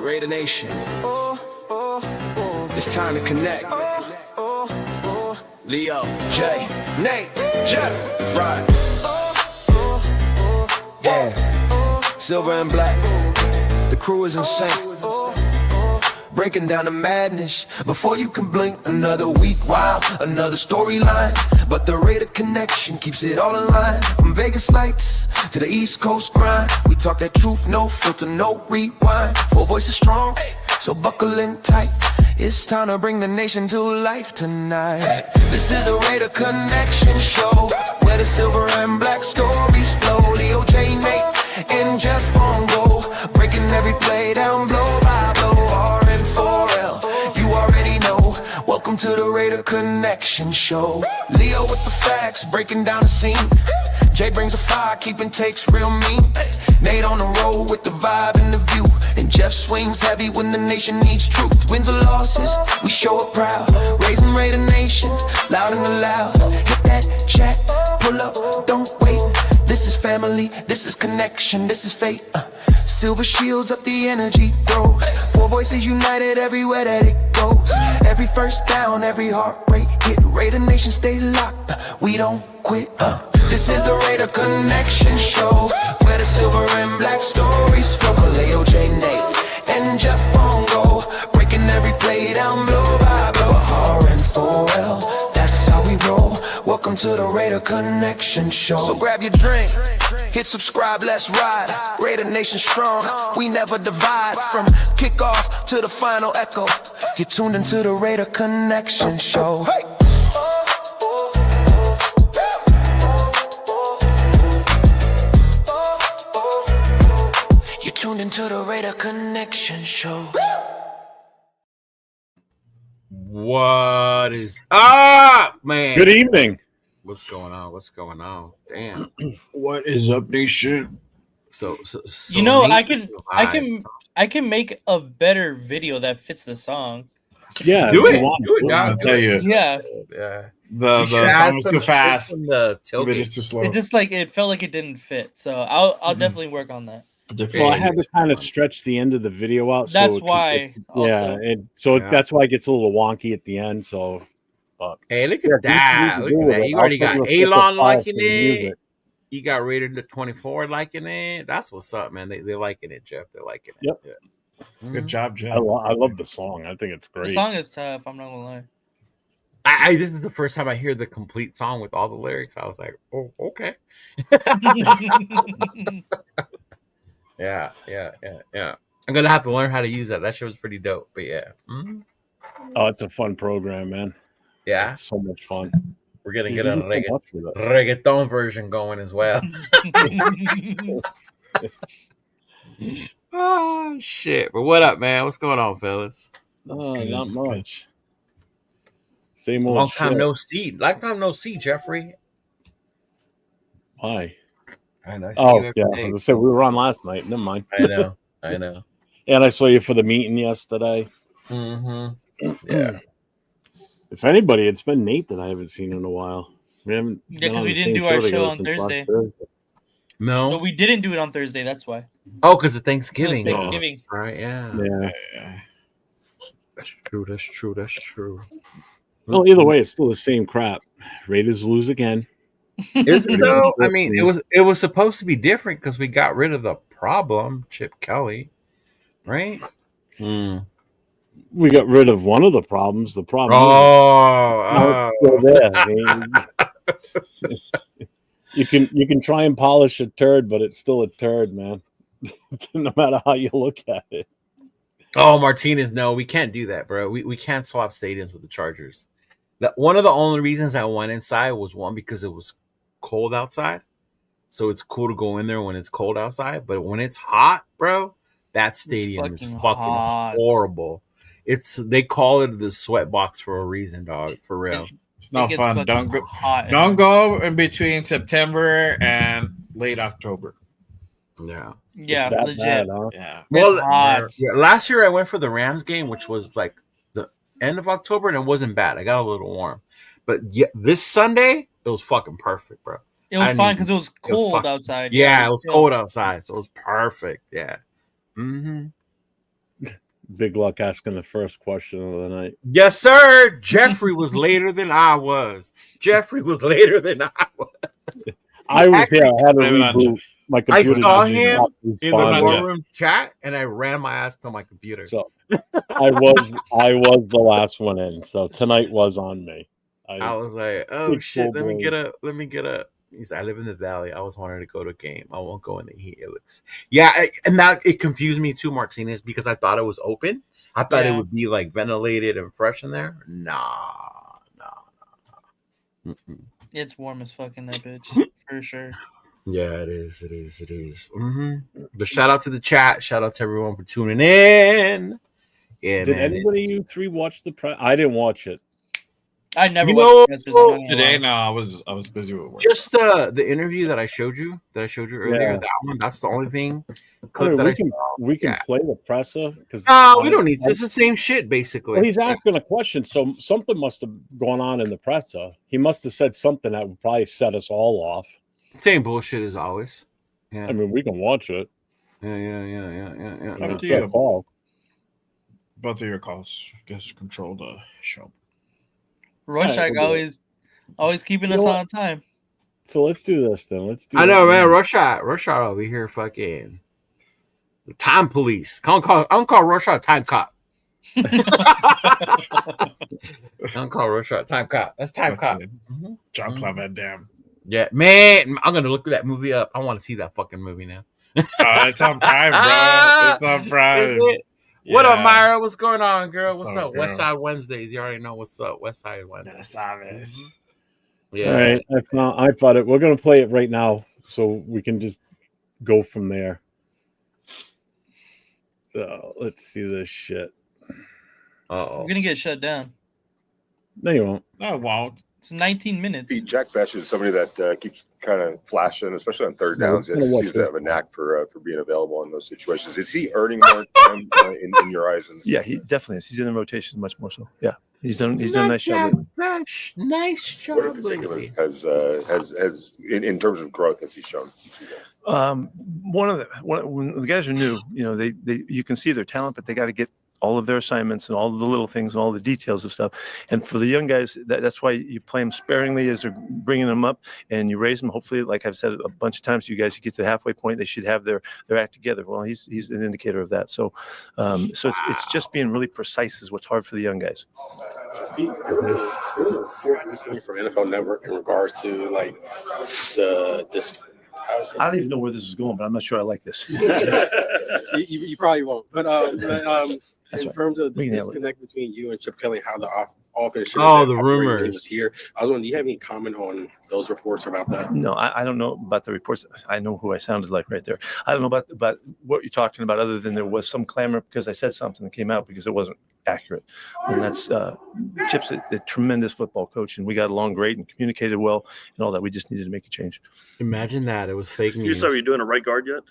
Raider Nation. It's time to connect. Leo, Jay, Nate, Jeff, right. Yeah, silver and black. The crew is insane. Breaking down the madness before you can blink. Another week, wow, another storyline. But the Raider connection keeps it all in line. From Vegas lights to the East Coast grind. We talk that truth, no filter, no rewind. Four voices strong, so buckle in tight. It's time to bring the nation to life tonight. This is the Raider Connection Show, where the silver and black stories flow. Leo, J, Nate, and Jeff on go, breaking every play down blow by blow. R-N-4-L, you already know. Welcome to the Raider Connection Show. Leo with the facts, breaking down the scene. Jay brings a fire, keeping takes real mean. Nate on the road with the vibe and the view. And Jeff swings heavy when the nation needs truth. Wins or losses, we show up proud. Raising Raider Nation, loud and loud. Hit that chat, pull up, don't wait. This is family, this is connection, this is fate. Silver shields up, the energy grows. Four voices united everywhere that it goes. Every first down, every heart rate hit. Raider Nation stays locked, we don't quit. This is the Raider Connection Show, where the silver and black stories flow. Leo, J, Nate, and Jeff on go, breaking every play down blow by blow. R-N-4-L, that's how we roll. Welcome to the Raider Connection Show. So grab your drink, hit subscribe, let's ride. Raider Nation strong, we never divide. From kickoff to the final echo, you're tuned into the Raider Connection Show. Hey! You're tuned into the Raider Connection Show. What is up, man? Good evening. What's going on? What's going on? Damn. What is up, nation? So you know, Nate, I can make a better video that fits the song. Yeah, do it. I'll tell you. Yeah, Yeah. The song is too fast. The It is too slow. it felt like it didn't fit. So I'll definitely work on that. Well, I had to kind of stretch the end of the video out. That's so why. Also. That's why it gets a little wonky at the end. So, Hey, look at that. Look at that. You already got Elon liking it. You got Raider the 24 liking it. That's what's up, man. They're liking it, Jeff. They're liking it. Yep. Yeah. Good job, Jeff. I love the song. I think it's great. The song is tough. I'm not gonna lie. This is the first time I hear the complete song with all the lyrics. I was like, oh, okay. Yeah. I'm gonna have to learn how to use that. That shit was pretty dope. But yeah. Mm-hmm. Oh, it's a fun program, man. Yeah. It's so much fun. We're gonna get a reggaeton version going as well. Oh shit! But what up, man? What's going on, fellas? Not much. Same old. Long time no see. Jeffrey. Why? I know. I said we were on last night. Never mind. I know. And I saw you for the meeting yesterday. Mm-hmm. Yeah. If anybody, it's been Nate that I haven't seen in a while. We haven't. Yeah, because we didn't do our show on Thursday. No, we didn't do it on Thursday. That's why. Oh, because of Thanksgiving. Thanksgiving. Oh, right? Yeah. That's true. Well, either way, it's still the same crap. Raiders lose again. Is it though? I mean, it was supposed to be different because we got rid of the problem, Chip Kelly, right? We got rid of one of the problems. The problem. Still there. You can try and polish a turd, but it's still a turd, man. No matter how you look at it. Oh, Martinez, no, we can't do that, bro. We can't swap stadiums with the Chargers. One of the only reasons I went inside was because it was cold outside. So it's cool to go in there when it's cold outside. But when it's hot, bro, that stadium is fucking horrible. They call it the sweat box for a reason, dog. For real. It's not fun. Don't go in between September and late October. Yeah. Yeah, legit. Bad, huh? Yeah. Well, last year I went for the Rams game, which was like the end of October, and it wasn't bad. I got a little warm. But this Sunday, it was fucking perfect, bro. It was I fine need- because it was it was cold fucking- outside. Yeah, it was chill. cold outside, so it was perfect. Yeah. Mm-hmm. Big luck asking the first question of the night. Yes, sir. Jeffrey was later than I was. Jeffrey was later than I was. I was Actually, here. I had to blame it on reboot. My I computer. saw didn't him stop in the Fine, responding. Jeff. room chat, and I ran my ass to my computer. So I was the last one in. So tonight was on me. I was like, "Oh Big shit, full let me blown. get up. Let me get up." He said, "I live in the valley. I was wanting to go to a game. I won't go in the heat. It looks, yeah." And that it confused me too, Martinez, because I thought it was open. I thought it Yeah. would be like ventilated and fresh in there. Nah. Mm-mm. It's warm as fuck in that bitch for sure. Yeah, it is. It is. It is. Mm-hmm. But shout out to the chat. Shout out to everyone for tuning in. Yeah, Did man. anybody of you three watch the press? I didn't watch it. I never You watched know- the Masters, I'm not gonna Today, lie. no, I was busy with work. Just the interview that I showed you earlier. Yeah. That one. That's the only thing. I Clip mean, that we can yeah. play the presser because No, we don't need to. It's the same shit, basically. Well, he's asking a question, so something must have gone on in the presser. He must have said something that would probably set us all off. Same bullshit as always. Yeah. I mean, we can watch it. Yeah. Up It's to you. our call. Both of your calls, just control the show. Rorschach we'll do always keeping You us know what? on time. So let's do this then. Let's do. I know, this. man. Rush hour over here, fucking the time police. I'm gonna call Rush Hour time cop. I'm gonna call Rush Hour time cop. That's time cop. Mm-hmm. John Clement, damn. Yeah, man. I'm gonna look that movie up. I want to see that fucking movie now. It's on Prime, bro. It's on Prime. Is it? What up, Yeah. Myra? What's going on, girl? What's What's up? up, West girl? Side Wednesdays. You already know what's up. West Side Wednesdays. Ya sabes. Yeah. All right, I thought it. We're gonna play it right now, so we can just go from there. So let's see this shit. Uh-oh. We're gonna get shut down. No, you won't. No, it won't. It's 19 minutes. Jack Besh is somebody that keeps kind of flashing, especially on third No, downs. He we're gonna watch seems to it. have a knack for being available in those situations. Is he earning more time in your eyes? Yeah, he definitely is. He's in the rotation much more so. Yeah, he's done a nice job. lately. Nice What in job, particular lady. has in terms of growth has he shown? When the guys are new, they you can see their talent, but they got to get all of their assignments and all of the little things and all the details of stuff. And for the young guys, that's why you play them sparingly as they're bringing them up, and you raise them. Hopefully, like I've said a bunch of times to you guys, you get to the halfway point, they should have their act together. Well, he's an indicator of that. So, it's just being really precise is what's hard for the young guys. Recently from NFL Network in regards to like this. I don't even know where this is going, but I'm not sure I like this. You probably won't, but That's in right. terms of the We can nail it. disconnect between you and Chip Kelly, how the offense should Oh, have the been operating when rumors. he was here. I was wondering, do you have any comment on those reports about that? No, I don't know about the reports. I know who I sounded like right there. I don't know about what you're talking about, other than there was some clamor because I said something that came out because it wasn't accurate. And that's Chip's a tremendous football coach, and we got along great and communicated well and all that. We just needed to make a change. Imagine that. It was fake You news. saw you're doing a right guard yet?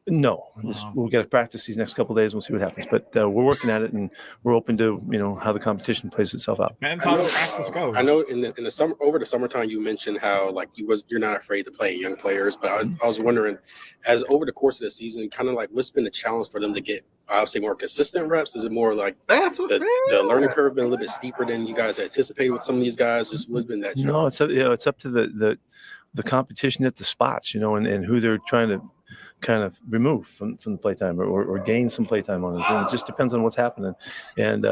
No, we'll get to practice these next couple of days. We'll see what happens. But we're working at it, and we're open to how the competition plays itself out. Depends how the practice goes. I know in the summer, over the summertime, you mentioned how like you're not afraid to play young players, but I was wondering, as over the course of the season, kind of like what's been the challenge for them to get, I would say, more consistent reps? Is it more like That's what the learning curve been a little bit steeper than you guys anticipated with some of these guys? Just what's been that? No, it's up to the competition at the spots, and who they're trying to kind of remove from the playtime or gain some playtime on it. And it just depends on what's happening. And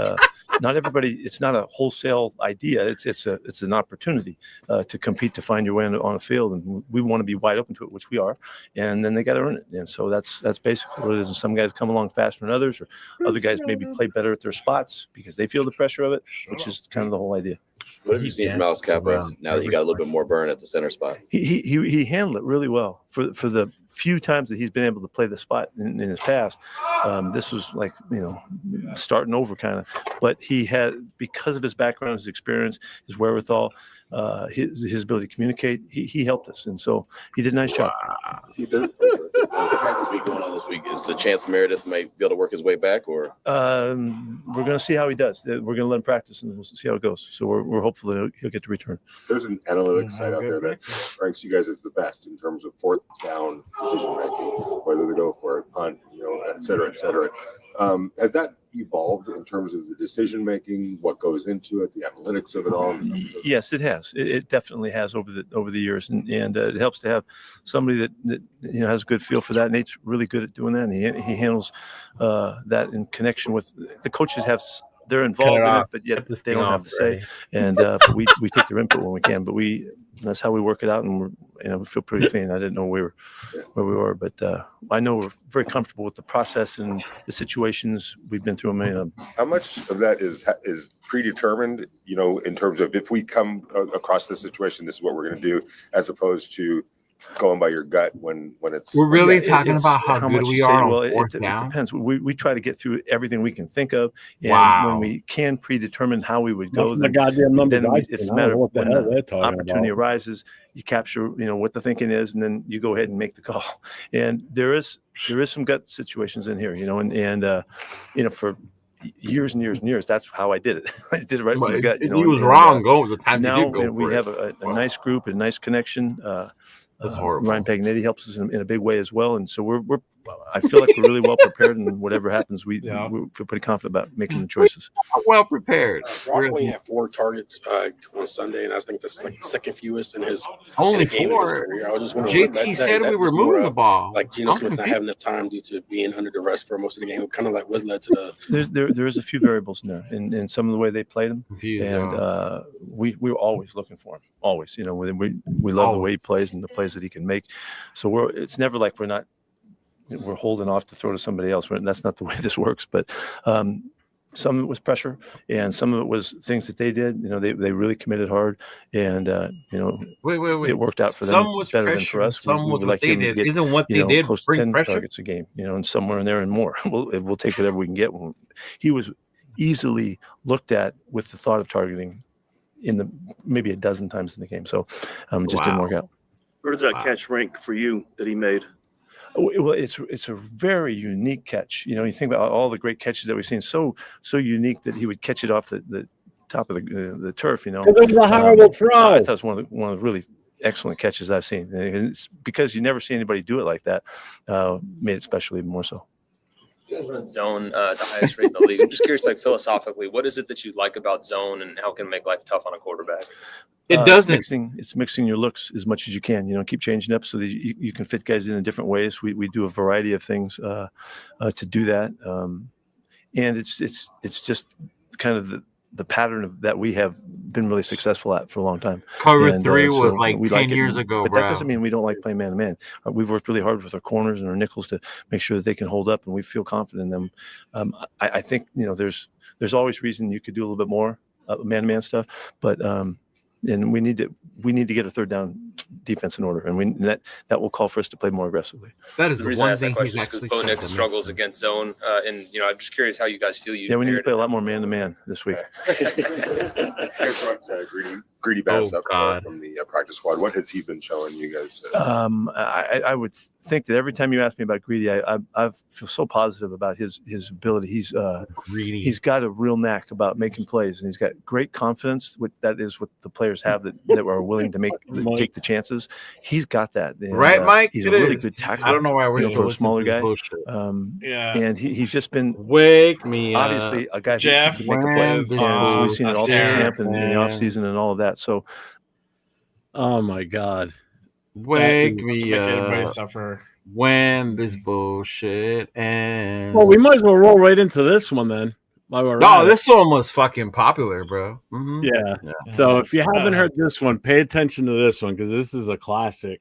not everybody, it's not a wholesale idea. It's an opportunity to compete, to find your way on a field. And we want to be wide open to it, which we are. And then they got to earn it. And so that's basically what it is. And some guys come along faster than others, or other guys maybe play better at their spots because they feel the pressure of it, which is kind of the whole idea. What have you seen from Alex Capra now that he got a little bit more burn at the center spot? He handled it really well for the few times that he's been able to play the spot in his past. This was like starting over kind of, but he had, because of his background, his experience, his wherewithal, his ability to communicate, he helped us, and so he did a nice job. practice week going on this week? Is the chance Meredith might be able to work his way back, or We're going to see how he does. We're going to let him practice, and we'll see how it goes. So we're hopeful that he'll get to return. There's an analytics site out there that ranks you guys as the best in terms of fourth down decision making, whether to go for a punt, et cetera, et cetera. Has that evolved in terms of the decision making, what goes into it, the analytics of it all? Yes, it has. It definitely has over the years, and it helps to have somebody that has a good feel for that. Nate's really good at doing that, and he handles that in connection with the coaches. They're involved in it, but yet they don't have to say. And but we take their input when we can. But that's how we work it out, and we feel pretty clean. I didn't know where we were, but I know we're very comfortable with the process and the situations we've been through. How much of that is predetermined? In terms of if we come across this situation, this is what we're going to do, as opposed to going by your gut when it's. We're really talking about how good we are on fourth down. It depends. We try to get through everything we can think of, and when we can predetermine how we would go, then it's a matter of when the opportunity arises. You capture, what the thinking is, and then you go ahead and make the call. And there is some gut situations in here, and for years and years and years, that's how I did it. I did it right from the gut. He was wrong. Go the time now, you did go. We have a nice group, a nice connection. That's horrible. Ryan Pagnetti helps us in a big way as well, and so I feel like we're really well prepared, and whatever happens, we feel pretty confident about making the choices. Well prepared. Brock only had 4 targets on Sunday, and I think that's like the second fewest in his only game 4. In his career. I was just wondering, JT said we were moving the ball. Like Geno Smith not having enough time due to being under duress for most of the game, kind of like what led to the. There is a few variables in there, in some of the way they played him, and we were always looking for him. Always, we love the way he plays and the plays that he can make. So it's never like we're holding off to throw to somebody else. That's not the way this works. But some of it was pressure, and some of it was things that they did. They really committed hard, and wait. It worked out for them better than for us. Some was what they did. Isn't what they did close to 10 targets a game, and somewhere in there and more. We'll take whatever we can get. He was easily looked at with the thought of targeting maybe a dozen times in the game. So just didn't work out. Where does that catch rank for you that he made? Well, it's a very unique catch. You think about all the great catches that we've seen. So unique that he would catch it off the top of the turf. It was a horrible throw. I thought it was one of the really excellent catches I've seen. And it's because you never see anybody do it like that. Made it special even more so. You guys run zone at the highest rate in the league. I'm just curious, philosophically, what is it that you like about zone, and how can it make life tough on a quarterback? It doesn't. It's mixing your looks as much as you can. Keep changing up so that you can fit guys in different ways. We do a variety of things to do that, and it's just kind of the pattern that we have been really successful at for a long time. Cover 3 was like 10 years ago, but that doesn't mean we don't like playing man to man. We've worked really hard with our corners and our nickels to make sure that they can hold up, and we feel confident in them. I think there's always reason you could do a little bit more man to man stuff, but and we need to get a third down defense in order, and that will call for us to play more aggressively. That is the the reason one I asked thing that he's question actually because Bo Nix struggles against zone, and I'm just curious how you guys feel. We need to play a lot more man to man this week. Greedy Bass up from the practice squad. What has he been showing you guys? I would think that every time you ask me about Greedy, I feel so positive about his ability. He's greedy. He's got a real knack about making plays, and he's got great confidence. That is what the players have that are willing to take the chances. He's got that, and, right, Mike? He's a really good tackler. I don't know why we're for a smaller guy. Yeah, and he's just been wake me obviously a guy Jeff, who can make a play. And we've seen it all through camp and in the offseason and all of that. So, oh my God, wake me up! Everybody suffer when this bullshit ends. Well, we might as well roll right into this one then. No, this one was fucking popular, bro. Mm-hmm. Yeah. So if you haven't heard this one, pay attention to this one because this is a classic,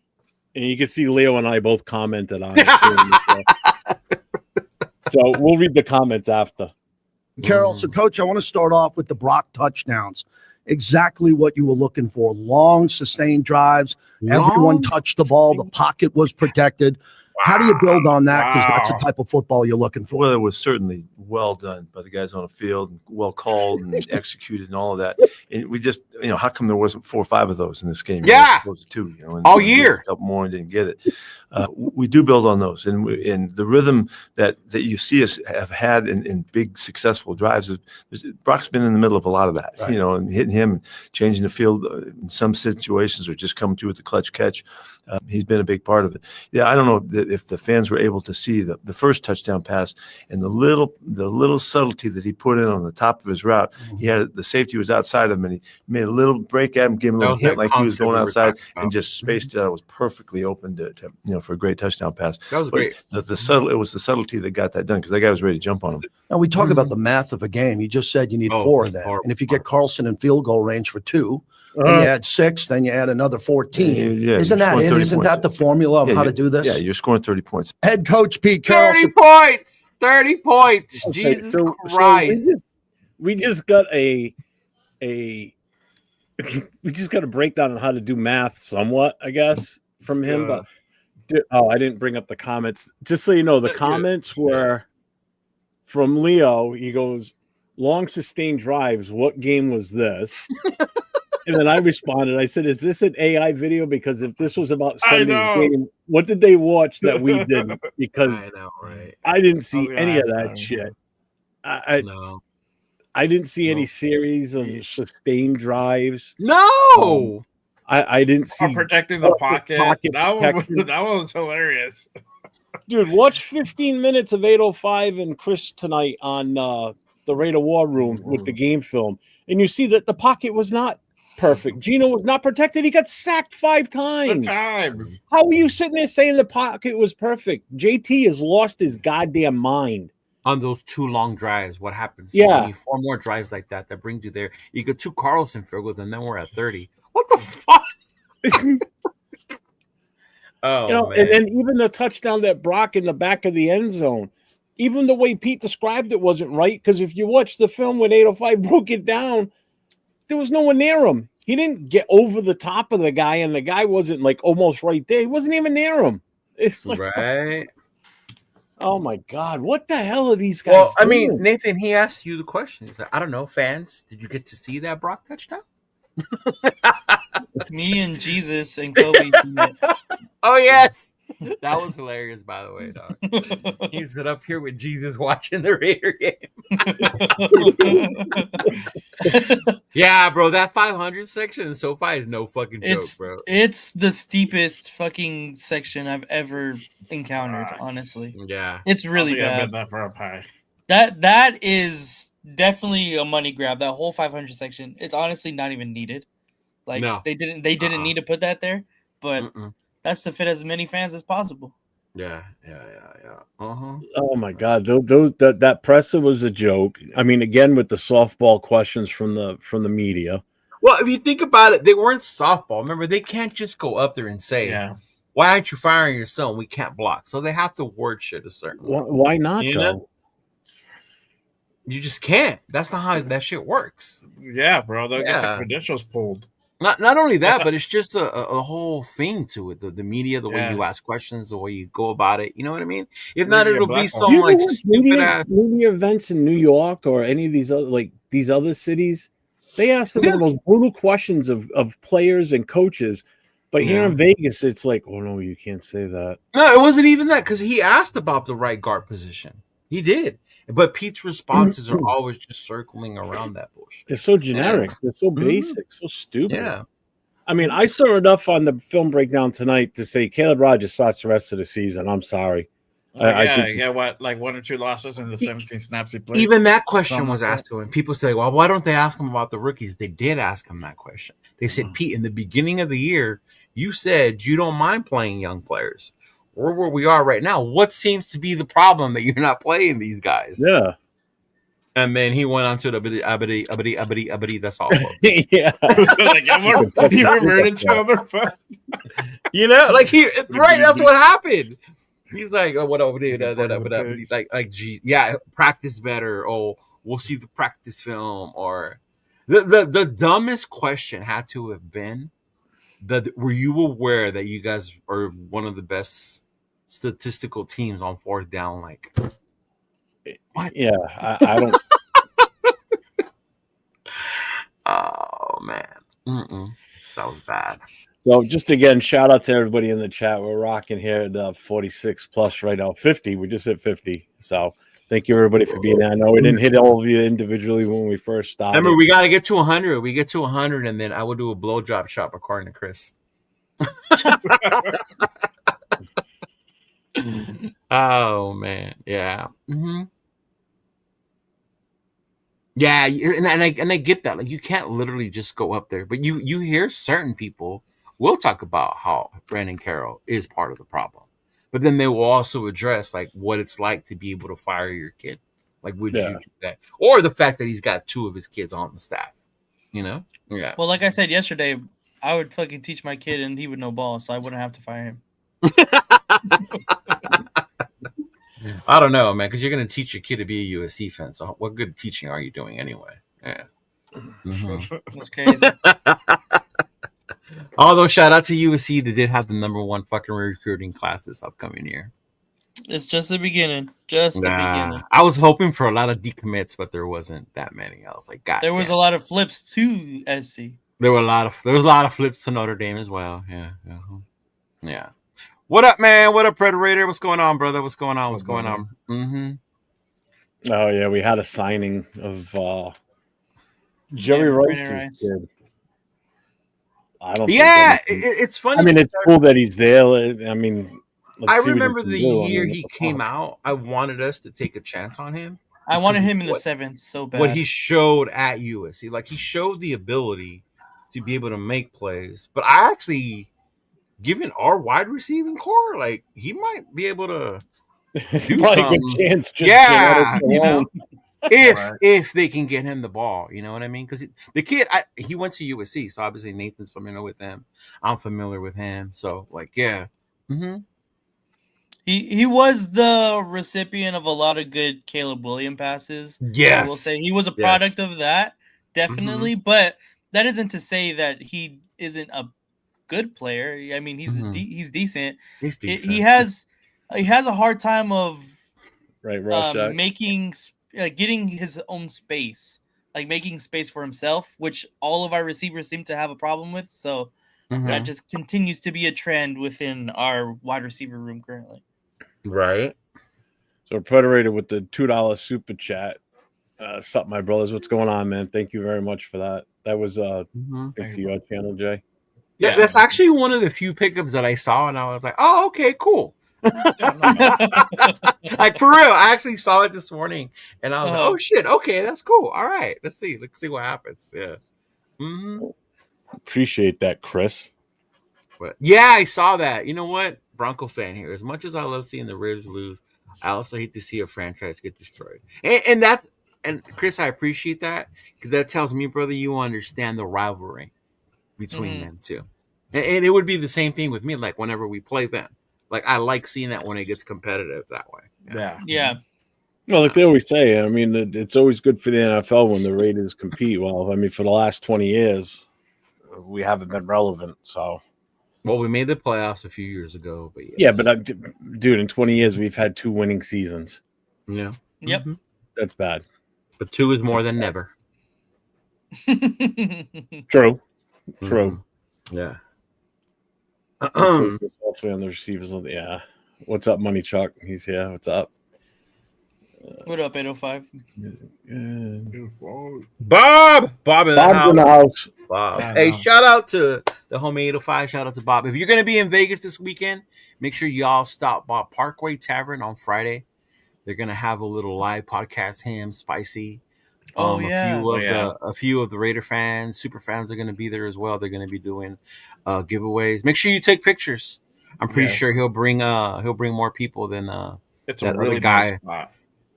and you can see Leo and I both commented on it too. So we'll read the comments after. Carol, so Coach, I want to start off with the Brock touchdowns. Exactly what you were looking for. Long, sustained drives. Everyone touched the ball. The pocket was protected. How do you build on that? Because that's the type of football you're looking for. Well, it was certainly well done by the guys on the field, and well called and executed and all of that. And we just, how come there wasn't 4 or 5 of those in this game? Yeah. As opposed to 2, and all we did year. a couple more and didn't get it. We do build on those, and the rhythm that you see us have had in big successful drives. Brock's been in the middle of a lot of that, Right. and hitting him, changing the field in some situations, or just coming through with the clutch catch. He's been a big part of it. Yeah, I don't know if the fans were able to see the first touchdown pass and the little subtlety that he put in on the top of his route. He had the safety was outside of him, and he made a little break at him, gave him a little hint like he was going outside, and just spaced it out. It was perfectly open to for a great touchdown pass. That was great. It was the subtlety that got that done, because that guy was ready to jump on him. Now we talk about the math of a game. You just said you need 4 of them, and if you get Carlson in field goal range for 2, then you add 6, then you add another 14. Isn't that it? Isn't that the formula of how to do this? Yeah, you're scoring 30 points. Head coach Pete Carroll. 30 points. 30 points. Okay, Jesus so Christ. we just got a we just got a breakdown on how to do math somewhat, I guess, from him. But I didn't bring up the comments. Just so you know, the comments were from Leo. He goes, long sustained drives. What game was this? And then I responded. I said, is this an AI video? Because if this was about Sunday's game, what did they watch that we didn't? Because I know, right? I didn't see any of that shit. I didn't see any series of sustained drives. No. I didn't see protecting the pocket. protection. That was hilarious. Dude, watch 15 minutes of 805 and Chris tonight on the Raider War Room with the game film. And you see that the pocket was not perfect. Gino was not protected. He got sacked 5 times. How are you sitting there saying the pocket was perfect? JT has lost his goddamn mind. On those 2 long drives, what happens? Yeah. You need 4 more drives like that brings you there. You get 2 Carlson field goals, and then we're at 30. What the fuck? Man. And then even the touchdown that Brock in the back of the end zone, even the way Pete described it wasn't right. Because if you watch the film when 805 broke it down, there was no one near him. He didn't get over the top of the guy, and the guy wasn't like almost right there. He wasn't even near him. It's like, right. Oh my God, what the hell are these guys? Well, I doing? mean, Nathan, he asked you the question. He's like, I don't know, fans, did you get to see that Brock touchdown? Me and Jesus and Kobe. Oh yes, that was hilarious. By the way, dog. He's up here with Jesus watching the Raider game. Yeah, bro, that 500 section in SoFi is no fucking joke, bro. It's the steepest fucking section I've ever encountered. Honestly, yeah, it's really bad. That for a pie. That is definitely a money grab. That whole 500 section. It's honestly not even needed. Like they didn't need to put that there, but that's to fit as many fans as possible. Yeah. Oh my God, that presser was a joke. I mean, again with the softball questions from the media. Well, if you think about it, they weren't softball. Remember, they can't just go up there and say, "Why aren't you firing your son? We can't block." So they have to word shit a certain way. Why not though? You just can't. That's not how that shit works. Yeah, bro. They got the credentials pulled. Not only that, but it's just a whole thing to it. The media, the way you ask questions, the way you go about it. You know what I mean? If not, it'll be some like stupid ass media events in New York or any of these other cities. They ask some of the most brutal questions of players and coaches. But here in Vegas, it's like, oh no, you can't say that. No, it wasn't even that, because he asked about the right guard position. He did. But Pete's responses are always just circling around that bullshit. They're so generic. They're so basic, so stupid. Yeah. I mean, I saw enough on the film breakdown tonight to say Caleb Rogers starts the rest of the season. I'm sorry. What, like 1 or 2 losses in the 17 snaps he played? Even that question was asked to him. People say, well, why don't they ask him about the rookies? They did ask him that question. They said, Pete, in the beginning of the year, you said you don't mind playing young players. We're where we are right now. What seems to be the problem that you're not playing these guys? Yeah. And then he went on to the abadi. That's all. Yeah. He reverted to other fun. You know, like that's what happened. He's like, oh, what over there? Like, gee, yeah, practice better. Oh, we'll see the practice film. Or the dumbest question had to have been, were you aware that you guys are one of the best statistical teams on fourth down. Like, what? Yeah, I don't. Oh man, that was bad. So just again, shout out to everybody in the chat. We're rocking here at 46 plus right now, 50. We just hit 50. So thank you everybody for being there. I know we didn't hit all of you individually when we first started. Remember, we got to get to 100. We get to 100, and then I will do a blowjob shop according to Chris. Oh man, yeah. Yeah, and I get that. Like, you can't literally just go up there, but you hear certain people will talk about how Brandon Carroll is part of the problem, but then they will also address like what it's like to be able to fire your kid. Like, would you do that, or the fact that he's got 2 of his kids on the staff? You know? Yeah. Well, like I said yesterday, I would fucking teach my kid, and he would know ball, so I wouldn't have to fire him. I don't know, man, because you're going to teach your kid to be a USC fan. So what good teaching are you doing anyway? Yeah. That's crazy. Although, shout out to USC, they did have the #1 fucking recruiting class this upcoming year. It's just the beginning. Just the beginning. I was hoping for a lot of decommits, but there wasn't that many. I was like, God. There was a lot of flips to SC. There was a lot of flips to Notre Dame as well. Yeah. Yeah. What up, man? What up, Predator? What's going on, brother? What's going on? What's going on? Oh yeah, we had a signing of Jerry Rice's kid. I don't. Yeah, it's funny. I mean, it's cool that he's there. I mean, I remember the year he came out. I wanted us to take a chance on him. I wanted him in the 7th so bad. What he showed at USC, like he showed the ability to be able to make plays. But I actually, given our wide receiving core, like he might be able to do something. Yeah, you know, if they can get him the ball, you know what I mean? Because the kid, he went to USC, so obviously Nathan's familiar with him. I'm familiar with him, so like, yeah. He was the recipient of a lot of good Caleb Williams passes. Yes. I will say he was a product of that, definitely. But that isn't to say that he isn't a good player. I mean, he's decent. He's decent. He has a hard time of making getting his own space, like making space for himself, which all of our receivers seem to have a problem with. So that just continues to be a trend within our wide receiver room currently. Right. So Predator with the $2 super chat. Sup, my brothers? What's going on, man? Thank you very much for that. That was thanks to your channel, Jay. Yeah, that's actually one of the few pickups that I saw, and I was like, "Oh, okay, cool." Like for real, I actually saw it this morning, and I was like, "Oh shit, okay, that's cool. All right, let's see what happens." Yeah. Appreciate that, Chris. But yeah, I saw that. You know what? Bronco fan here. As much as I love seeing the Raiders lose, I also hate to see a franchise get destroyed. And Chris, I appreciate that, because that tells me, brother, you understand the rivalry between them two. And it would be the same thing with me. Like whenever we play them, like I like seeing that when it gets competitive that way. Yeah. Well, like they always say, I mean, it's always good for the NFL when the Raiders compete. Well, I mean, for the last 20 years, we haven't been relevant. So, well, we made the playoffs a few years ago, but yeah, but dude, in 20 years, we've had 2 winning seasons. Yeah. Yep. That's bad. But 2 is more than never. True. Yeah. On the receivers. Yeah. What's up, Money Chuck? He's here. What's up? What up, 805? Bob in the house. Bob. Hey, shout out to the homie 805. Shout out to Bob. If you're going to be in Vegas this weekend, make sure y'all stop by Parkway Tavern on Friday. They're going to have a little live podcast, Ham Spicy. A few of the Raider fans, super fans are going to be there as well. They're going to be doing giveaways. Make sure you take pictures. I'm pretty sure he'll bring more people than it's that a really other guy. Nice spot.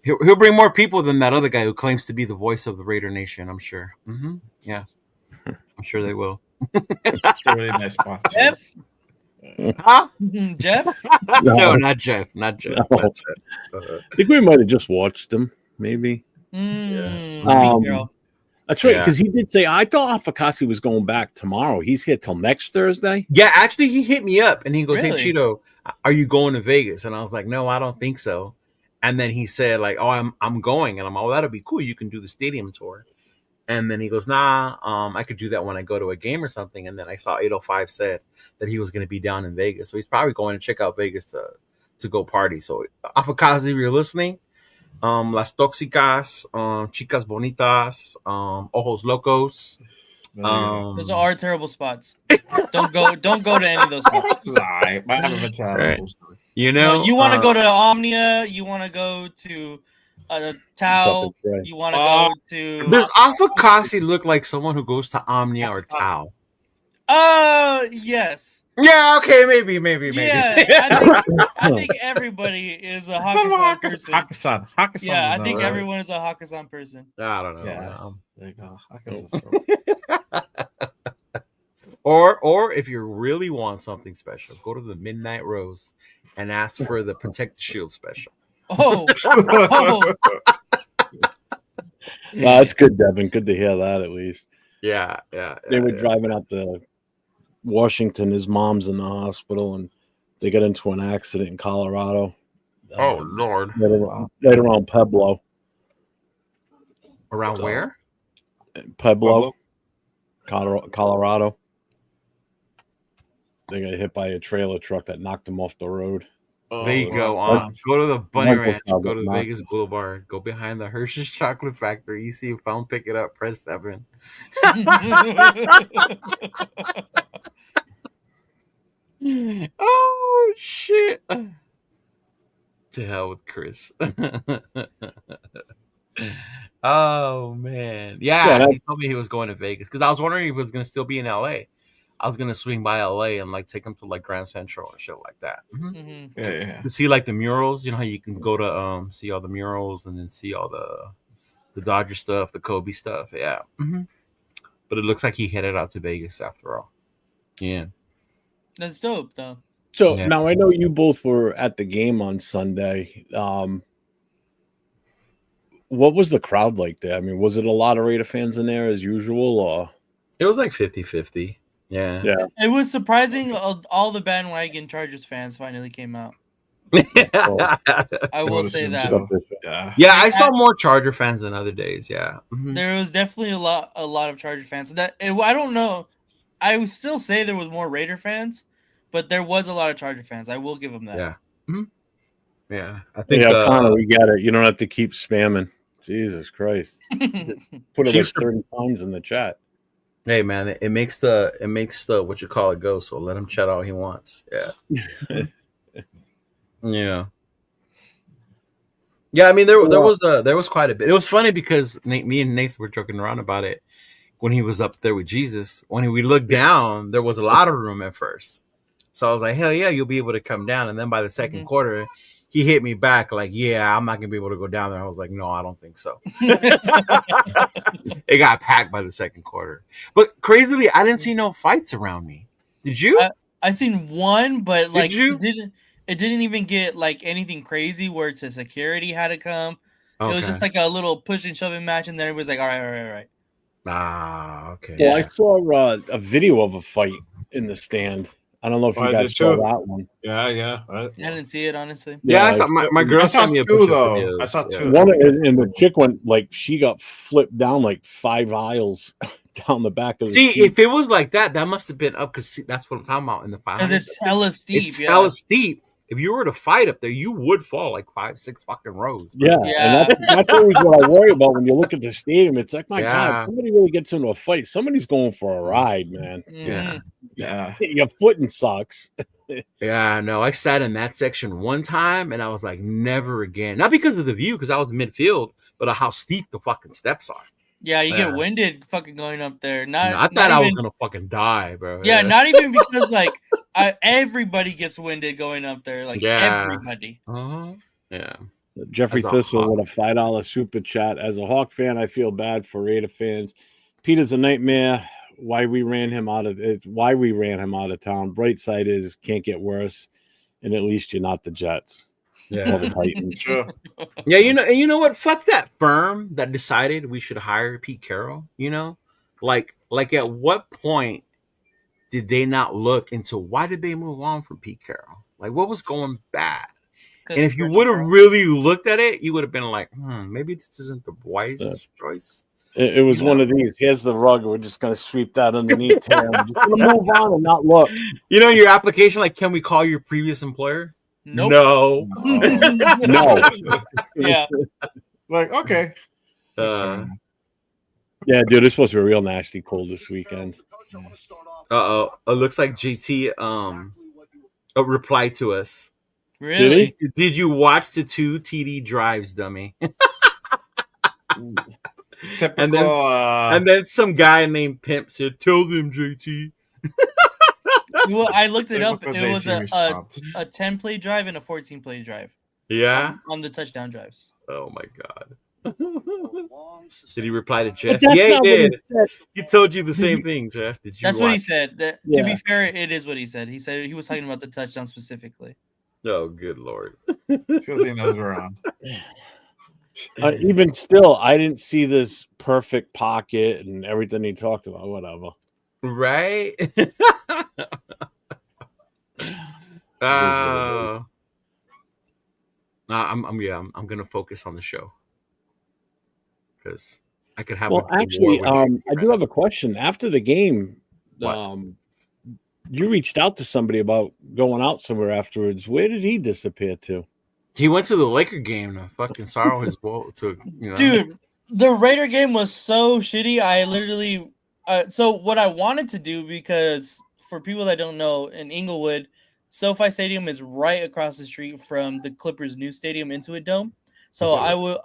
He'll bring more people than that other guy who claims to be the voice of the Raider Nation. I'm sure. Yeah, I'm sure they will. It's a really nice spot. Jeff? Huh? Jeff? No, not Jeff. Not Jeff. No. Not Jeff. I think we might have just watched him, maybe. That's right, because he did say, I thought Fakasi was going back tomorrow. He's here till next Thursday. Yeah, actually, he hit me up and he goes, Really? "Hey, Cheeto, are you going to Vegas? And I was like, no, I don't think so. And then he said like, oh, I'm going. And I'm like, oh, that'll be cool. You can do the stadium tour. And then he goes, nah, I could do that when I go to a game or something. And then I saw 805 said that he was going to be down in Vegas. So he's probably going to check out Vegas to go party. So Afakazi, if you're listening, Las Tóxicas, Chicas Bonitas, Ojos Locos. Those are terrible spots. Don't go to any of those spots. Right. You know, you want to go to Omnia, you want to go to Tao, you want to go to. Does Afakasi look like someone who goes to Omnia or Tao? Yes. Yeah, okay, maybe. Yeah, I think everybody is a Hakkasan person. Hakkasan. Yeah, I think everyone is a Hakkasan person. I don't know. Yeah. There you go. Or if you really want something special, go to the Midnight Rose and ask for the Protect the Shield special. Oh. That's good, Devin. Good to hear that at least. Yeah. They were driving out to Washington. His mom's in the hospital, and they got into an accident in Colorado. Oh, Lord. Right around Pueblo. Around where? Pueblo, Colorado. They got hit by a trailer truck that knocked them off the road. There you go. Go to the Bunny Ranch. Go to Vegas Boulevard. Go behind the Hershey's Chocolate Factory. You see a phone, pick it up, press 7. Oh, shit. To hell with Chris. Oh, man. Yeah, he told me he was going to Vegas because I was wondering if he was going to still be in LA. I was gonna swing by LA and like take him to like Grand Central and shit like that. Mm-hmm. Yeah. To see like the murals, you know how you can go to see all the murals and then see all the Dodger stuff, the Kobe stuff. Yeah. Mm-hmm. But it looks like he headed out to Vegas after all. Yeah. That's dope though. So now I know you both were at the game on Sunday. What was the crowd like there? I mean, was it a lot of Raider fans in there as usual, or it was like 50-50. Yeah. It was surprising. All the bandwagon Chargers fans finally came out. I will say that. Yeah, I saw more Charger fans than other days. Yeah, there was definitely a lot of Charger fans. I don't know. I would still say there was more Raider fans, but there was a lot of Charger fans. I will give them that. Yeah. Mm-hmm. Yeah, I think. Yeah, Connor, we get it. You don't have to keep spamming. Jesus Christ! Put it like 30 times in the chat. Hey man, it makes the what you call it go. So let him chat all he wants. Yeah. Yeah. I mean, there was quite a bit. It was funny because me and Nathan were joking around about it when he was up there with Jesus. When we looked down, there was a lot of room at first. So I was like, hell yeah, you'll be able to come down. And then by the second quarter, he hit me back like, yeah, I'm not gonna be able to go down there. I was like, no, I don't think so. It got packed by the second quarter. But crazily, I didn't see no fights around me. Did you? I seen one, but like it didn't even get like anything crazy where it's a security had to come. Okay. It was just like a little push and shoving match, and then everybody's like, all right. Ah, okay. Well, I saw a video of a fight in the stand. I don't know if you guys saw that one. Yeah. I didn't see it, honestly. Yeah, I saw my girl sent me a two, though. I saw two. One and the chick went like she got flipped down like 5 aisles down the back of the seat. If it was like that, that must have been up because that's what I'm talking about in the fight. Because it's hella steep. It's hella steep. If you were to fight up there, you would fall like 5-6 fucking rows. Yeah. And that's always what I worry about when you look at the stadium. It's like, my God, if somebody really gets into a fight, somebody's going for a ride, man. Yeah. Your footing sucks. Yeah, no, I sat in that section one time and I was like, never again. Not because of the view, because I was in midfield, but how steep the fucking steps are. Yeah, you get winded fucking going up there. I thought I was gonna fucking die, bro. Yeah, not even because like everybody gets winded going up there. Like everybody. Yeah. Jeffrey Thistle with a $5 super chat. As a Hawk fan, I feel bad for Raider fans. Peter's a nightmare. Why we ran him out of town. Bright side is can't get worse, and at least you're not the Jets. Yeah, the Titans. Sure. Yeah, you know what? Fuck that firm that decided we should hire Pete Carroll. You know, like at what point did they not look into why did they move on from Pete Carroll? Like, what was going bad? And if you would have really looked at it, you would have been like, maybe this isn't the wisest choice. It was one of these. Here's the rug. We're just going to sweep that underneath him. We're just going to move on and not look. You know, your application, like, can we call your previous employer? Nope. No. No. Yeah. Like, okay. Yeah, dude, it's supposed to be real nasty cold this weekend. It looks like JT replied to us. Really? Did you watch the 2 TD drives, dummy? Typical, and then some guy named Pimp said, "Tell them, JT." Well, I looked it up. It was a 10 play drive and a 14 play drive. Yeah. On the touchdown drives. Oh my god. Did he reply to Jeff? Yeah, he did. He told you the same thing, Jeff. Did you? That's what he said. To be fair, it is what he said. He said he was talking about the touchdown specifically. Oh, good lord. Because he knows we're on. Even still, I didn't see this perfect pocket and everything he talked about. Whatever. Right? I'm gonna focus on the show because I could have. Well, actually, I do have a question. After the game, you reached out to somebody about going out somewhere afterwards. Where did he disappear to? He went to the Laker game to fucking sorrow his ball. Dude, the Raider game was so shitty. I literally. So what I wanted to do, because for people that don't know, in Inglewood, SoFi Stadium is right across the street from the Clippers' new stadium, Intuit Dome. So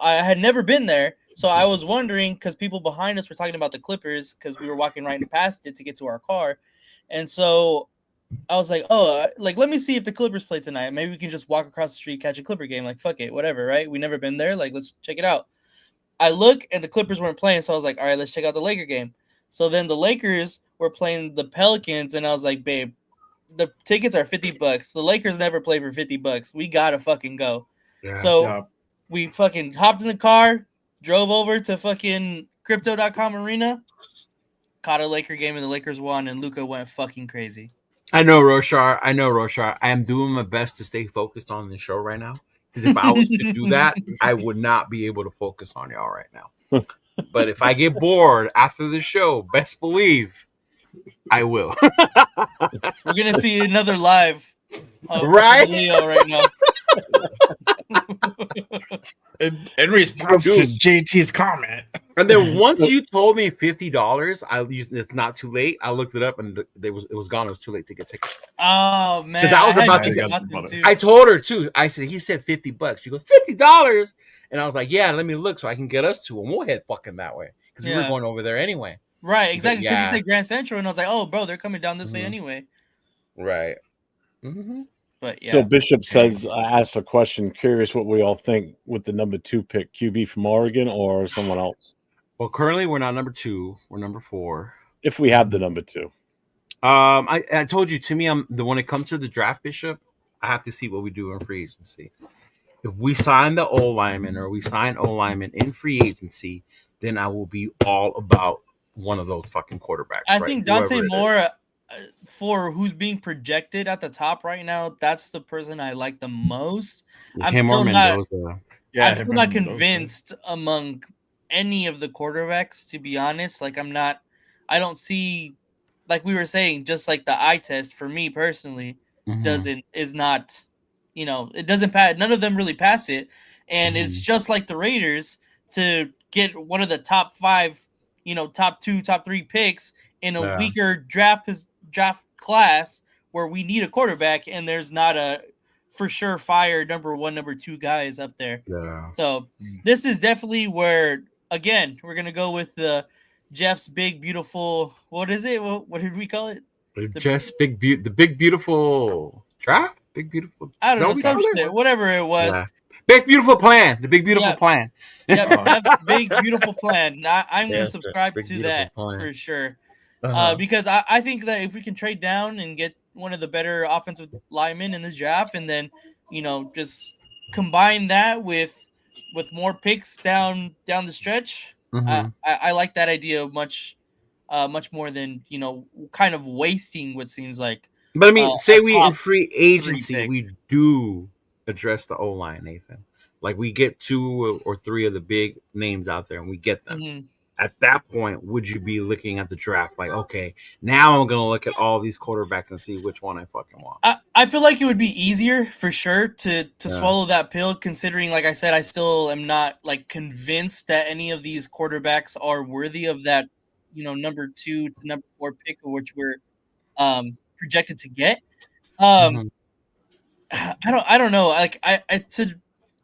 I had never been there, so I was wondering, because people behind us were talking about the Clippers, because we were walking right past it to get to our car, and so I was like, let me see if the Clippers play tonight. Maybe we can just walk across the street, catch a Clipper game. Like, fuck it, whatever, right? We never been there. Like, let's check it out. I look, and the Clippers weren't playing, so I was like, all right, let's check out the Laker game. So then the Lakers were playing the Pelicans, and I was like, babe, the tickets are $50. The Lakers never play for $50. We gotta fucking go. Yeah. We fucking hopped in the car, drove over to fucking Crypto.com arena, caught a Laker game, and the Lakers won, and Luka went fucking crazy. I know, Roshar. I am doing my best to stay focused on the show right now, because if I was to do that, I would not be able to focus on y'all right now. But if I get bored after the show, best believe I will. We're gonna see another live, right? Leo right now. In response to JT's comment, and then once you told me $50, it's not too late. I looked it up and it was gone. It was too late to get tickets. Oh man, because I was about to. I told her too. I said he said $50. She goes $50, and I was like, yeah, let me look so I can get us two, and we'll head fucking that way because we were going over there anyway. Right, exactly. Because he said Grand Central, and I was like, oh, bro, they're coming down this way anyway. Right. But yeah. So Bishop says, I asked a question, curious what we all think with the number 2 pick, QB from Oregon or someone else. Well, currently we're not number 2, we're number 4. If we have the number 2. I told you, to me, when it comes to the draft, Bishop, I have to see what we do in free agency. If we sign the O lineman or we sign O lineman in free agency, then I will be all about one of those fucking quarterbacks. I think Dante Moore, for who's being projected at the top right now, that's the person I like the most. I'm still not convinced among any of the quarterbacks, to be honest. Like, I don't see, like we were saying, just like the eye test for me personally is not, it doesn't pass. None of them really pass it. And it's just like the Raiders to get one of the top 5, top 2, top 3 picks in a weaker draft class where we need a quarterback, and there's not a for sure fire number 1, number 2 guys up there. Yeah. So this is definitely where, again, we're gonna go with Jeff's big beautiful. What is it? What did we call it? The big beautiful draft. Big beautiful. I don't know, some shit, whatever it was. Yeah. Big beautiful plan. The big beautiful plan. Yeah, Jeff's big beautiful plan. I'm gonna subscribe to that for sure. Because I think that if we can trade down and get one of the better offensive linemen in this draft, and then just combine that with more picks down the stretch, I like that idea much more than kind of wasting what seems like But I mean, say we in top free 3 agency, pick. we do address the O line, Nathan. Like we get 2 or 3 of the big names out there, and we get them. Mhm. At that point, would you be looking at the draft like, okay, now I'm gonna look at all these quarterbacks and see which one I fucking want? I feel like it would be easier for sure to swallow that pill, considering, like I said, I still am not like convinced that any of these quarterbacks are worthy of that, number 2 to number 4 pick, which we're projected to get. Mhm. I don't know. Like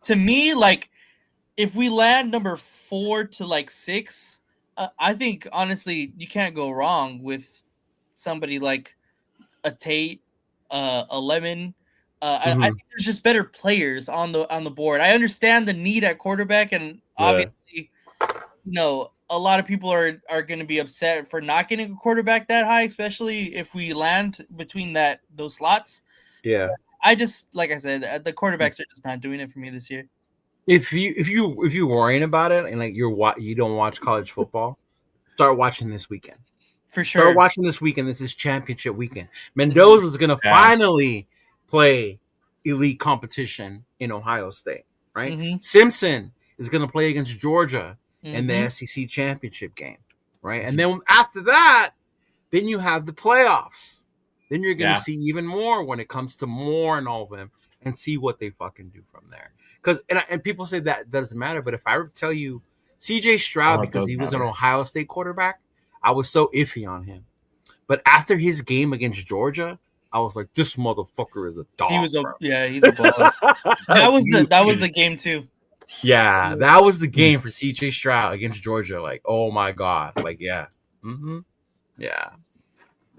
to me, like if we land number 4 to like 6, I think honestly you can't go wrong with somebody like a Tate, a Lemon. I think there's just better players on the board. I understand the need at quarterback, and obviously, a lot of people are going to be upset for not getting a quarterback that high, especially if we land between those slots. Yeah. I just, like I said, the quarterbacks are just not doing it for me this year. If you're worrying about it and like you don't watch college football, start watching this weekend. For sure. Start watching this weekend. This is championship weekend. Mendoza's gonna finally play elite competition in Ohio State, right? Simpson is gonna play against Georgia in the SEC championship game, right? And then after that, then you have the playoffs. Then you're gonna see even more when it comes to Moore and all of them, and see what they fucking do from there. Because and people say that doesn't matter, but if I were to tell you CJ Stroud, because he was an Ohio State quarterback, I was so iffy on him. But after his game against Georgia, I was like, this motherfucker is a dog. He's a baller. that was the game too. Yeah, that was the game for CJ Stroud against Georgia. Like, oh my God. Like, yeah. Yeah.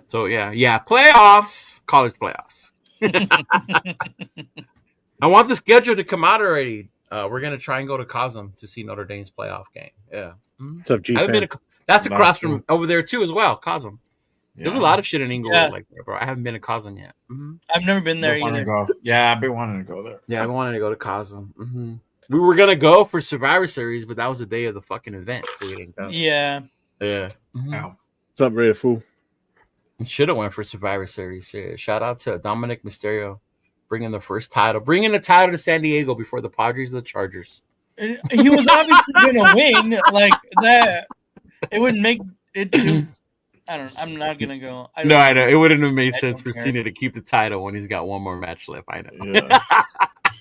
So yeah, playoffs, college playoffs. I want the schedule to come out already. We're gonna try and go to Cosm to see Notre Dame's playoff game. Yeah. What's up, G? That's across from over there too as well. Cosm. Yeah. There's a lot of shit in Inglewood like that, bro. I haven't been to Cosm yet. I've never been there either. Yeah, I've been wanting to go there. Yeah, I wanted to go to Cosm. We were gonna go for Survivor Series, but that was the day of the fucking event, so we didn't go. Yeah. Yeah. What's up, Raider Fool? Should have went for Survivor Series. Yeah. Shout out to Dominic Mysterio, bringing the first title, bringing the title to San Diego before the Padres and the Chargers. He was obviously gonna win like that. It wouldn't make it. I'm not gonna go. I know it wouldn't have made sense for Cena to keep the title when he's got one more match left. I know. Yeah.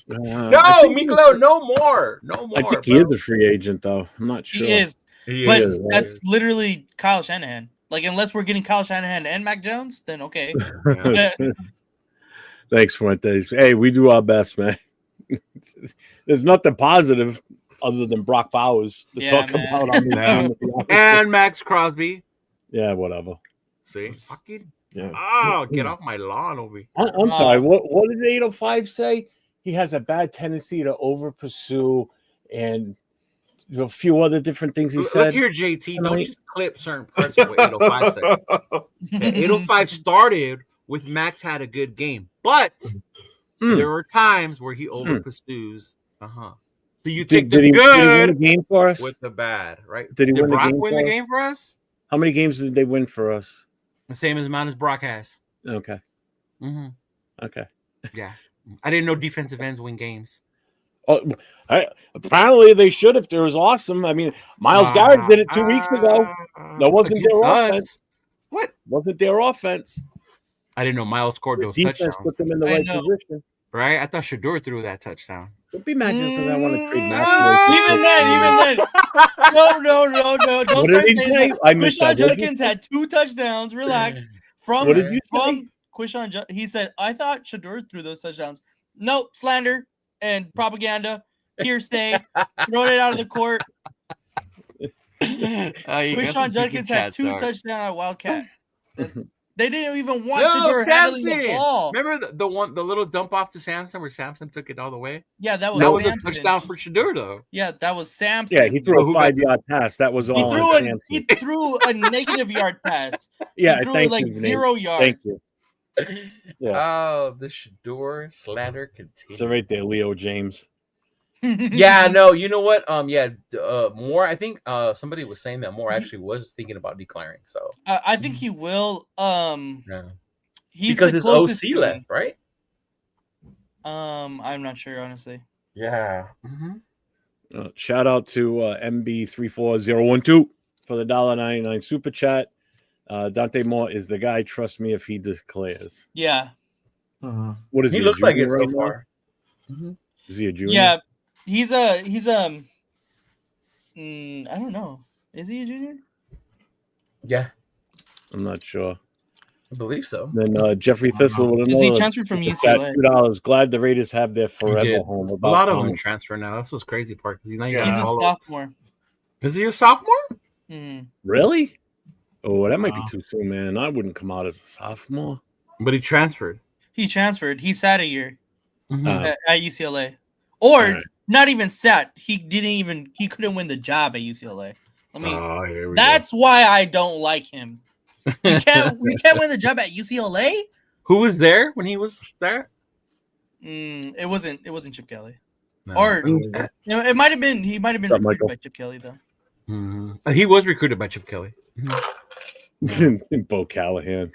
No, Miklo, no more. I think he is a free agent, though. I'm not sure. He is. But that's literally Kyle Shanahan. Like, unless we're getting Kyle Shanahan and Mac Jones, then okay. Thanks, Fuentes. Hey, we do our best, man. There's nothing positive other than Brock Bowers to talk about on the and Max Crosby. Yeah, whatever. See, fucking get off my lawn over here. I'm sorry. What did 805 say? He has a bad tendency to over pursue and a few other different things he said. Look here, JT. Don't just clip certain parts of what 805 said. Okay, 805 started with Max had a good game, but there were times where he over pursues. So you take the good did he win a game for us? With the bad, right? Did Brock win the game for us? How many games did they win for us? The same amount as Brock has. Okay. Okay. Yeah. I didn't know defensive ends win games. Oh, apparently they should if they was awesome. I mean, Myles Garrett did it 2 weeks ago. That wasn't their offense. What? Wasn't their offense. I didn't know Myles scored those touchdowns. Put them in the right position. Right? I thought Shador threw that touchdown. Don't be mad just because I want to trade Max. Even then. No. Don't what did he say? I missed that. Judkins had 2 touchdowns. Relax. What did you say? Quishon, he said, I thought Shador threw those touchdowns. Nope, slander and propaganda, hearsay, throwing it out of the court. Quishon Judkins had 2 touchdowns at Wildcat. They didn't even want Shador handling the ball. Remember the little dump off to Samson where Samson took it all the way? Yeah, that was a touchdown for Shador, though. Yeah, that was Samson. Yeah, he threw a 5-yard pass. That was all. He threw a negative yard pass. Yeah, he threw like 0 yards. Thank you. Yeah. Oh, the Shador slander continues. So right there, Leo James. Yeah, no, you know what? Moore. I think somebody was saying that Moore actually was thinking about declaring. So I think he will. He's because the his closest OC to left, me. right? I'm not sure, honestly. Yeah. Shout out to MB34012 for the $1.99 super chat. Dante Moore is the guy. Trust me if he declares. Yeah. What is he? He looks like it right so now? far. Is he a junior? Yeah. He's I don't know. Is he a junior? Yeah, I'm not sure. I believe so. Then Jeffrey Thistle with Because he another transferred from UCLA. $2. Glad the Raiders have their He forever did. home. A About lot of time. them transfer now. That's what's crazy part. He's not He's even a sophomore. Is he a sophomore? Really? Oh, that might be too soon, man. I wouldn't come out as a sophomore. But he transferred. He transferred. He sat a year Mhm. at UCLA, or Alright. not even sat. He couldn't win the job at UCLA. I mean, Oh, here we that's why I don't like him. You can't win the job at UCLA. Who was there when he was there? It wasn't Chip Kelly, No. or it might have been. He might have been What's up, recruited Michael? by Chip Kelly though. He was recruited by Chip Kelly. Bo Callahan.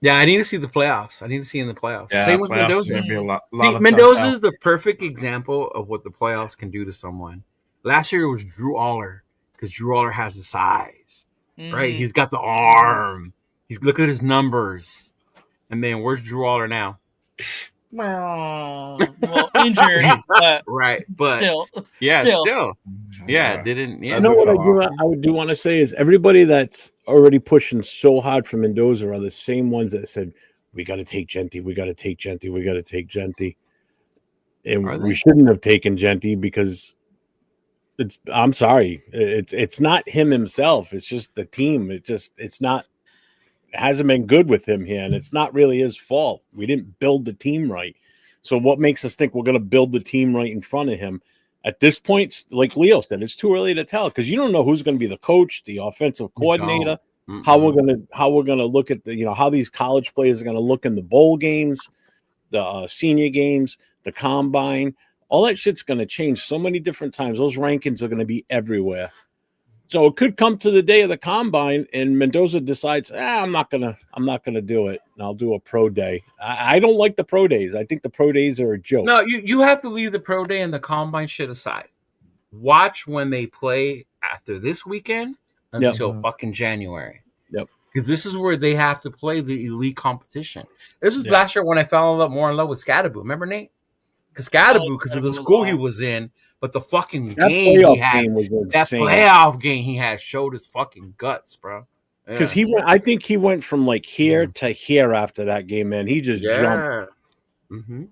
Yeah, I need to see the playoffs. I need to see in the playoffs. Yeah, Same with playoffs Mendoza. gonna be a lot See, of Mendoza tough is the perfect example of what the playoffs can do to someone. Last year it was Drew Aller because Drew Aller has the size, right? He's got the arm. Look at his numbers. And then where's Drew Aller now? Well, injured, but right, but still. Yeah, didn't. Yeah, You know what I do want to say is everybody that's already pushing so hard for Mendoza are the same ones that said we got to take Genty, we got to take Genty, we got to take Genty, and we shouldn't have taken Genty because I'm sorry, it's not him himself, it's just the team. It hasn't been good with him here, and it's not really his fault. We didn't build the team right. So what makes us think we're going to build the team right in front of him? At this point, like Leo said, it's too early to tell because you don't know who's going to be the coach, the offensive coordinator, how we're gonna look at how these college players are going to look in the bowl games, the senior games, the combine. All that shit's going to change so many different times. Those rankings are going to be everywhere. So it could come to the day of the combine, and Mendoza decides, I'm not gonna do it, and I'll do a pro day. I don't like the pro days. I think the pro days are a joke. No, you have to leave the pro day and the combine shit aside. Watch when they play after this weekend until fucking January. Yep. Because this is where they have to play the elite competition. This was last year when I fell more in love with Scadaboo. Remember, Nate? Because Scadaboo, because of the school he was in. But the fucking playoff game he had showed his fucking guts, bro. Because I think he went from like here to here after that game, man. He just jumped. Mm-hmm.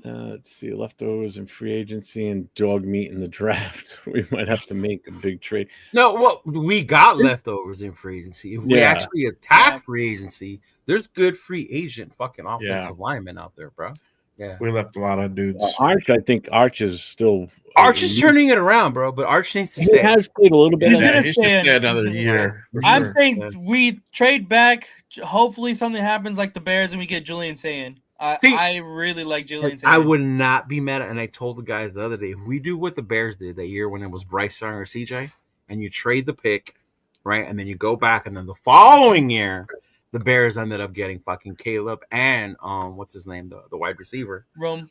Let's see, leftovers in free agency and dog meat in the draft. We might have to make a big trade. No, well, we got leftovers in free agency. If we actually attack free agency, there's good free agent fucking offensive linemen out there, bro. Yeah, we left a lot of dudes. Arch, I think Arch is still. Arch is turning it around, bro. But Arch needs to stay. He has played a little bit. He's gonna stay another year. I'm saying we trade back. Hopefully, something happens like the Bears, and we get Julian Sayin. I really like Julian Sayin. I would not be mad at, and I told the guys the other day, if we do what the Bears did that year when it was Bryce Young or CJ, and you trade the pick, right, and then you go back, and then the following year, the Bears ended up getting fucking Caleb and what's his name, the wide receiver, Rome.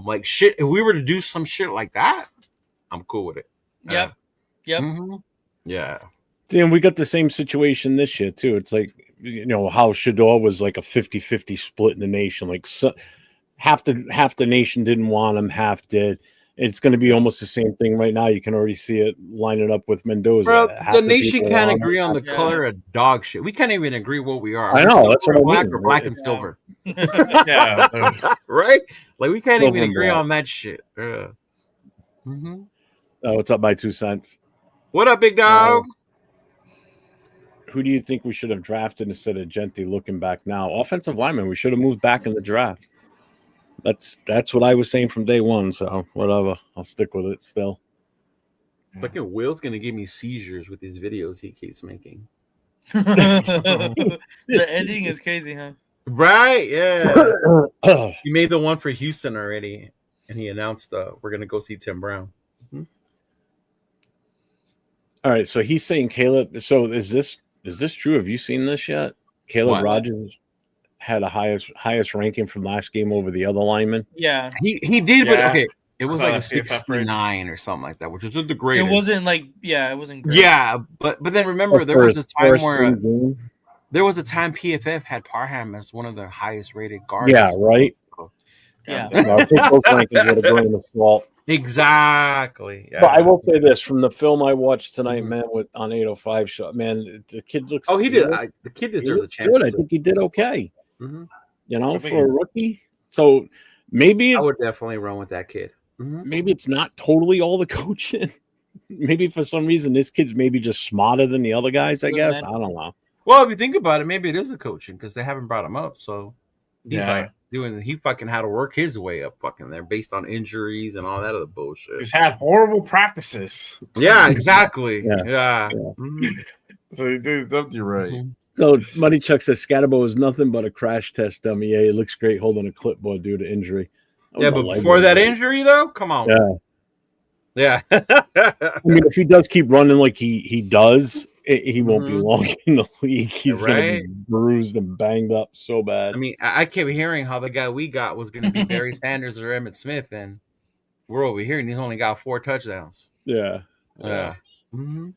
Like shit. If we were to do some shit like that, I'm cool with it. Yep. Yeah. Damn, we got the same situation this year too. It's like how Shador was like a 50-50 split in the nation. Like half the nation didn't want him, half did. It's going to be almost the same thing right now. You can already see it lining up with Mendoza. Bro, the nation can't agree on the color of dog shit. We can't even agree what we are. I know, that's what I black mean. or black and silver. Yeah, right? Like we can't even agree on that shit. Mm-hmm. Oh, what's up, my 2 cents? What up, big dog? Who do you think we should have drafted instead of Genty? Looking back now, offensive lineman. We should have moved back in the draft. That's what I was saying from day one. So whatever, I'll stick with it still. Fucking Will's gonna give me seizures with these videos he keeps making. The editing is crazy, huh? Right? Yeah. You made the one for Houston already. and he announced we're gonna go see Tim Brown. Mm-hmm. All right, so he's saying Caleb. So is this true? Have you seen this yet? Caleb Rogers had a highest ranking from last game over the other lineman. Yeah, he did, but okay, it was like a 69 or something like that, which isn't the greatest. It wasn't like it wasn't great. Yeah, but then remember there was a time where there was a time PFF had Parham as one of the highest rated guards. Yeah, right. Yeah, no, I think both rankings would have been the fault. Exactly. Yeah. But I will say this from the film I watched tonight, man, on 805 shot, man, the kid looks. Oh, he did. The kid deserved the chance. Good. I think he did okay. Mm-hmm. You know, for a rookie. So maybe I would definitely run with that kid. Mm-hmm. Maybe it's not totally all the coaching. Maybe for some reason this kid's maybe just smarter than the other guys. I guess I don't know. Well, if you think about it, maybe it is the coaching because they haven't brought him up. So he's he fucking had to work his way up fucking there based on injuries and all that other bullshit. He's had horrible practices. Yeah, exactly. Yeah. Mm-hmm. So you're right. Mm-hmm. So Money Chuck says Scatterbo is nothing but a crash test dummy. Yeah, he looks great holding a clipboard due to injury. Yeah, but before that injury though, come on. Yeah. I mean, if he does keep running like he does, he won't be long in the league. He's going to be bruised and banged up so bad. I mean, I kept hearing how the guy we got was going to be Barry Sanders or Emmitt Smith, and we're over here, and he's only got 4 touchdowns. Yeah. Mm-hmm.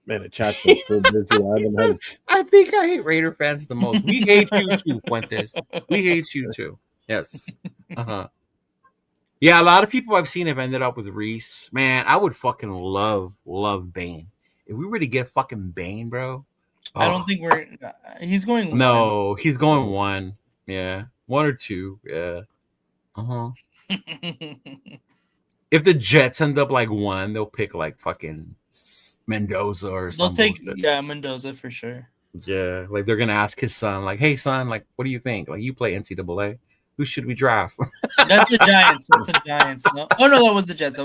Man, the chat's been so busy. I think I hate Raider fans the most. We hate you too, Fuentes. We hate you too. Yes. Yeah, a lot of people I've seen have ended up with Reese. Man, I would fucking love Bane. If we were to get fucking Bane, bro. I don't think he's going 1. No, he's going 1. Yeah. 1 or 2. Yeah. If the Jets end up like 1, they'll pick like fucking Mendoza or something. They'll take Mendoza for sure. Yeah. Like they're gonna ask his son, like, hey son, like, what do you think? Like you play NCAA. Who should we draft? That's the Giants. No? Oh no, that was the Jets.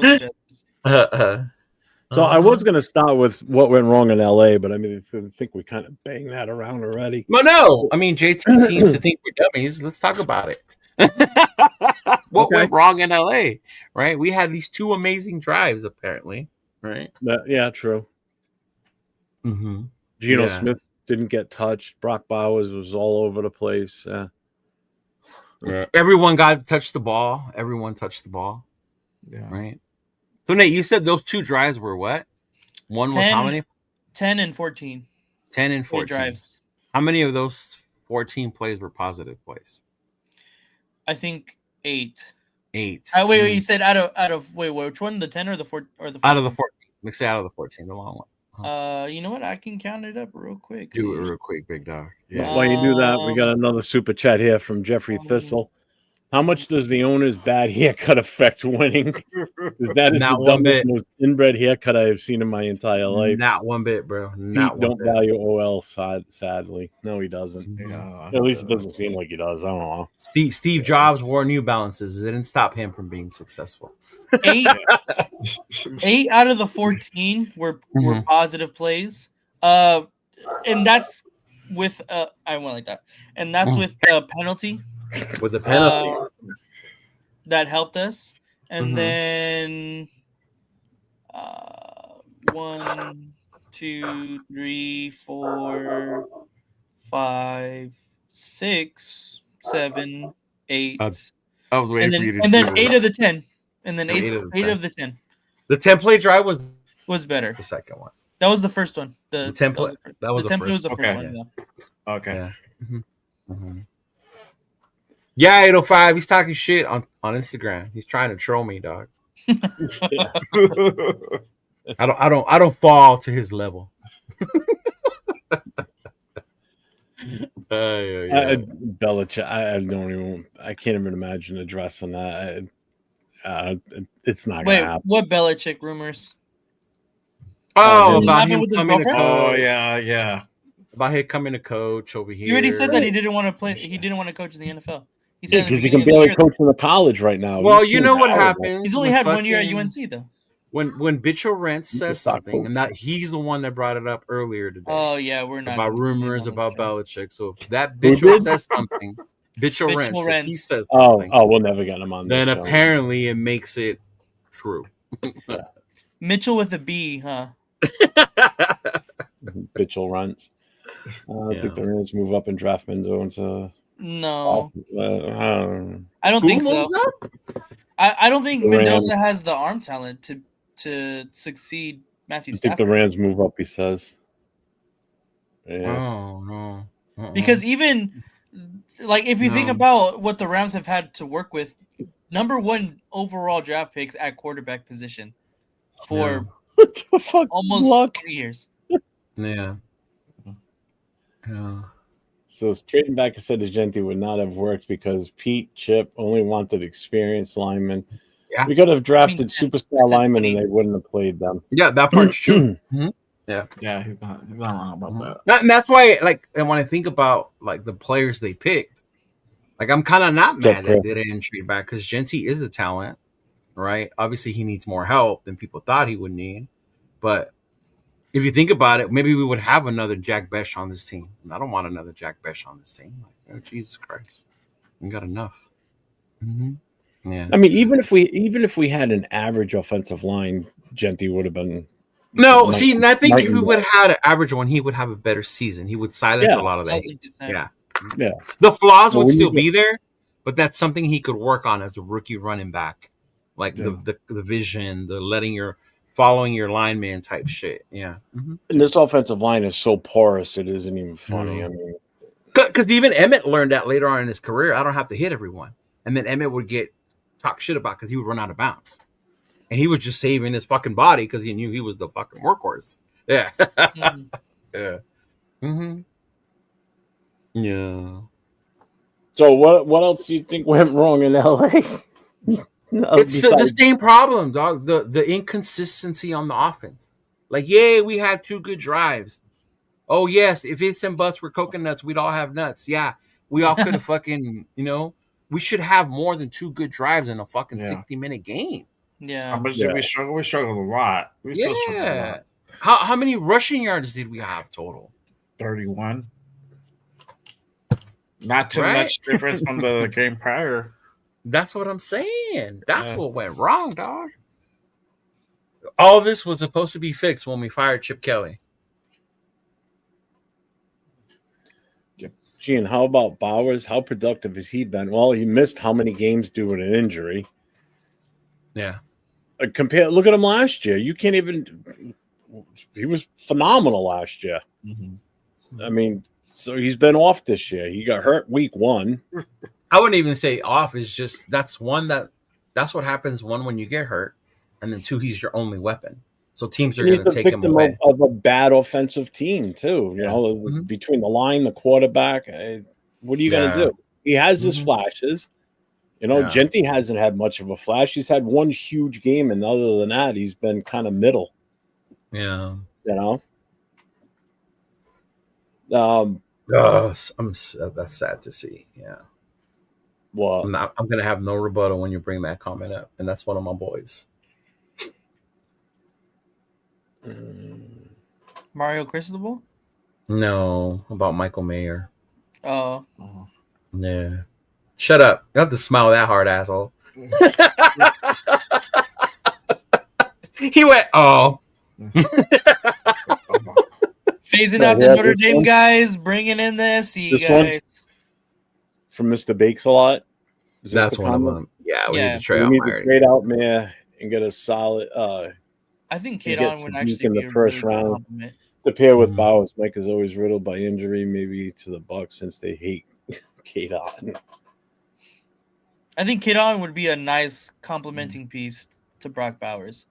So I was going to start with what went wrong in LA, but I mean, I think we kind of banged that around already. Well, no, I mean, JT seems to think we're dummies. Let's talk about it. What went wrong in LA, right? We had these 2 amazing drives, apparently, right? Yeah, true. Mm-hmm. Geno Smith didn't get touched. Brock Bowers was all over the place. Yeah. Everyone touched the ball. Everyone touched the ball. Yeah. Right. So Nate, you said those 2 drives were what? One was how many? 10 and 14. 10 and 14 drives. How many of those 14 plays were positive plays? I think 8. 8. Wait, you said out of which one? The 10 or the 4 or the 14? Out of the 14. Let's say out of the 14, the long one. You know what? I can count it up real quick. Do it real quick, big dog. Yeah. While you do that, we got another super chat here from Jeffrey Thistle. How much does the owner's bad haircut affect winning? Because that is the dumbest, most inbred haircut I have seen in my entire life. Not one bit, bro. Don't value OL, sadly. No, he doesn't. Yeah. At least it doesn't seem like he does. I don't know. Steve Jobs wore New Balances. It didn't stop him from being successful. 8 out of the 14 were positive plays. And that's with I went like that. And that's with the penalty. With the penalty that helped us, and then 1, 2, 3, 4, 5, 6, 7, 8. I was waiting for you to. And then 8 of the 10, and then 8 of the 10. The 10-play drive was better. The second one. That was the first one. The 10-play. That was the first. Was the first one. Yeah. Okay. Yeah. Yeah, 805. He's talking shit on Instagram. He's trying to troll me, dog. I don't fall to his level. Belichick, I can't even imagine addressing that. It's not gonna happen. What Belichick rumors? About him coming to coach. Yeah. About him coming to coach over here. He already said that he didn't want to play. He didn't want to coach in the NFL. Because he can barely coach in the college right now. Well, you know what happens. He's only had 1 year at UNC though. When Bitchel Rance says something, and that he's the one that brought it up earlier today. Oh yeah, we're not about rumors about Belichick. So if that Bitchel says something, Mitchell Mitchell Rentz. If he Rentz. says Oh, something, we'll never get him on this then show. apparently it makes it true. Mitchell with a B, huh? Mitchell Rentz. I think the Rams move up and draft Mendoza. No, I don't think so. moves up? I don't think The Mendoza Rams. has the arm talent to succeed Matthew I think Stafford. the Rams move up, he says. Yeah. Oh, no. Because even like if you think about what the Rams have had to work with, number 1 overall draft picks at quarterback position for almost 3 years. Yeah. So trading back a set of Genti would not have worked because Pete Chip only wanted experienced linemen. Yeah. We could have drafted superstar linemen and they wouldn't have played them. Yeah, that part's true. Yeah. Yeah, he's not wrong about that. And that's why, like, and when I think about like the players they picked, like I'm kind of not mad that they didn't trade back because Genti is a talent, right? Obviously, he needs more help than people thought he would need, but if you think about it, maybe we would have another Jack Besh on this team. And I don't want another Jack Besh on this team. Like, oh, Jesus Christ, we got enough. Yeah. I mean, even if we had an average offensive line, Genti would have been. No, see, and I think if we would have had an average one, he would have a better season. He would silence a lot of the hate. Yeah. The flaws would still be there, but that's something he could work on as a rookie running back, like the vision, the following your lineman type shit. Yeah. And this offensive line is so porous, it isn't even funny. I mean, because even Emmett learned that later on in his career. I don't have to hit everyone, and then Emmett would get talked shit about because he would run out of bounds, and he was just saving his fucking body because he knew he was the fucking workhorse. Yeah. Yeah. Yeah. So what else do you think went wrong in LA? It's the same problem, dog. The inconsistency on the offense. Like, yay, we had 2 good drives. Oh, yes, if it's and buts were coconuts, we'd all have nuts. Yeah, we all could have fucking, we should have more than 2 good drives in a fucking 60-minute game. Yeah. But we struggled a lot. We still struggled a lot. How many rushing yards did we have total? 31. Not too much difference from the game prior. That's what I'm saying. That's what went wrong, dog. All this was supposed to be fixed when we fired Chip Kelly. Gee, and how about Bowers? How productive has he been? Well, he missed how many games due to an injury? Yeah. Look at him last year. You can't even. He was phenomenal last year. I mean, so he's been off this year. He got hurt week 1. I wouldn't even say off. It's just that's what happens when you get hurt, and then 2, he's your only weapon. So teams are going to take him away. Of a bad offensive team too. Between the line, the quarterback. What are you going to do? He has his flashes. Genti hasn't had much of a flash. He's had 1 huge game, and other than that, he's been kind of middle. Yeah. That's sad to see. Yeah. Well, I'm gonna have no rebuttal when you bring that comment up, and that's one of my boys. Mario Cristobal? No, about Michael Mayer. Oh. Yeah. Shut up. You don't have to smile that hard, asshole. He went, oh. Phasing out the Notre Dame guys, bringing in the SC guys. From Mr. Bakes a lot. That's one of them. Yeah, we need to trade out Mayer and get a solid. I think Kadon would actually in be the first really round to pair with Bowers. Mike is always riddled by injury, maybe to the Bucs since they hate Kadon. I think Kadon would be a nice complementing piece to Brock Bowers.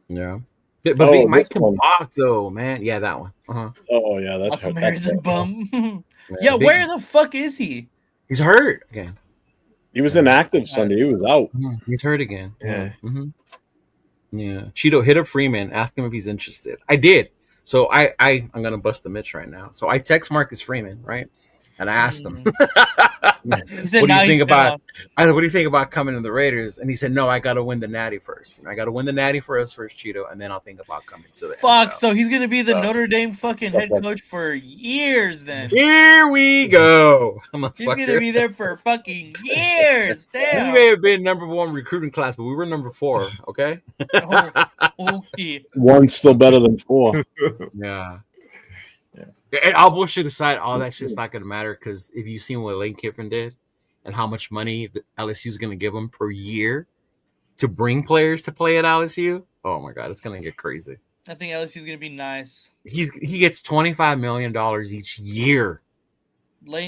Yeah. But Mike can block though, man. Yeah, that one. Oh yeah, that's hurt. That's a bum. Yeah, where the fuck is he? He's hurt again. He was inactive Sunday. He was out. He's hurt again. Yeah. Yeah. Cheeto, hit up Freeman. Ask him if he's interested. I did. So I'm gonna bust the Mitch right now. So I text Marcus Freeman, right? And I asked him, He said, "What do now you think he's about?" I said, "What do you think about coming to the Raiders?" And he said, "No, I got to win the Natty first. I got to win the Natty for us first, Cheeto, and then I'll think about coming to the Fuck, NFL." so he's gonna be the Notre Dame fucking head coach for years then. Here we go. He's gonna be there for fucking years. Damn. We may have been number 1 recruiting class, but we were number 4. Okay. Oh, okay. One's still better than 4. Yeah. And all bullshit aside, all that shit's not gonna matter because if you've seen what Lane Kiffin did and how much money the LSU's gonna give him per year to bring players to play at LSU, oh my god, it's gonna get crazy. I think LSU's gonna be nice. He gets $25 million each year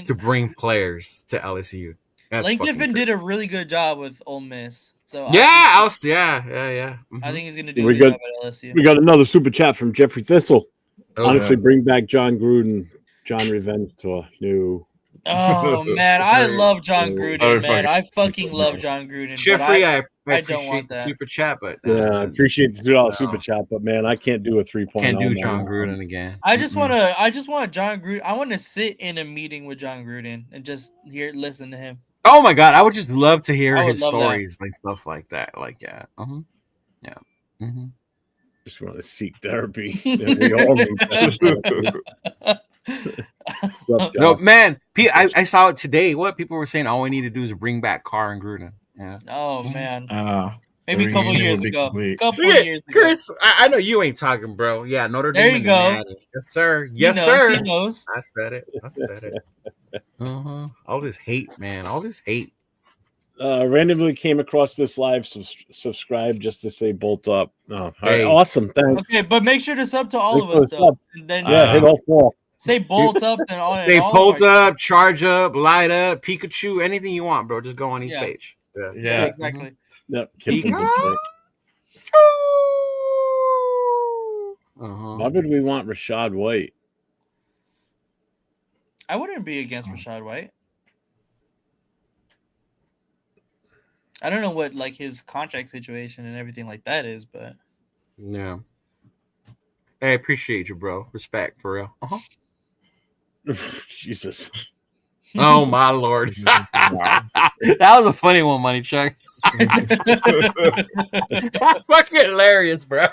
to bring players to LSU. Lane Kiffin did a really good job with Ole Miss. So yeah. Mm-hmm. I think he's gonna do a good job at LSU. We got another super chat from Jeffrey Thistle. Oh, honestly, bring back John Gruden, John Revenge Tour. No. Oh man, I love John Gruden, man. I fucking love John Gruden. Jeffrey, I don't appreciate want the that. super chat, but I appreciate the $2 super chat, but man, I can't do a 3.0. Can't do John Gruden again. I just want John Gruden. I want to sit in a meeting with John Gruden and just listen to him. Oh my god, I would just love to hear his stories, like stuff like that. Like yeah. Just want to seek therapy. We all need that. No, man, I saw it today. What people were saying, all we need to do is bring back Carr and Gruden. Yeah. Oh man. Maybe a couple years ago. Chris, I know you ain't talking, bro. Yeah, Notre Dame. There you go. Yes, sir. Yes, sir. He knows. I said it. All this hate, man. All this hate. Randomly came across this live, subscribe just to say bolt up. Oh, hey. Awesome, thanks. Okay, but make sure to sub to all of us though. And then hit all 4. Say bolt up and all. Say bolt up, charge up, light up, Pikachu, anything you want, bro. Just go on each page. Yeah, exactly. Yep. Why would we want Rashad White? I wouldn't be against Rashad White. I don't know what like his contract situation and everything like that is, but yeah. Hey, I appreciate you, bro. Respect for real. Jesus. Oh my lord. That was a funny one, Money Chuck. Fucking hilarious, bro.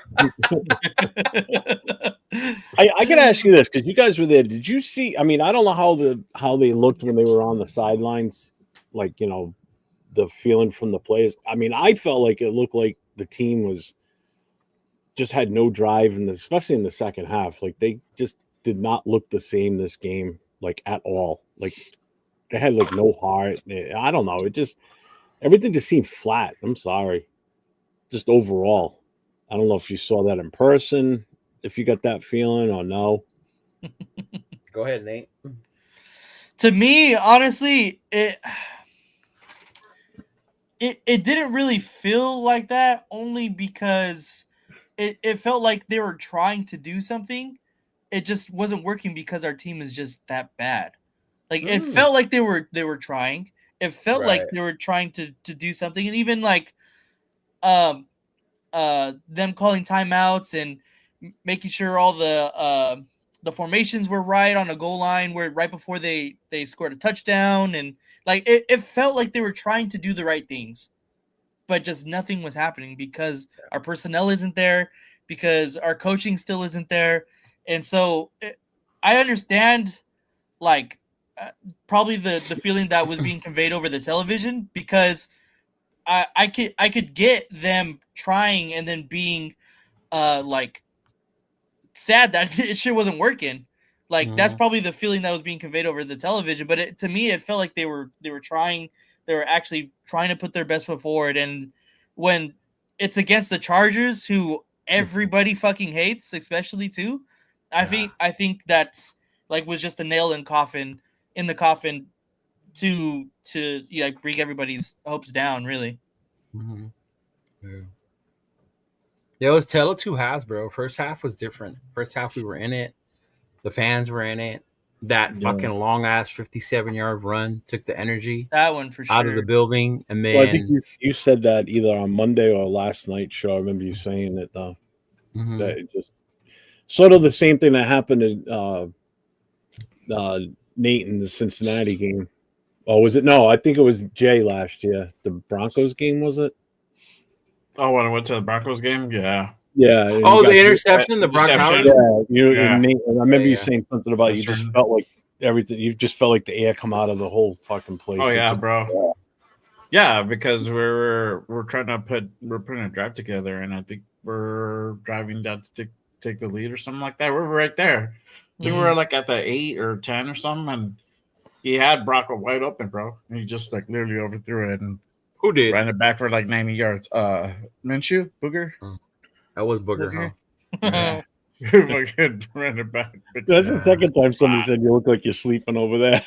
I gotta ask you this because you guys were there. Did you see? I mean, I don't know how they looked when they were on the sidelines, like the feeling from the players. I mean, I felt like it looked like the team was just had no drive, and especially in the second half, like they just did not look the same this game, like at all. Like they had like no heart. I don't know. It just everything just seemed flat. I'm sorry. Just overall. I don't know if you saw that in person, if you got that feeling or no. Go ahead, Nate. To me, honestly, it didn't really feel like that, only because it felt like they were trying to do something. It just wasn't working because our team is just that bad. Like it felt like they were trying. It felt like they were trying to do something, and even like them calling timeouts and making sure all the formations were right on a goal line where right before they scored a touchdown, and like it felt like they were trying to do the right things, but just nothing was happening because our personnel isn't there, because our coaching still isn't there. And so I understand like probably the feeling that was being conveyed over the television, because I could get them trying and then being like sad that shit wasn't working. Like that's probably the feeling that was being conveyed over the television. But to me, it felt like they were trying. They were actually trying to put their best foot forward. And when it's against the Chargers, who everybody fucking hates, especially too, I think that's like was just a nail in the coffin to like bring everybody's hopes down, really. Mm-hmm. Yeah, it was tale of two halves, bro. First half was different. First half we were in it. The fans were in it. That fucking long ass 57-yard run took the energy that one for sure out of the building. And then I think you said that either on Monday or last night's show. I remember you saying it though. That it just sort of the same thing that happened in Nate in the Cincinnati game. Oh, was it? No, I think it was Jay last year. The Broncos game, was it? Oh, when I went to the Broncos game, yeah. Yeah. Oh, the interception, the Brock Howard. Yeah, and Nate, and I remember you saying something about you just felt like everything. You just felt like the air come out of the whole fucking place. Oh yeah, bro. Yeah, because we're putting a drive together, and I think we're driving down to take the lead or something like that. We're right there. I think we were like at the 8 or 10 or something, and he had Brock wide open, bro. And he just like literally overthrew it and who did ran it back for like 90 yards. Minshew, Booger. That was Booger. Huh? Ran it back. That's the second time somebody said you look like you're sleeping over there.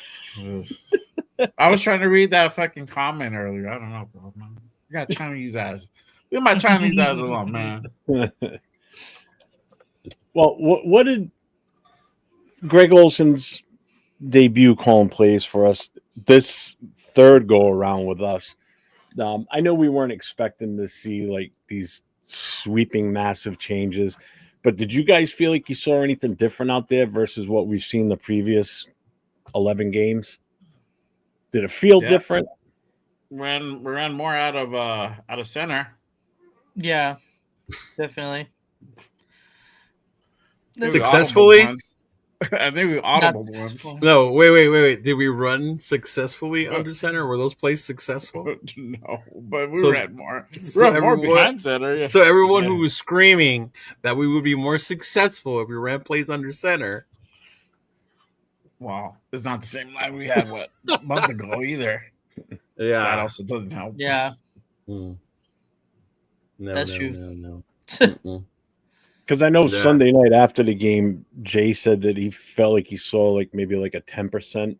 I was trying to read that fucking comment earlier. I don't know, bro. Man. You got Chinese ass. Leave my Chinese ass alone, man. Well, what did Greg Olson's debut calling plays for us this third go around with us? I know we weren't expecting to see like these sweeping massive changes, but did you guys feel like you saw anything different out there versus what we've seen the previous 11 games? Did it feel different? We ran more out of center. Yeah, definitely. Successfully? I think we audible ones. No, wait. Did we run successfully under center? Were those plays successful? No, but we ran more. More behind center. Yeah. So everyone who was screaming that we would be more successful if we ran plays under center. Wow, it's not the same line we had a month ago either. Yeah, that also doesn't help. Yeah, no, that's true. No. Because I know Sunday night after the game, Jay said that he felt like he saw like maybe like a 10%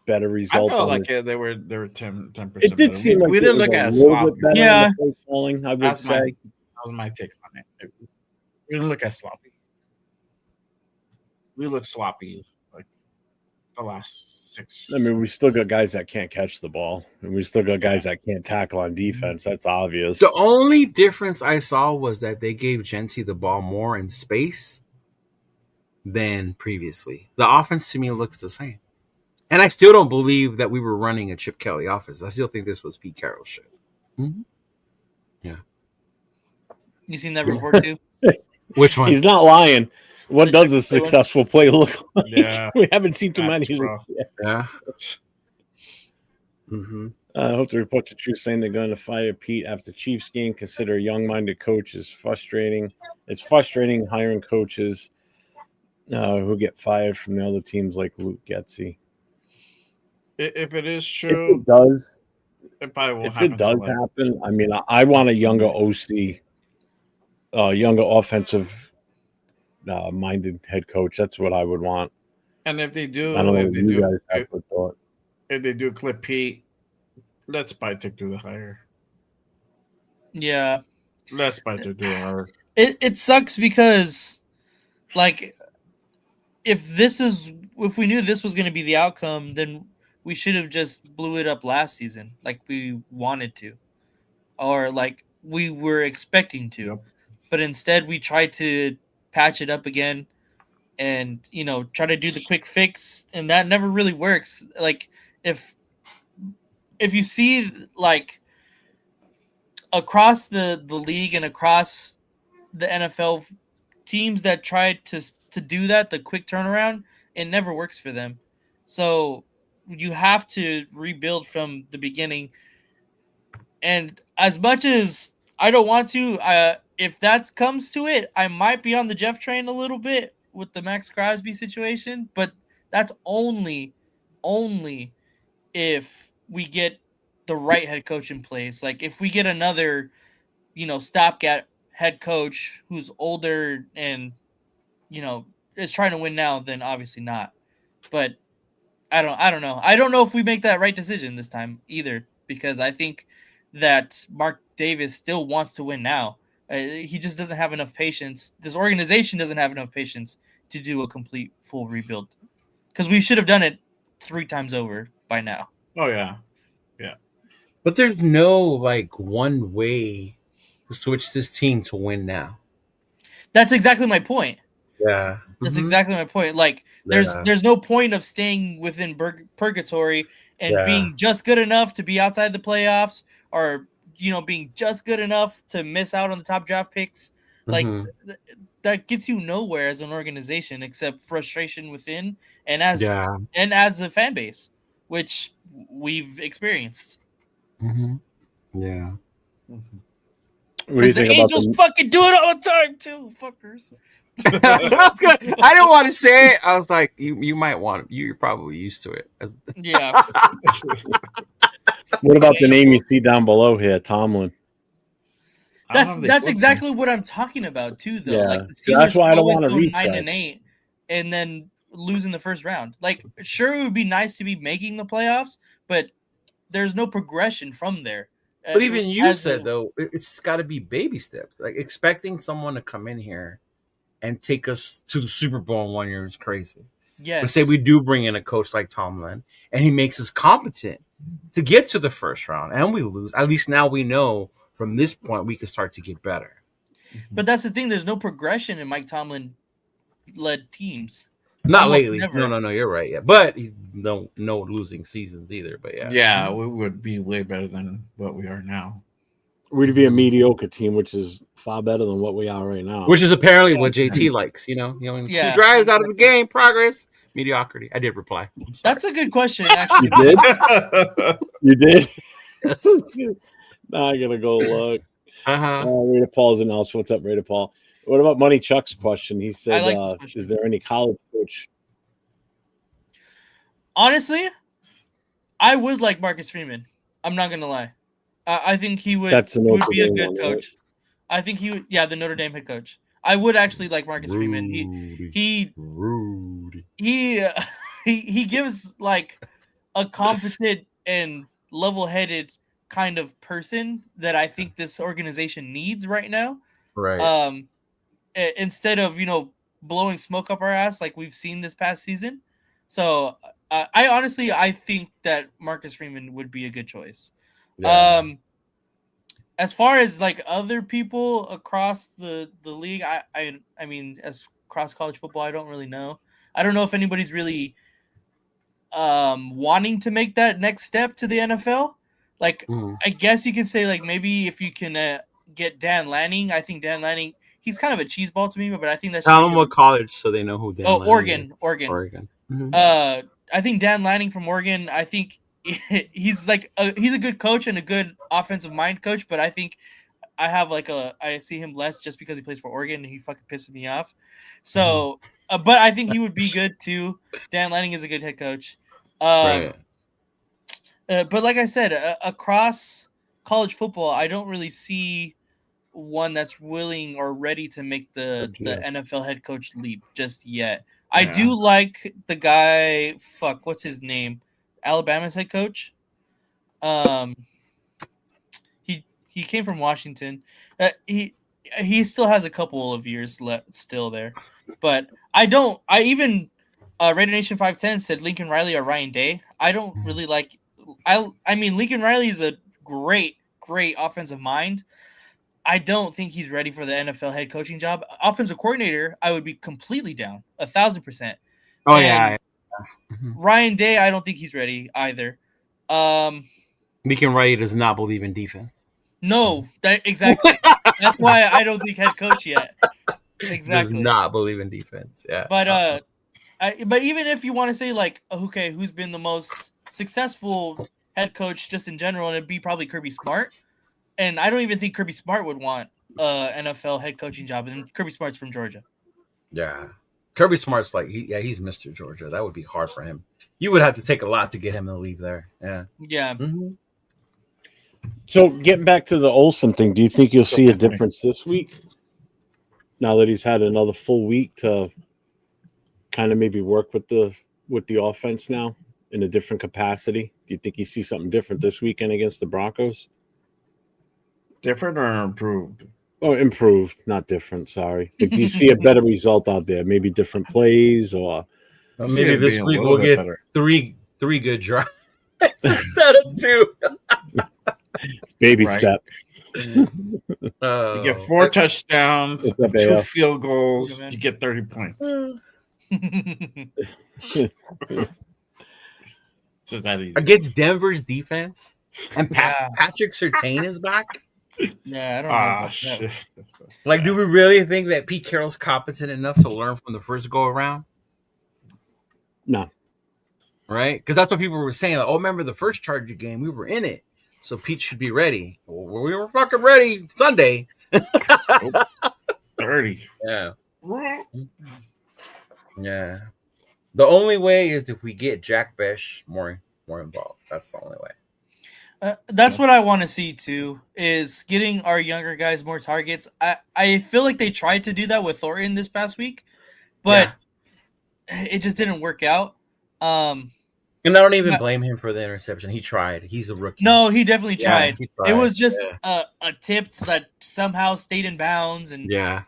better result. I felt like they were 10%. It did seem like we didn't look at sloppy. Yeah, falling. I would say that was my take on it. We didn't look as sloppy. We look sloppy like the last 6. I mean, we still got guys that can't catch the ball, and we still got guys that can't tackle on defense. That's obvious. The only difference I saw was that they gave Genty the ball more in space than previously. The offense to me looks the same. And I still don't believe that we were running a Chip Kelly offense. I still think this was Pete Carroll shit. Mm-hmm. Yeah. You seen that report too? Which one? He's not lying. What does a successful play look like? Yeah. We haven't seen too many. Yeah. I hope the reports are true, saying they're going to fire Pete after Chiefs game. Consider a young-minded coach is frustrating. It's frustrating hiring coaches who get fired from the other teams like Luke Getsy. If it is true, if it does. It probably won't if it does happen, I mean, I want a younger OC, younger offensive minded head coach. That's what I would want. And if they do, I don't know if you guys have a thought. If they do clip Pete, let's Spytek do the hire. Yeah. Let's Spytek do the hire. It sucks because, like, if we knew this was going to be the outcome, then we should have just blew it up last season, like we wanted to, or like we were expecting to. Yep. But instead, we tried to patch it up again, and try to do the quick fix, and that never really works. Like if you see like across the league and across the NFL, teams that tried to do that, the quick turnaround, it never works for them. So you have to rebuild from the beginning. And as much as I don't want to, if that comes to it, I might be on the Jeff train a little bit with the Max Crosby situation, but that's only if we get the right head coach in place. Like if we get another, stopgap head coach who's older and, is trying to win now, then obviously not. But I don't know. I don't know if we make that right decision this time either, because I think that Mark Davis still wants to win now. He just doesn't have enough patience. This organization doesn't have enough patience to do a complete full rebuild, because we should have done it 3 times over by now. Oh yeah. But there's no like one way to switch this team to win now. That's exactly my point. Yeah. That's exactly my point. Like, there's no point of staying within purgatory and being just good enough to be outside the playoffs, or being just good enough to miss out on the top draft picks. Like that gets you nowhere as an organization except frustration within and as a fan base, which we've experienced. Yeah. Because the Angels fucking do it all the time too, fuckers. I didn't want to say it. I was like, you might want. You're probably used to it. Yeah. What about the name you see down below here, Tomlin? That's exactly what I'm talking about too, though. Yeah. Like the Steelers That's why I don't want to go reach 9-8 and then lose in the first round. Like, sure, it would be nice to be making the playoffs, but there's no progression from there. But even you said though, it's got to be baby steps. Like expecting someone to come in here and take us to the Super Bowl in 1 year is crazy. Yes. But say we do bring in a coach like Tomlin and he makes us competent to get to the first round and we lose. At least now we know from this point we can start to get better. But that's the thing. There's no progression in Mike Tomlin led teams. Not Almost lately. never. No, you're right. Yeah, but no losing seasons either. But yeah, we would be way better than what we are now. We'd be a mediocre team, which is far better than what we are right now. Which is apparently what JT likes. 2 drives out of the game, progress, mediocrity. I did reply. That's a good question. Actually, You did. You did. Yes. Now I gotta go look. Raider Paul's in else. What's up, Raider Paul? What about Money Chuck's question? He said, "Is there any college coach?" Honestly, I would like Marcus Freeman. I'm not gonna lie. I think he would be a good coach. Right? I think he would. Yeah, the Notre Dame head coach. I would actually like Marcus Freeman. He gives like a competent and level-headed kind of person that I think this organization needs right now. Right. Instead of blowing smoke up our ass like we've seen this past season. So I think that Marcus Freeman would be a good choice. Yeah. As far as like other people across the league, I mean, as across college football, I don't really know. I don't know if anybody's really wanting to make that next step to the NFL. Like, I guess you could say like maybe if you can get Dan Lanning. I think Dan Lanning, he's kind of a cheeseball to me, but I think that's tell them what college so they know who Dan Lanning is. Oregon. I think Dan Lanning from Oregon. I think he's like he's a good coach and a good offensive mind coach, but I think I see him less just because he plays for Oregon and he fucking pisses me off. So, but I think he would be good too. Dan Lanning is a good head coach. Right. But like I said, across college football, I don't really see one that's willing or ready to make the NFL head coach leap just yet. Yeah. I do like the guy. What's his name? Alabama's head coach. He came from Washington. He still has a couple of years left still there, but Raider Nation 510 said Lincoln Riley or Ryan Day. I don't really like. I mean, Lincoln Riley is a great offensive mind. I don't think he's ready for the NFL head coaching job. Offensive coordinator, I would be completely down, 1,000%. Oh, yeah. Ryan Day, I don't think he's ready either. Lincoln Riley does not believe in defense. No, exactly. That's why I don't think head coach yet. Exactly. Does not believe in defense. Yeah. But but even if you want to say like, okay, who's been the most successful head coach just in general, and it'd be probably Kirby Smart. And I don't even think Kirby Smart would want NFL head coaching job. And Kirby Smart's from Georgia. Yeah. Kirby Smart's like, he's Mr. Georgia. That would be hard for him. You would have to take a lot to get him to leave there. Yeah. Yeah. Mm-hmm. So getting back to the Olson thing, do you think you'll see a difference this week? Now that he's had another full week to kind of maybe work with the offense now in a different capacity? Do you think you see something different this weekend against the Broncos? Different or improved? Oh, improved, not different. Sorry. Like, do you see a better result out there? Maybe different plays, or maybe this week we'll get three good drives instead of 2. It's baby step. You get 4 touchdowns, 2 field goals, you get 30 points. Just that easy. Against Denver's defense, and Patrick Surtain is back. Yeah, I don't know. Shit. Like, do we really think that Pete Carroll's competent enough to learn from the first go around? No. Right? Because that's what people were saying. Like, oh, remember the first Charger game? We were in it. So Pete should be ready. Well, we were fucking ready Sunday. 30. Yeah. Yeah. The only way is if we get Jack Besh more involved. That's the only way. That's what I want to see too, is getting our younger guys more targets. I feel like they tried to do that with Thornton this past week, but it just didn't work out. And I don't even blame him for the interception. He tried. He's a rookie. No, he definitely tried. He tried. It was just a tip that somehow stayed in bounds, and it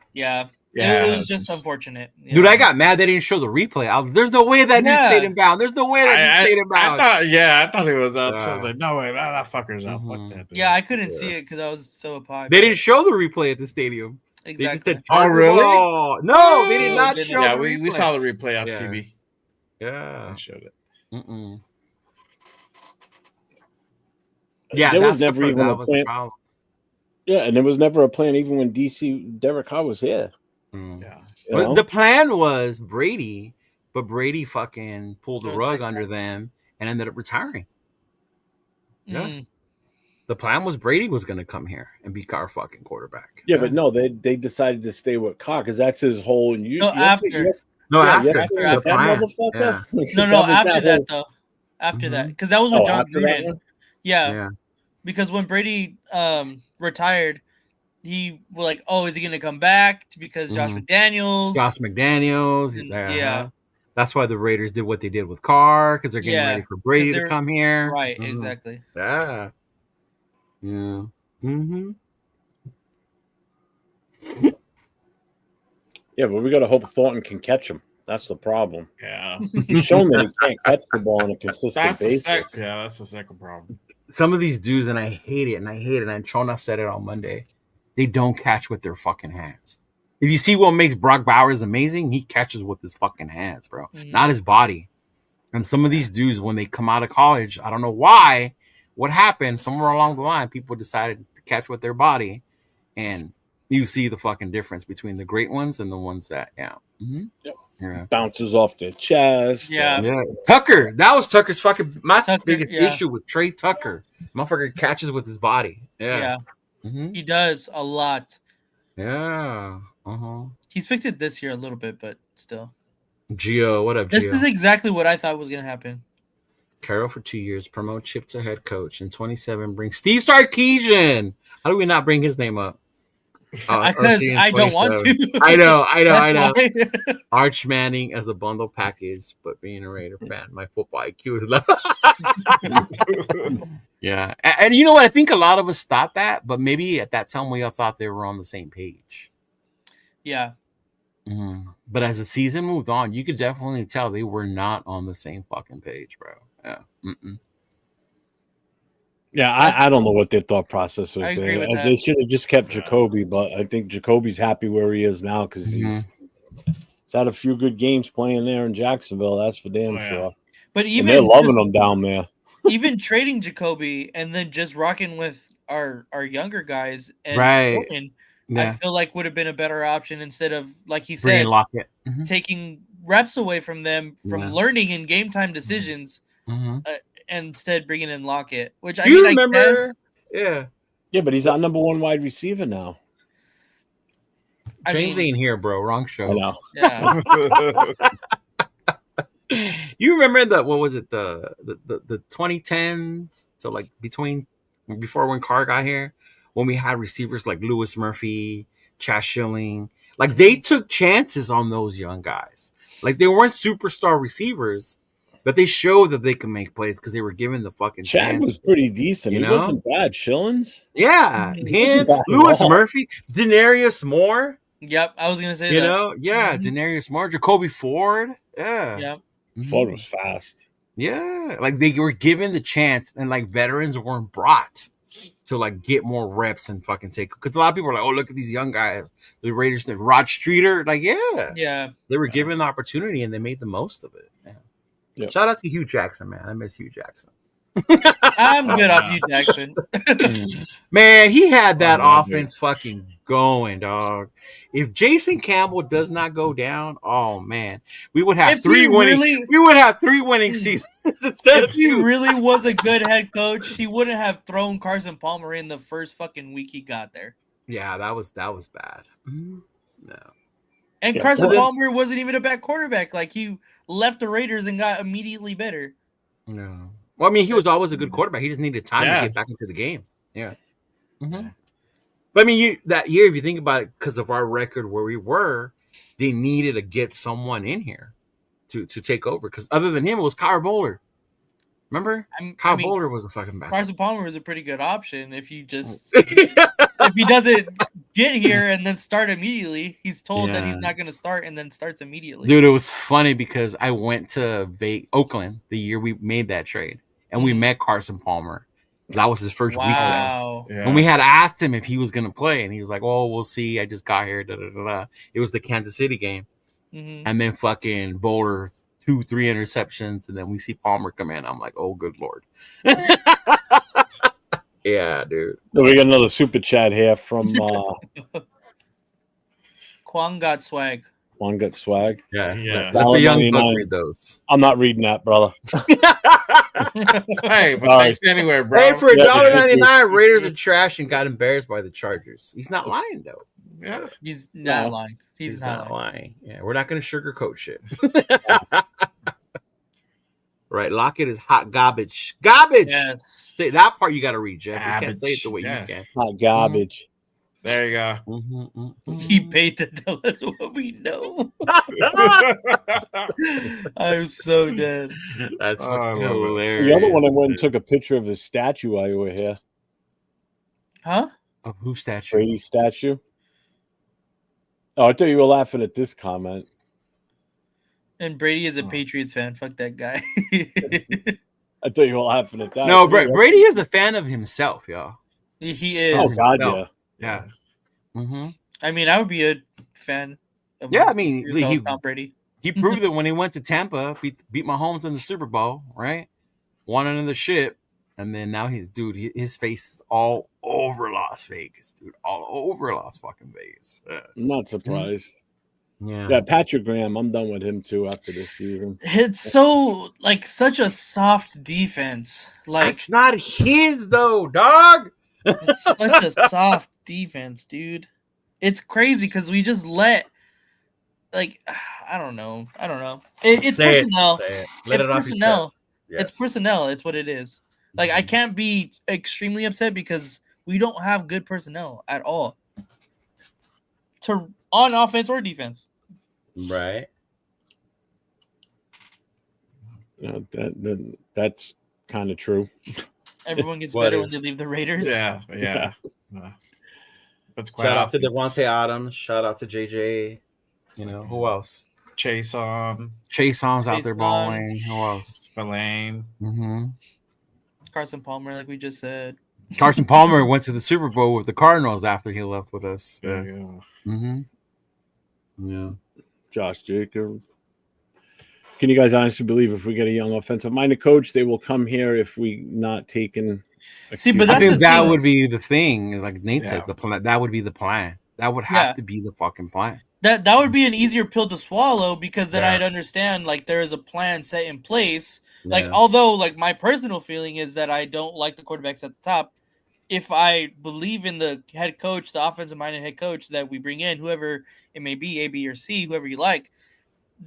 was just unfortunate. Dude, I got mad they didn't show the replay. There's no way that dude stayed in bounds. There's no way that dude stayed in bounds. I thought he was out. So I was like, no way, that fucker's out. Fuck that. Yeah, I couldn't see it because I was so apart. They didn't show the replay at the stadium. Exactly. They just said, oh, really? No, they did not show the replay. We saw the replay on TV. Yeah. I showed it. Yeah, there was never even a plan. Yeah, and there was never a plan even when Derek Carr was here. Yeah. But the plan was Brady, but Brady fucking pulled the rug under them and ended up retiring. Yeah. The plan was Brady was going to come here and be Carr fucking quarterback. Yeah, but no, they decided to stay with Carr because that's his whole. After that though. After that, because that was with John Gruden. Yeah, because when Brady retired, he was like, "Oh, is he going to come back?" Because Josh McDaniels. That's why the Raiders did what they did with Carr, because they're getting ready for Brady to come here. Right, exactly. Yeah. Yeah. Yeah, but we got to hope Thornton can catch him. That's the problem. Yeah. He's shown that he can't catch the ball on a consistent basis. That's the second problem. Some of these dudes, and I hate it, and Chona said it on Monday, they don't catch with their fucking hands. If you see what makes Brock Bowers amazing, he catches with his fucking hands, bro, not his body. And some of these dudes, when they come out of college, I don't know why, what happened, somewhere along the line, people decided to catch with their body, and you see the fucking difference between the great ones and the ones that, bounces off their chest. Yeah. Tucker, that was Tucker's fucking, biggest issue with Trey Tucker. Motherfucker catches with his body. Yeah. He does a lot. Yeah. He's fixed it this year a little bit, but still. Gio, what up, Gio? This is exactly what I thought was going to happen. Carroll for 2 years, promote Chip to head coach. In 27, bring Steve Sarkisian. How do we not bring his name up? Because I don't want to. I know. Arch Manning as a bundle package, but being a Raider fan, my football IQ is low. Yeah. And you know what? I think a lot of us thought that, but maybe at that time we all thought they were on the same page. Yeah. But as the season moved on, you could definitely tell they were not on the same fucking page, bro. Yeah. Yeah, I don't know what their thought process was there. With that. They should have just kept Jacoby, but I think Jacoby's happy where he is now because he's had a few good games playing there in Jacksonville. That's for damn sure. But even they're loving him down there. Even trading Jacoby and then just rocking with our younger guys and Morgan, I feel like would have been a better option instead of, like he said, taking reps away from them from learning in game time decisions. Instead bringing in Lockett, which I remember. Yeah, but he's our number one wide receiver now. James ain't here, bro. Wrong show. I know. Yeah. You remember what was it? The 2010s to like before when Carr got here, when we had receivers like Lewis Murphy, Chas Schilling, like they took chances on those young guys. Like they weren't superstar receivers, but they showed that they could make plays because they were given the fucking chance. Chad was pretty decent. He wasn't bad. Shillings? Yeah. Him, Lewis Murphy, Denarius Moore. Yep, I was going to say you know? Yeah, Denarius Moore, Jacoby Ford. Yeah. Yep. Ford was fast. Yeah. Like they were given the chance and like veterans weren't brought. to like get more reps and fucking take. Because a lot of people are like, oh, look at these young guys, the Raiders, Rod Streeter, like they were given the opportunity and they made the most of it. Yeah. Yep. Shout out to Hugh Jackson, man. I miss Hugh Jackson. I'm good off Hugh Jackson. Man, he had that offense fucking going, dog. If Jason Campbell does not go down, oh man, we would have three winning seasons instead of 2. If he really was a good head coach, he wouldn't have thrown Carson Palmer in the first fucking week he got there. Yeah, that was bad. No. And Carson Palmer wasn't even a bad quarterback. Like, he left the Raiders and got immediately better. No. Well, I mean, he was always a good quarterback. He just needed time to get back into the game. Yeah. Mm-hmm. But I mean, that year, if you think about it, because of our record where we were, they needed to get someone in here to take over. Because other than him, it was Kyle Bowler. Remember? Kyle Bowler was a fucking bad. Carson Palmer was a pretty good option if you just if he doesn't get here and then start immediately. He's told that he's not going to start and then starts immediately. Dude, it was funny because I went to Oakland the year we made that trade, and we met Carson Palmer. That was his first weekend. Yeah. And we had asked him if he was going to play, and he was like, "Oh, we'll see. I just got here." Da, da, da, da. It was the Kansas City game, and then fucking Bowler 2-3 interceptions, and then we see Palmer come in. I'm like, "Oh, good Lord." Yeah, dude. So we got another super chat here from Kwang got swag. Kwang got swag. Yeah. Let the young buck read those. I'm not reading that, brother. Hey, but thanks anyway, bro. Hey, for $1.99, Raiders are trash and got embarrassed by the Chargers. He's not lying though. Yeah, he's not lying. He's not lying. Yeah, we're not going to sugarcoat shit. Right, Lockett is hot garbage. Garbage. Yes, that part you got to read, Jeff. You can't say it the way you can. Hot garbage. There you go. He paid to tell us what we know. I'm so dead. That's hilarious. The other one, I went and took a picture of his statue while you were here. Huh? Of whose statue? Brady's statue. Oh, I thought you were laughing at this comment. And Brady is a Patriots fan. Fuck that guy. I thought you were laughing at that. No, Brady is a fan of himself, y'all. He is. Oh, God, yeah. Mm-hmm. I mean, I would be a fan of Tom Brady. He proved it when he went to Tampa, beat Mahomes in the Super Bowl, right? Won another ship, and then now his face is all over Las Vegas, dude. All over Las fucking Vegas. I'm not surprised. Yeah, Patrick Graham, I'm done with him too after this season. It's so such a soft defense. Like, it's not his though, dog. It's such a soft defense, dude. It's crazy because we just let I don't know. It's personnel. It's personnel. Yes. It's personnel. It's what it is. Like, I can't be extremely upset because we don't have good personnel at all. On offense or defense. Right. That's kind of true. Everyone gets better when they leave the Raiders. Yeah. That's quite shout out to Devontae Adams. Shout out to JJ. You know, who else? Chase on. Chase-on's out there balling. Who else? Spillane. Mm-hmm. Carson Palmer, like we just said. Carson Palmer went to the Super Bowl with the Cardinals after he left with us. Yeah. Mm-hmm. Yeah. Josh Jacobs. Can you guys honestly believe if we get a young offensive-minded coach, they will come here if we not taken? See, but I think that would be the thing. Like Nate said, the plan. That would be the plan. That would have to be the fucking plan. That would be an easier pill to swallow because then I'd understand there is a plan set in place. Yeah. Although my personal feeling is that I don't like the quarterbacks at the top. If I believe in the head coach, the offensive-minded head coach that we bring in, whoever it may be, A, B, or C, whoever you like,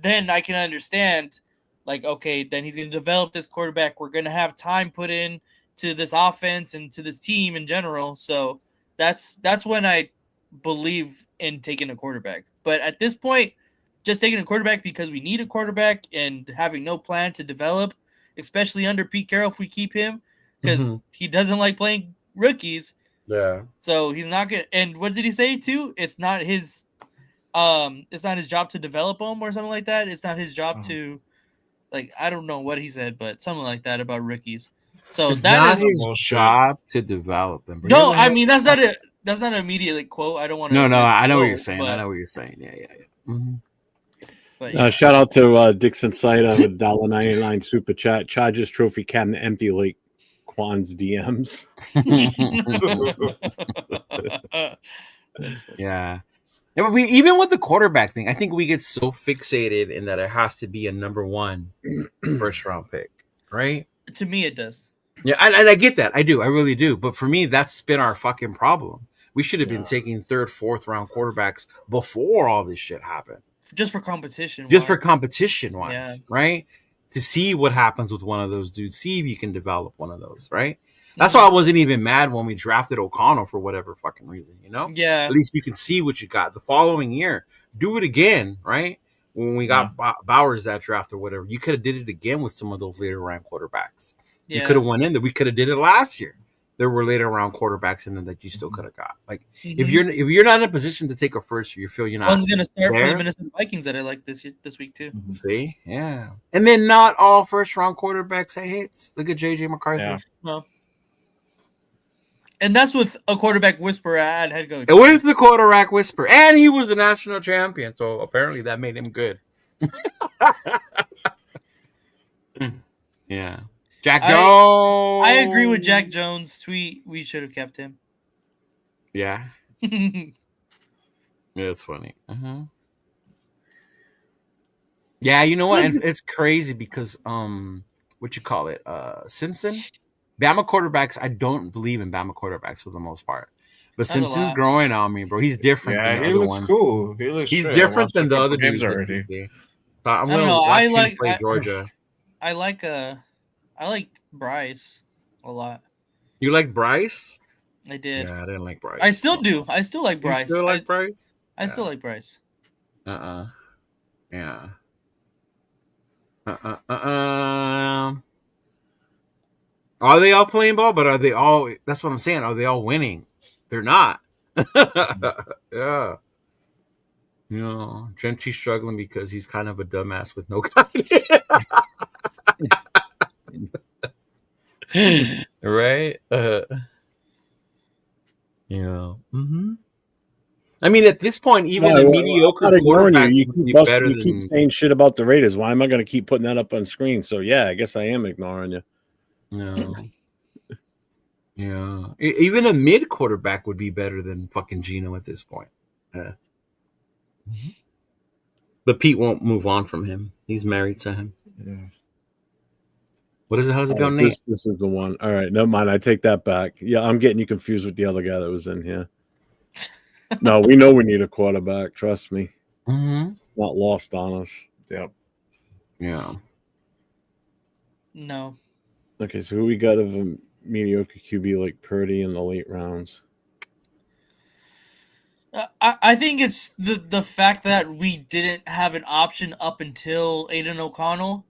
then I can understand, okay, then he's going to develop this quarterback. We're going to have time put in to this offense and to this team in general. So that's when I believe in taking a quarterback. But at this point, just taking a quarterback because we need a quarterback and having no plan to develop, especially under Pete Carroll if we keep him, because he doesn't like playing rookies. Yeah. So he's not good. And what did he say too? It's not his job to develop them or something like that. It's not his job to I don't know what he said, but something like that about rookies. So it's that not is his job to develop them. No, I mean that's not an immediate quote. I don't want to. No, I know what you're saying. I know what you're saying. Yeah. Mm-hmm. But yeah. Shout out to Dixon Saida with $1.99 super chat. Chargers trophy cabinet empty like Quan's DMs. Yeah, but even with the quarterback thing, I think we get so fixated in that it has to be a number 1 first round pick, right? To me, it does. Yeah, and I get that. I do. I really do. But for me, that's been our fucking problem. We should have been taking 3rd, 4th round quarterbacks before all this shit happened. Just for competition. For competition wise, right? To see what happens with one of those dudes. See if you can develop one of those, right? That's why I wasn't even mad when we drafted O'Connell for whatever fucking reason, you know? Yeah. At least you can see what you got. The following year, do it again, right? When we got Bowers that draft or whatever, you could have did it again with some of those later round quarterbacks. Yeah. You could have went in there. We could have did it last year. There were later round quarterbacks in there that you still could have got. Like if you're not in a position to take a first, you feel you're not. One's gonna start for the Minnesota Vikings that I like this week too. See, yeah, and then not all first round quarterbacks are hits. Look at JJ McCarthy. Yeah. No. And that's with a quarterback whisperer at head coach. It was the quarterback whisperer, and he was the national champion, so apparently that made him good. Yeah. Jack Jones. I agree with Jack Jones' tweet. We should have kept him. Yeah. Yeah, it's funny. Yeah, you know what? It's crazy because what you call it? Simpson. Bama quarterbacks. I don't believe in Bama quarterbacks for the most part. But Simpson's growing on me, bro. He's different than the other ones. Cool. He's different than the other dudes already. So I'm gonna watch him play Georgia. I like Bryce a lot. You liked Bryce? I did. Yeah, I didn't like Bryce. I still do. I still like Bryce. You still like Bryce? I still like Bryce. Yeah. Are they all playing ball? But are they all? That's what I'm saying. Are they all winning? They're not. Yeah. You know, Gentry's struggling because he's kind of a dumbass with no guidance. Right? You know. I mean, at this point, even a mediocre quarterback would be better than... You keep saying shit about the Raiders. Why am I going to keep putting that up on screen? So, yeah, I guess I am ignoring you. No. Yeah. Even a mid quarterback would be better than fucking Geno at this point. But Pete won't move on from him. He's married to him. Yeah. What is it? How does it go, Nate? This is the one. All right. Never mind. I take that back. Yeah, I'm getting you confused with the other guy that was in here. No, we know we need a quarterback. Trust me. It's not lost on us. Yep. Yeah. No. Okay, so who we got of a mediocre QB like Purdy in the late rounds? I think it's the fact that we didn't have an option up until Aiden O'Connell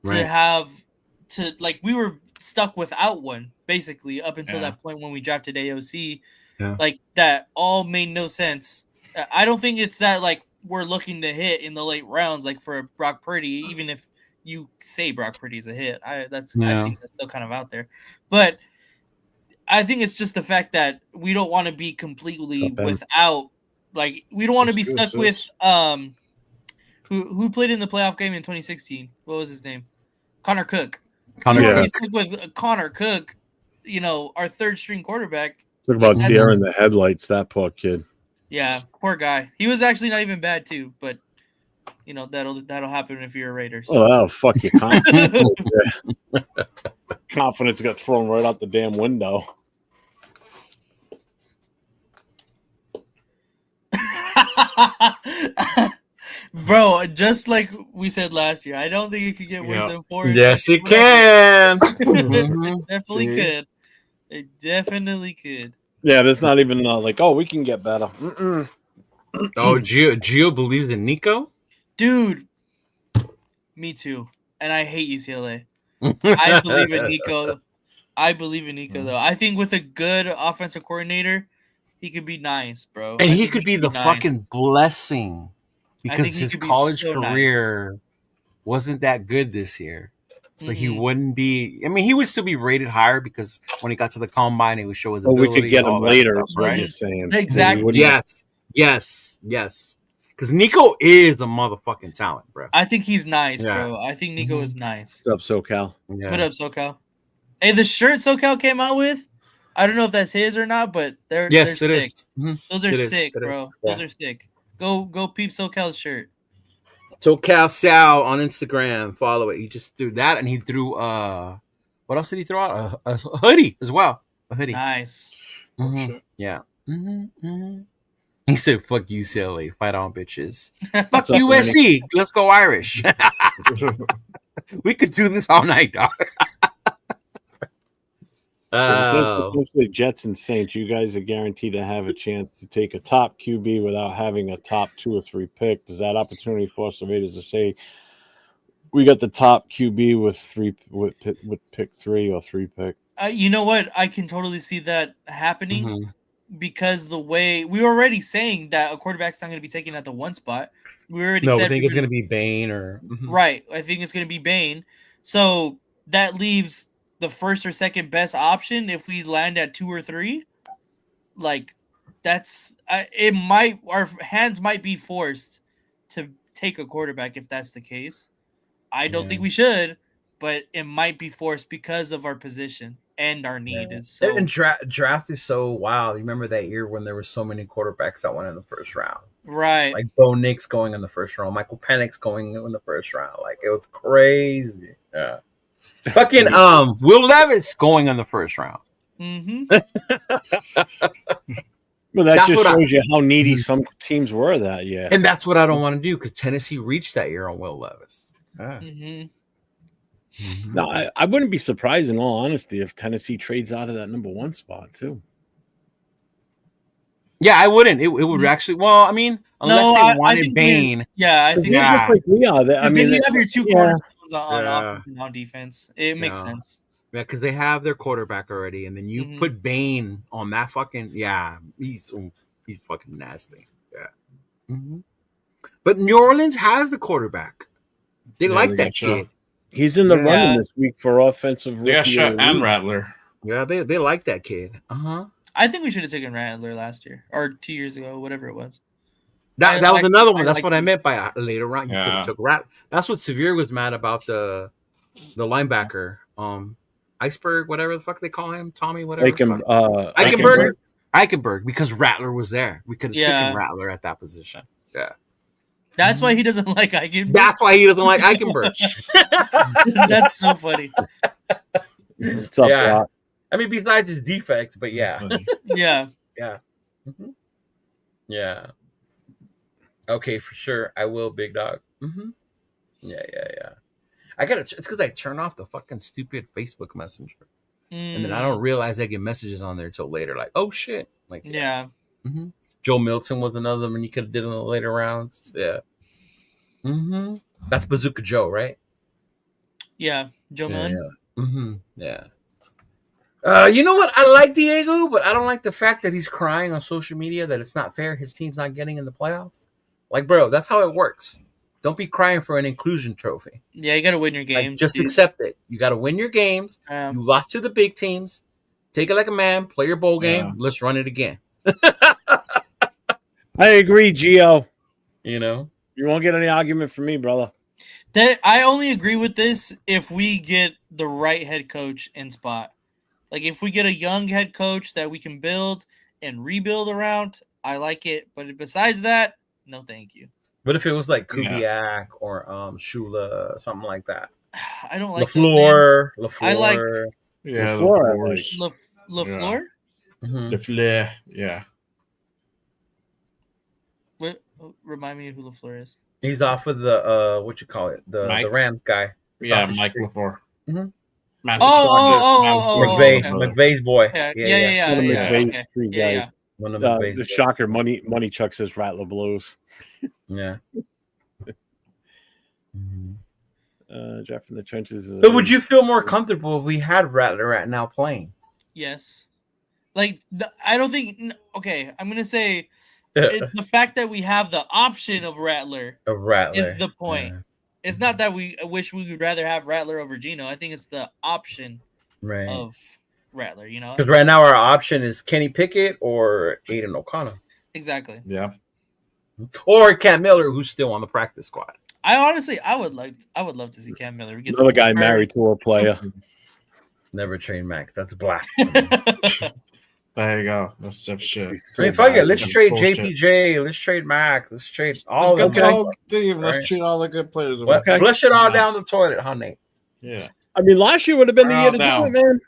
we were stuck without one basically up until that point when we drafted AOC. Yeah. Like that all made no sense. I don't think it's that like we're looking to hit in the late rounds like for Brock Purdy, even if you say Brock Purdy's a hit. I think that's still kind of out there. But I think it's just the fact that we don't want to be completely without, like, we don't want to be stuck with who played in the playoff game in 2016. What was his name? Connor Cook. Be stuck with Connor Cook, you know, our third string quarterback. Talk about deer in the headlights, that poor kid. Yeah, poor guy. He was actually not even bad too, but you know that'll happen if you're a Raider. So. Oh, that'll fuck your confidence. Confidence got thrown right out the damn window. Bro, just like we said last year, I don't think it could get worse than 4. Yes, it can. It definitely could. It definitely could. Yeah, that's not even like, oh, we can get better. Mm-mm. Oh, Gio believes in Nico? Dude, me too. And I hate UCLA. I believe in Nico. Though. I think with a good offensive coordinator, he could be nice, bro. And he could be the fucking blessing because his college career wasn't that good this year. So he wouldn't be. I mean, he would still be rated higher because when he got to the combine, he would show his ability. We could get him later, stuff, right? You're saying. Exactly. Yes. Because Nico is a motherfucking talent, bro. I think he's nice, bro. I think Nico is nice. What's up, SoCal? Yeah. What up, SoCal? Hey, the shirt SoCal came out with, I don't know if that's his or not, but they're it sick. is. Those are sick, bro. Those are sick. Go peep SoCal's shirt. SoCal Sal on Instagram. Follow it. He just threw that, and he threw what else did he throw out? A hoodie as well. A hoodie. Nice. Yeah. He said, "Fuck UCLA, fight on, bitches. Fuck USC, let's go Irish." We could do this all night, dog. Mostly Jets and Saints. You guys are guaranteed to have a chance to take a top QB without having a top 2 or 3 pick. Does that opportunity force the Raiders to say we got the top QB with pick 3 or 3 pick? You know what? I can totally see that happening because the way we were already saying that a quarterback's not going to be taken at the 1 spot. We already said I think it's going to be Bain or right. I think it's going to be Bain. So that leaves the first or second best option if we land at 2 or 3. Like that's it. Our hands might be forced to take a quarterback if that's the case. I don't think we should, but it might be forced because of our position and our need is so. And draft is so wild. You remember that year when there were so many quarterbacks that went in the first round, right? Like Bo Nix going in the first round, Michael Penix going in the first round. Like it was crazy. Yeah. Fucking Will Levis going in the first round. Well, that just shows you how needy some teams were that year. And that's what I don't want to do because Tennessee reached that year on Will Levis. No, I wouldn't be surprised, in all honesty, if Tennessee trades out of that number 1 spot too. Yeah, I wouldn't. It would actually. Well, I mean, unless they wanted Bain. I think just like we are. I mean, you have your 2 corners on offense and on defense. It makes sense. Yeah, because they have their quarterback already, and then you put Bain on that fucking he's fucking nasty. Yeah. But New Orleans has the quarterback. They like that kid. He's in the running this week for offensive rookie. Yeah, Shut and Rattler. Yeah, they like that kid. I think we should have taken Rattler last year or 2 years ago, whatever it was. That was another one. That's what I meant by later on. You could have took Rattler. That's what Severe was mad about the linebacker, Iceberg, whatever the fuck they call him, Tommy, whatever. Eichenberg, because Rattler was there. We could have taken Rattler at that position. Yeah. That's why he doesn't like Eichenberg. That's why he doesn't like Eichenberg. That's so funny. What's up, Rock? I mean, besides his defects, but yeah. Yeah. Yeah. Okay, for sure. I will, big dog. Yeah. It's because I turn off the fucking stupid Facebook Messenger. And then I don't realize I get messages on there until later. Like, oh shit. Like, Joe Milton was another one you could have did in the later rounds. Yeah. That's Bazooka Joe, right? Yeah. Joe Milton. Yeah. You know what? I like Diego, but I don't like the fact that he's crying on social media that it's not fair. His team's not getting in the playoffs. Like, bro, that's how it works. Don't be crying for an inclusion trophy. Yeah, you got to win your games. Like, just accept it. You got to win your games. You lost to the big teams. Take it like a man. Play your bowl game. Let's run it again. I agree, Gio. You know? You won't get any argument from me, brother. I only agree with this if we get the right head coach in spot. Like, if we get a young head coach that we can build and rebuild around, I like it. But besides that, no thank you. What if it was like Kubiak or Shula, something like that? I don't like LaFleur. I like LaFleur. LaFleur? LaFleur, yeah. What? Remind me of who LaFleur is. He's off of the the Rams guy. It's Mike LaFleur. McVay's boy. Yeah. One of the shocker money Chuck says Rattler blows. Yeah. Jeff in the trenches. But would you feel more comfortable if we had Rattler right now playing? Yes. Like, I don't think. Okay, I'm gonna say the fact that we have the option of Rattler is the point. it's not that we wish we would rather have Rattler over Geno. I think it's the option of Rattler, you know? Because right now our option is Kenny Pickett or Aiden O'Connell. Exactly. Yeah. Or Cam Miller, who's still on the practice squad. I would love to see Cam Miller. Another guy married to a player. Never train Max. That's blasphemy. There you go. That's some shit. I mean, fuck it. Let's trade JPJ. Let's trade Mac. Let's trade all the team. Let's treat all the good players. Okay. Flush it all down the toilet, huh, Nate? Yeah. I mean, last year would have been the year to do it, man.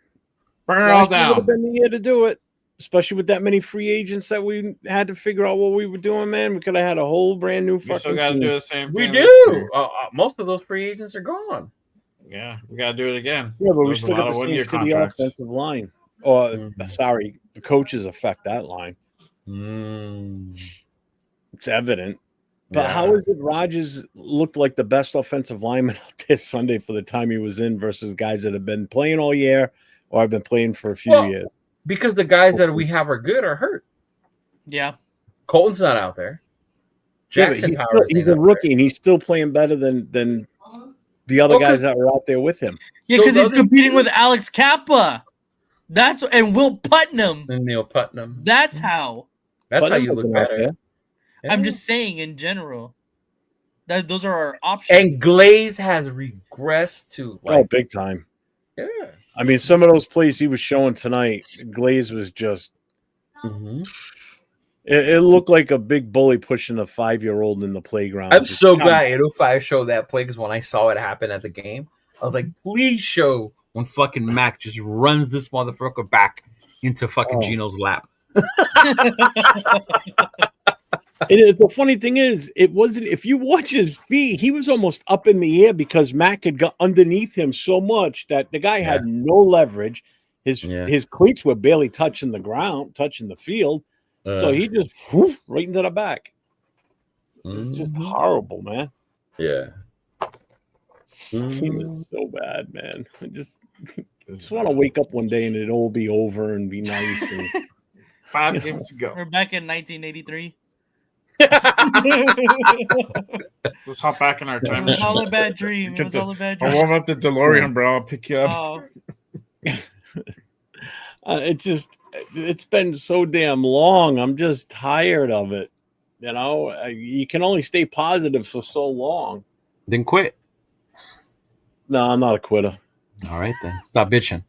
Burn it all down. Would have been the year to do it, especially with that many free agents that we had to figure out what we were doing, man. We could have had a whole brand new fucking. We still got to team. do the same thing. We do. Most of those free agents are gone. Yeah, we got to do it again. Yeah, but we still got the same shitty offensive line. Or sorry, the coaches affect that line. It's evident. But how is it Rodgers looked like the best offensive lineman out there Sunday for the time he was in versus guys that have been playing all year or have been playing for a few years? Because the guys that we have are good are hurt. Yeah. Colton's not out there. Jackson Powers. He's a rookie and he's still playing better than the other guys that were out there with him. Yeah, because he's competing with Alex Kappa. And Will Putnam. And Neil Putnam. That's how. That's how you look better. Yeah. I'm just saying in general. Those are our options. And Glaze has regressed to big time. Yeah. I mean, some of those plays he was showing tonight, Glaze was just it looked like a big bully pushing a 5-year-old in the playground. I'm so glad 805 showed that play because when I saw it happen at the game, I was like, please show when fucking Mac just runs this motherfucker back into fucking Geno's lap. The funny thing is, it wasn't. If you watch his feet, he was almost up in the air because Mac had got underneath him so much that the guy had no leverage. His cleats were barely touching the ground, touching the field. So he just right into the back. It's just horrible, man. Yeah. This team is so bad, man. I just want to wake up one day and it'll all be over and be nice. And, 5 games ago. We're back in 1983. Let's hop back in our time machine. It was all a bad dream. It was all a bad dream. I'll warm up the DeLorean, bro. I'll pick you up. It's been so damn long. I'm just tired of it. You know, you can only stay positive for so long. Then quit. No, I'm not a quitter. All right, then. Stop bitching.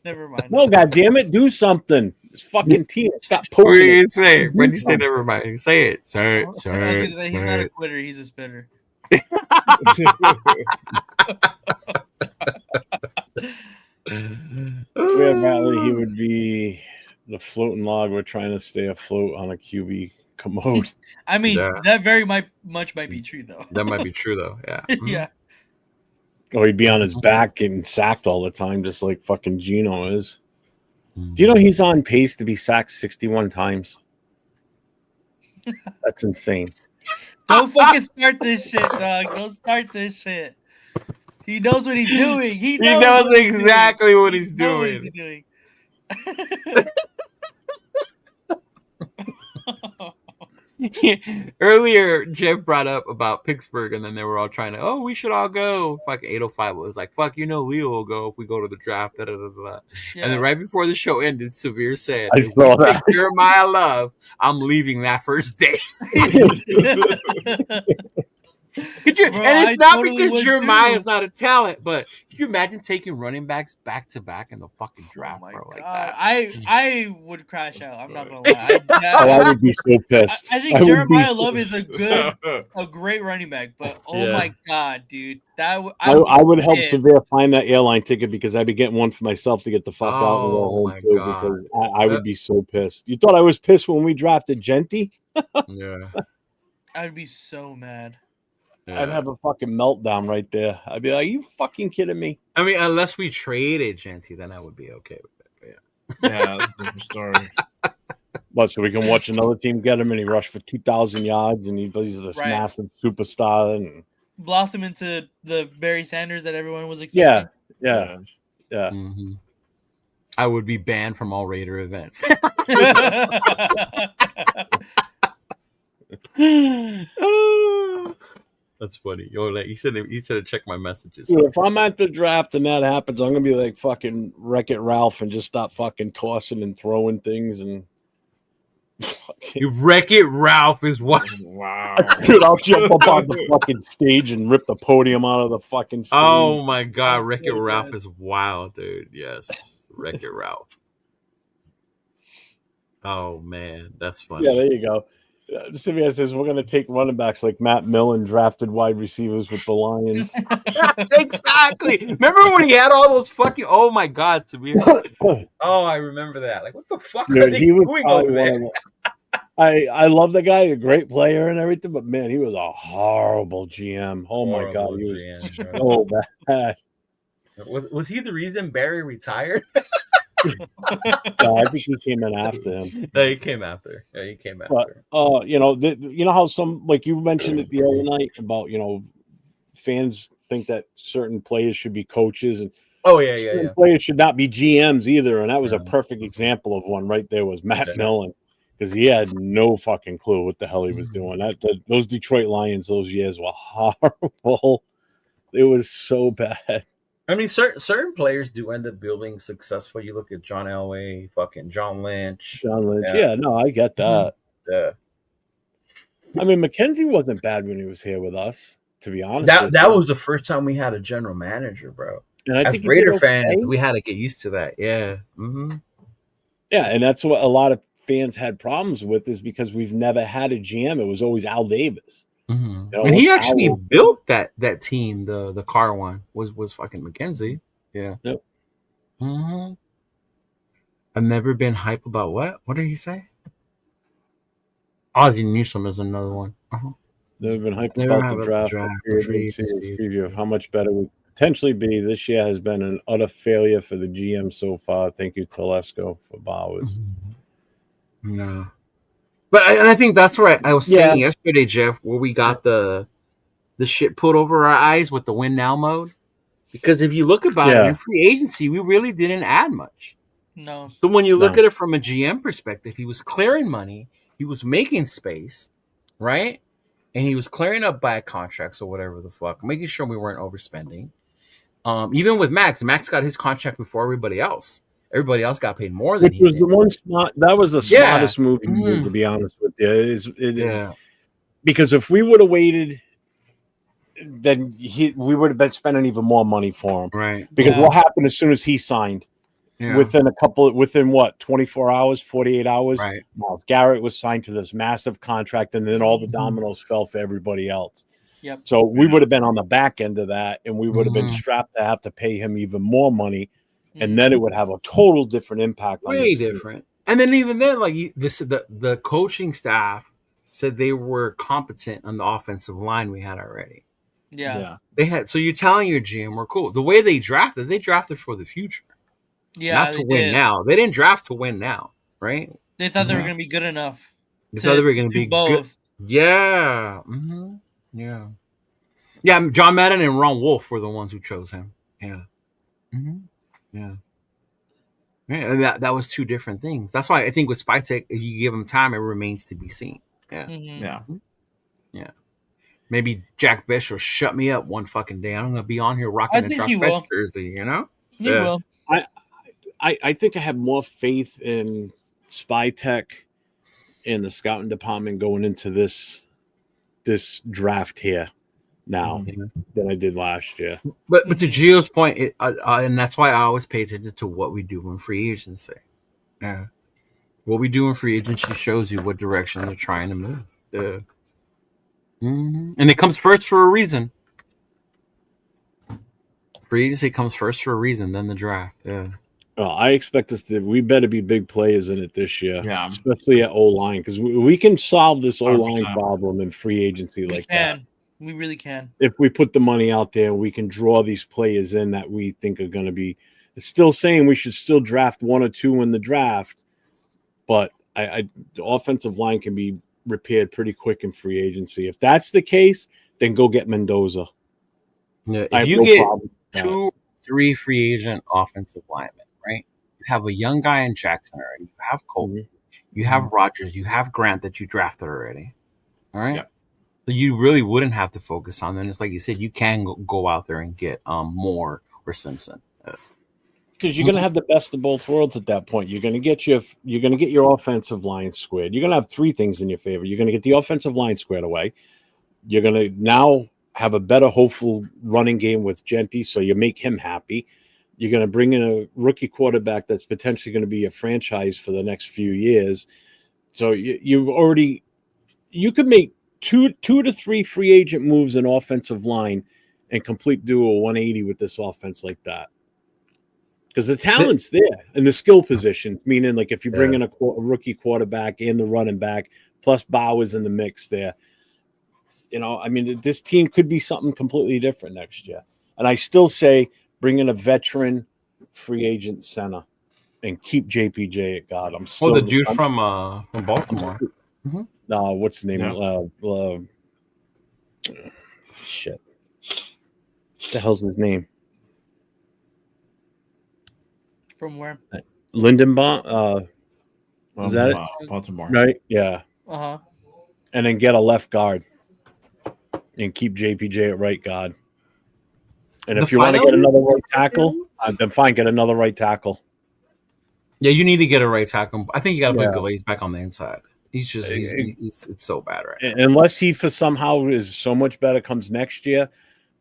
Never mind. No, goddammit, do something. This fucking team. Stop poking. What do you say? When you say never mind, say it. Say it. Say it. He's not a quitter. He's a spitter. Apparently, he would be the floating log. We're trying to stay afloat on a QB commode. I mean, that very much might be true, though. That might be true, though. Yeah. Yeah. Or he'd be on his back getting sacked all the time, just like fucking Geno is. Do you know he's on pace to be sacked 61 times? That's insane. Don't fucking start this shit, dog. Don't start this shit. He knows what he's doing. He knows exactly what he's doing. Earlier, Jeff brought up about Pittsburgh, and then they were all trying to, we should all go. Fucking 805 was like, fuck, Leo will go if we go to the draft. Da, da, da, da. Yeah. And then right before the show ended, Severe said, I saw that. Jeremiah Love, I'm leaving that first day. Could you? Bro, and it's not totally because Jeremiah is not a talent, but could you imagine taking running backs back to back in the fucking draft, bro? Like that. I would crash out. I'm not gonna lie. I would be so pissed. I think Jeremiah Love is a great running back, but my god, dude, I would help Severe find that airline ticket because I'd be getting one for myself to get the fuck out and go home too. Because I would be so pissed. You thought I was pissed when we drafted Genty? Yeah, I'd be so mad. Yeah. I'd have a fucking meltdown right there. I'd be like, "Are you fucking kidding me?" I mean, unless we traded Genty, then I would be okay with it. Yeah, that's a different story. But so we can watch another team get him, and he rushed for 2,000 yards, and he's this massive superstar, and blossom into the Barry Sanders that everyone was expecting. Yeah. Mm-hmm. I would be banned from all Raider events. That's funny. Yo, like you said to check my messages. Dude, if I'm at the draft and that happens, I'm gonna be like fucking Wreck-It Ralph and just stop fucking tossing and throwing things and. You Wreck-It Ralph is what? Wow. Dude, I'll jump up on the fucking stage and rip the podium out of the fucking stage. Oh my god, Wreck-It Ralph is wild, dude. Yes, Wreck-It Ralph. Oh man, that's funny. Yeah, there you go. Sylvia says we're going to take running backs like Matt Millen drafted wide receivers with the Lions. Exactly. Remember when he had all those fucking? Oh my god, Samir. Oh, I remember that. Like, what the fuck are they doing over there? I love the guy, a great player and everything, but man, he was a horrible GM. Oh my god, he was so bad. Was he the reason Barry retired? No, I think he came in after him. No, he came after. Yeah, he came after. But you know how some, like you mentioned it the other night about, fans think that certain players should be coaches and players should not be GMs either, and that was a perfect example of one right there was Matt Millen, because he had no fucking clue what the hell he was doing. Those Detroit Lions those years were horrible. It was so bad. I mean, certain players do end up building successful. You look at John Elway, fucking John Lynch. Yeah, no, I get that. Yeah. I mean, McKenzie wasn't bad when he was here with us, to be honest. That was the first time we had a general manager, bro. And I think Raider fans, we had to get used to that. Yeah. Mm-hmm. Yeah, and that's what a lot of fans had problems with, is because we've never had a GM. It was always Al Davis. Mm-hmm. And he actually built that team. The car one was fucking McKenzie. Yeah. Yep. Mm-hmm. I've never been hype about what? What did he say? Ozzie Newsome is another one. Uh-huh. Never been hyped about the draft. Preview of how much better we potentially be. This year has been an utter failure for the GM so far. Thank you, Telesco, for Bowers. Mm-hmm. No. But I think that's what I was saying yesterday, Jeff, where we got the shit put over our eyes with the win now mode. Because if you look about it, in free agency, we really didn't add much. No. So when you look at it from a GM perspective, he was clearing money, he was making space, right? And he was clearing up bad contracts or whatever the fuck, making sure we weren't overspending. Even with Max got his contract before everybody else. Everybody else got paid more than he did. That was the smartest move he did, to be honest with you. Because if we would have waited, then we would have been spending even more money for him. Right. Because what happened as soon as he signed? Yeah. Within 24 hours, 48 hours, Myles Garrett was signed to this massive contract, and then all the dominoes fell for everybody else. Yep. So we would have been on the back end of that, and we would have been strapped to have to pay him even more money. And then it would have a total different impact. Way different. And then even then, like the coaching staff said they were competent on the offensive line we had already. Yeah. They had. So you're telling your GM we're cool. The way they drafted for the future. Yeah. Not to win now. They didn't draft to win now, right? They thought they were going to be good enough. They thought they were going to be both. Good. Yeah. Mm-hmm. Yeah. Yeah. John Madden and Ron Wolf were the ones who chose him. Yeah. Mm-hmm. Yeah. And that was two different things. That's why I think with Spytek, if you give him time, it remains to be seen. Yeah. Mm-hmm. Yeah. Yeah. Maybe Jack Bish will shut me up one fucking day. I'm gonna be on here rocking a Jack Bish jersey, you know? He will. I think I have more faith in Spytek and the scouting department going into this draft here now than I did last year. But to Gio's point, and that's why I always pay attention to what we do in free agency. Yeah, what we do in free agency shows you what direction they're trying to move. And it comes first for a reason. Free agency comes first for a reason, then the draft. Yeah. Well, I expect we better be big players in it this year, especially at O-line, because we can solve this O-line problem in free agency that. We really can. If we put the money out there, we can draw these players in that we think are going to be. It's still saying we should still draft one or two in the draft, but the offensive line can be repaired pretty quick in free agency. If that's the case, then go get Mendoza. Yeah, if you get 2, 3 free agent offensive linemen, right? You have a young guy in Jackson already. You have Colton. You have Rogers. You have Grant that you drafted already. All right. Yep. So you really wouldn't have to focus on them. It's like you said, you can go out there and get Moore or Simpson. Because you're going to have the best of both worlds at that point. You're going to get your offensive line squared. You're going to have three things in your favor. You're going to get the offensive line squared away. You're going to now have a better, hopeful running game with Genty, so you make him happy. You're going to bring in a rookie quarterback that's potentially going to be a franchise for the next few years. So you could make two to three free agent moves in offensive line and do a 180 with this offense like that. Because the talent's there and the skill positions, meaning like if you bring in a rookie quarterback and the running back, plus Bauer's in the mix there, I mean, this team could be something completely different next year. And I still say bring in a veteran free agent center and keep JPJ at guard. The dude from Baltimore. Mm-hmm. No, what's his name? Yeah. Shit. What the hell's his name? From where? Lindenbaum. Is that it? Baltimore. Right? Yeah. Uh-huh. And then get a left guard and keep JPJ at right guard. And if you want to get another right tackle, then fine, get another right tackle. Yeah, you need to get a right tackle. I think you got to put Glaze back on the inside. He's it's so bad right now. Unless he for somehow is so much better comes next year,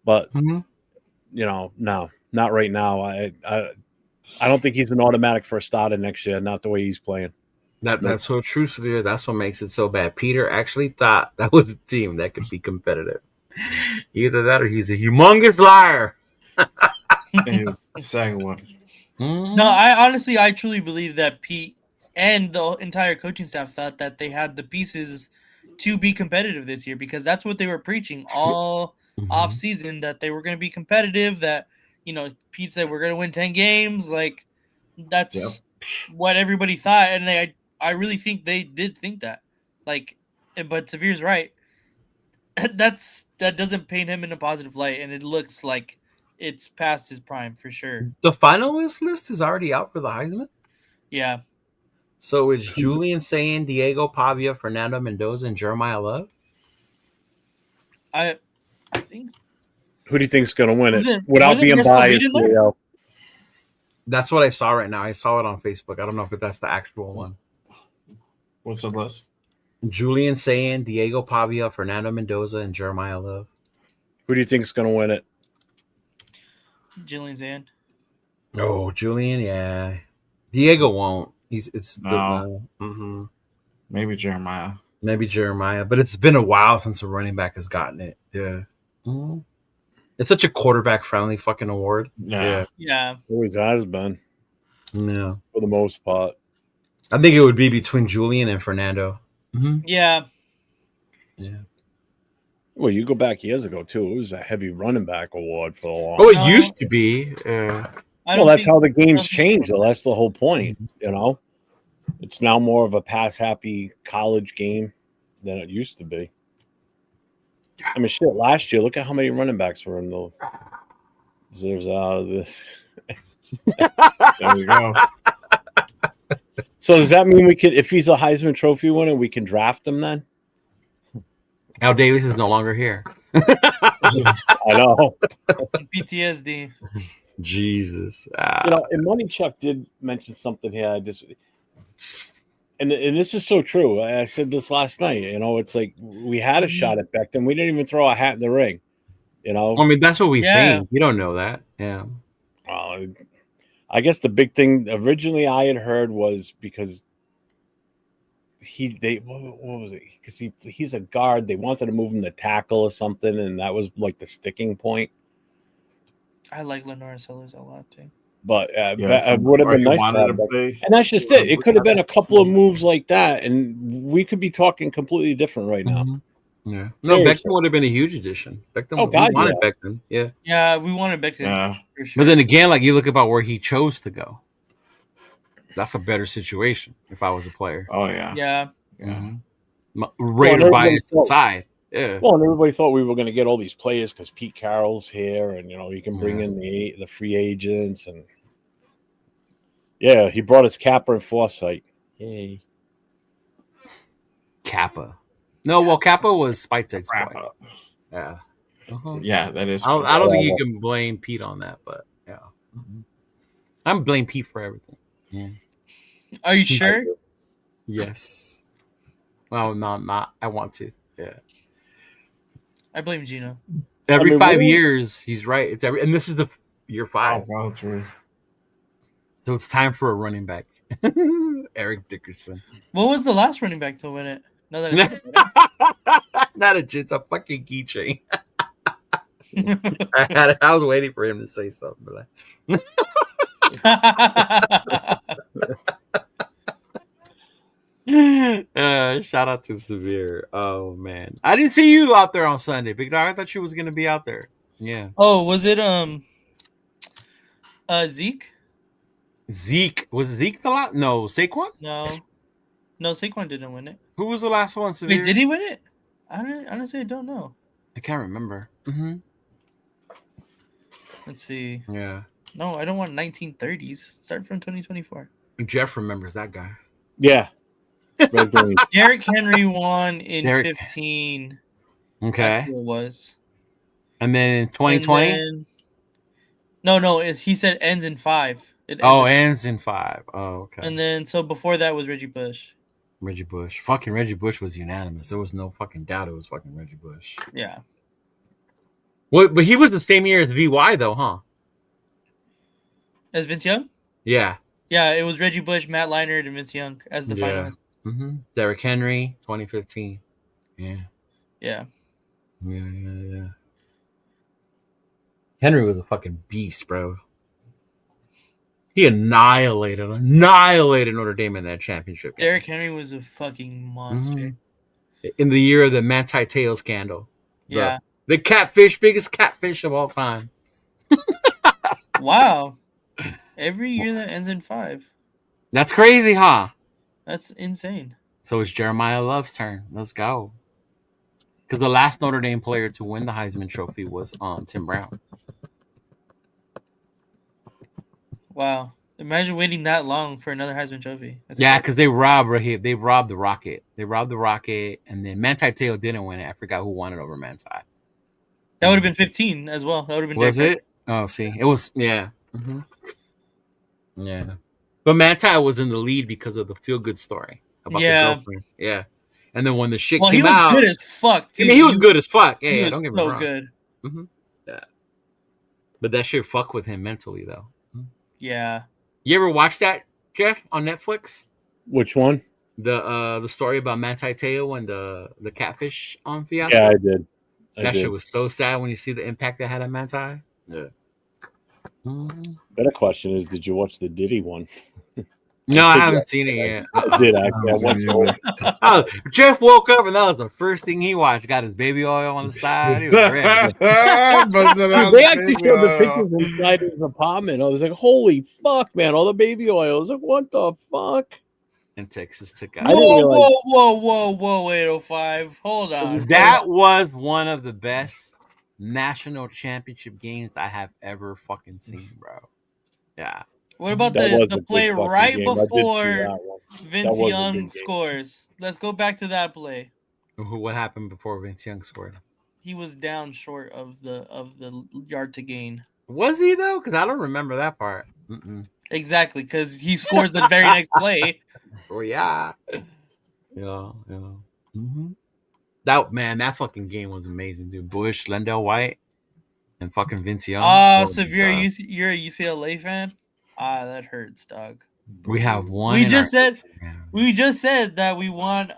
but no, not right now. I don't think he's an automatic for a starter next year. Not the way he's playing. That's so true, Severe. That's what makes it so bad. Peter actually thought that was a team that could be competitive. Either that or he's a humongous liar. He's the second one. Mm-hmm. No, I truly believe that Pete and the entire coaching staff thought that they had the pieces to be competitive this year, because that's what they were preaching all off season, that they were going to be competitive, that, Pete said we're going to win 10 games. Like, that's what everybody thought. And I really think they did think that. Like, but Severe's right. That doesn't paint him in a positive light, and it looks like it's past his prime for sure. The finalist list is already out for the Heisman. Yeah. So it's Julian Sayin, Diego Pavia, Fernando Mendoza, and Jeremiah Love. I think. Who do you think's going to win it? Without being biased, That's what I saw right now. I saw it on Facebook. I don't know if that's the actual one. What's the list? Julian Sayin, Diego Pavia, Fernando Mendoza, and Jeremiah Love. Who do you think's going to win it? Julian Sayin. Oh, Julian, yeah. Diego won't. Maybe Jeremiah. But it's been a while since a running back has gotten it. Yeah. Mm-hmm. It's such a quarterback-friendly fucking award. Yeah. Always has been. Yeah. For the most part. I think it would be between Julian and Fernando. Mm-hmm. Yeah. Well, you go back years ago, too. It was a heavy running back award for a long time. It used to be. Well, that's how the game's changed, though. That's the whole point, It's now more of a pass-happy college game than it used to be. I mean, shit, last year, look at how many running backs were in the... There's this... There we go. So does that mean we could, if he's a Heisman Trophy winner, we can draft him then? Al Davis is no longer here. I know. PTSD. Jesus. And Money Chuck did mention something here. And this is so true. I said this last night. It's like we had a shot at Becton. We didn't even throw a hat in the ring. I mean, that's what we think. You don't know that. Yeah. I guess the big thing originally I had heard was because what was it? Because he's a guard. They wanted to move him to tackle or something, and that was like the sticking point. I like Lenore Sellers a lot too. But it would have been nice. And that's just it. It could have been a couple of moves like that, and we could be talking completely different right now. Mm-hmm. Yeah. No, Becton would have been a huge addition. Becton wanted Becton. Yeah. Yeah, we wanted Becton. Yeah. For sure. But then again, like you look about where he chose to go. That's a better situation if I was a player. Oh yeah. Yeah. Mm-hmm. Raider bias aside. Yeah. Well, and everybody thought we were going to get all these players because Pete Carroll's here, and you can bring in the free agents, and he brought us Kappa and Forsythe. Yay. Kappa. No, well, Kappa was Spike Tech's Wrap boy. up. Yeah. Yeah, that is. I don't think you can blame Pete on that, but yeah. I'm blame Pete for everything. Yeah. Are you sure? Yes. Well, no, I'm not. I want to. Yeah. I blame Gino. Every 5 years, he's right. It's and this is the year 5. Oh, true. So it's time for a running back. Eric Dickerson. What was the last running back to win it? No, that I think about it. Not a it's a fucking keychain. I was waiting for him to say something, but shout out to Severe. Oh man, I didn't see you out there on Sunday, Big Dog. I thought you was gonna be out there. Yeah. Oh, was it Zeke? Zeke was Zeke the last? No, Saquon. No, Saquon didn't win it. Who was the last one? Severe? Wait, did he win it? Honestly, I don't know. I can't remember. Mm-hmm. Let's see. Yeah. No, I don't want 1930s. Start from 2024. Jeff remembers that guy. Yeah. Derrick Henry won in 15. Okay. That's who it was. And then in 2020? No, he said ends in 5. Ends in 5. Oh, okay. And then, so before that was Reggie Bush. Reggie Bush. Fucking Reggie Bush was unanimous. There was no fucking doubt it was fucking Reggie Bush. Yeah. Well, but he was the same year as VY, though, huh? As Vince Young? Yeah. Yeah, it was Reggie Bush, Matt Leinart, and Vince Young as the finalists. Mm-hmm. Derrick Henry, 2015. Yeah. Yeah. Yeah. Henry was a fucking beast, bro. He annihilated Notre Dame in that championship game. Derrick Henry was a fucking monster. Mm-hmm. In the year of the Manti Te'o scandal. Yeah. The catfish, biggest catfish of all time. Wow. Every year that ends in 5. That's crazy, huh? That's insane. So it's Jeremiah Love's turn. Let's go. Because the last Notre Dame player to win the Heisman Trophy was Tim Brown. Wow. Imagine waiting that long for another Heisman Trophy. Yeah, because they robbed the Rocket. They robbed the Rocket, and then Manti Te'o didn't win it. I forgot who won it over Manti. That would have been 15 as well. That would have been. Was it? Oh, see, it was. Yeah. Mm-hmm. Yeah. But Manti was in the lead because of the feel-good story about the girlfriend. Yeah. And then when the shit came out, he was good as fuck. Too. I mean, he was good as fuck. Yeah, don't get me wrong. Good. Mm-hmm. Yeah. But that shit fuck with him mentally, though. Yeah. You ever watch that, Jeff, on Netflix? Which one? The story about Manti Te'o and the catfish fiasco. Yeah, I did. That shit was so sad when you see the impact that had on Manti. Yeah. Better question is, did you watch the Diddy one? No, I haven't seen it yet. I did actually. Jeff woke up and that was the first thing he watched. Got his baby oil on the side. He was ready. They actually showed the pictures inside his apartment. I was like, "Holy fuck, man! All the baby oil." I was like, "What the fuck?" And Texas took out. Whoa, 805. Hold on. That was one of the best national championship games I have ever fucking seen, bro. Yeah. What about the play right before Vince Young scores? Let's go back to that play. What happened before Vince Young scored? He was down short of the yard to gain. Was he though? Because I don't remember that part. Mm-mm. Exactly, because he scores the very next play. Oh yeah. Mm-hmm. That fucking game was amazing, dude. Bush, Lendell White, and fucking Vince Young. Severe. You're a UCLA fan? That hurts, dog. We have one. We just said that we want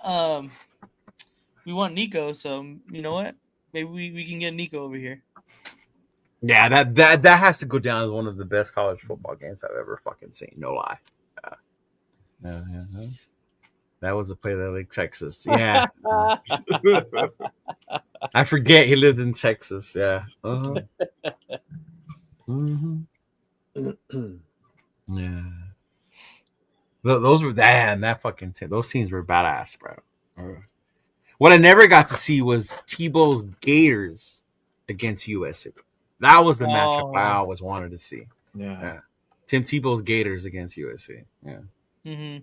Nico. So you know what? Maybe we can get Nico over here. Yeah, that has to go down as one of the best college football games I've ever fucking seen. No lie. Yeah. That was a play that like Texas. Yeah. I forget he lived in Texas. Yeah. Uh-huh. Mm-hmm. Yeah. Those were that fucking those scenes were badass, bro. What I never got to see was Tebow's Gators against USC. That was the matchup I always wanted to see. Yeah. Tim Tebow's Gators against USC. Yeah. Mm-hmm.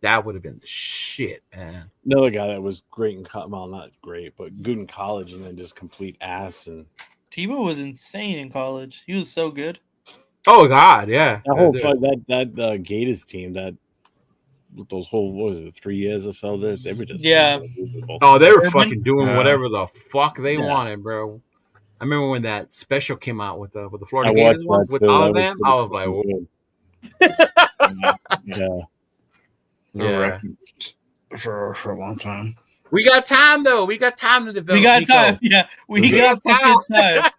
That would have been the shit, man. Another guy that was great in well, not great, but good in college, and then just complete ass. And Tebow was insane in college. He was so good. Oh God, yeah. That whole that Gators team, those whole, what was it, 3 years or so, they were just unbelievable. Oh, they were fucking doing whatever the fuck they wanted, bro. I remember when that special came out with the Florida Gators one, with all of them. I was like, yeah, for a long time. We got time though. We got time to develop. We got time. Yeah, we got fucking time.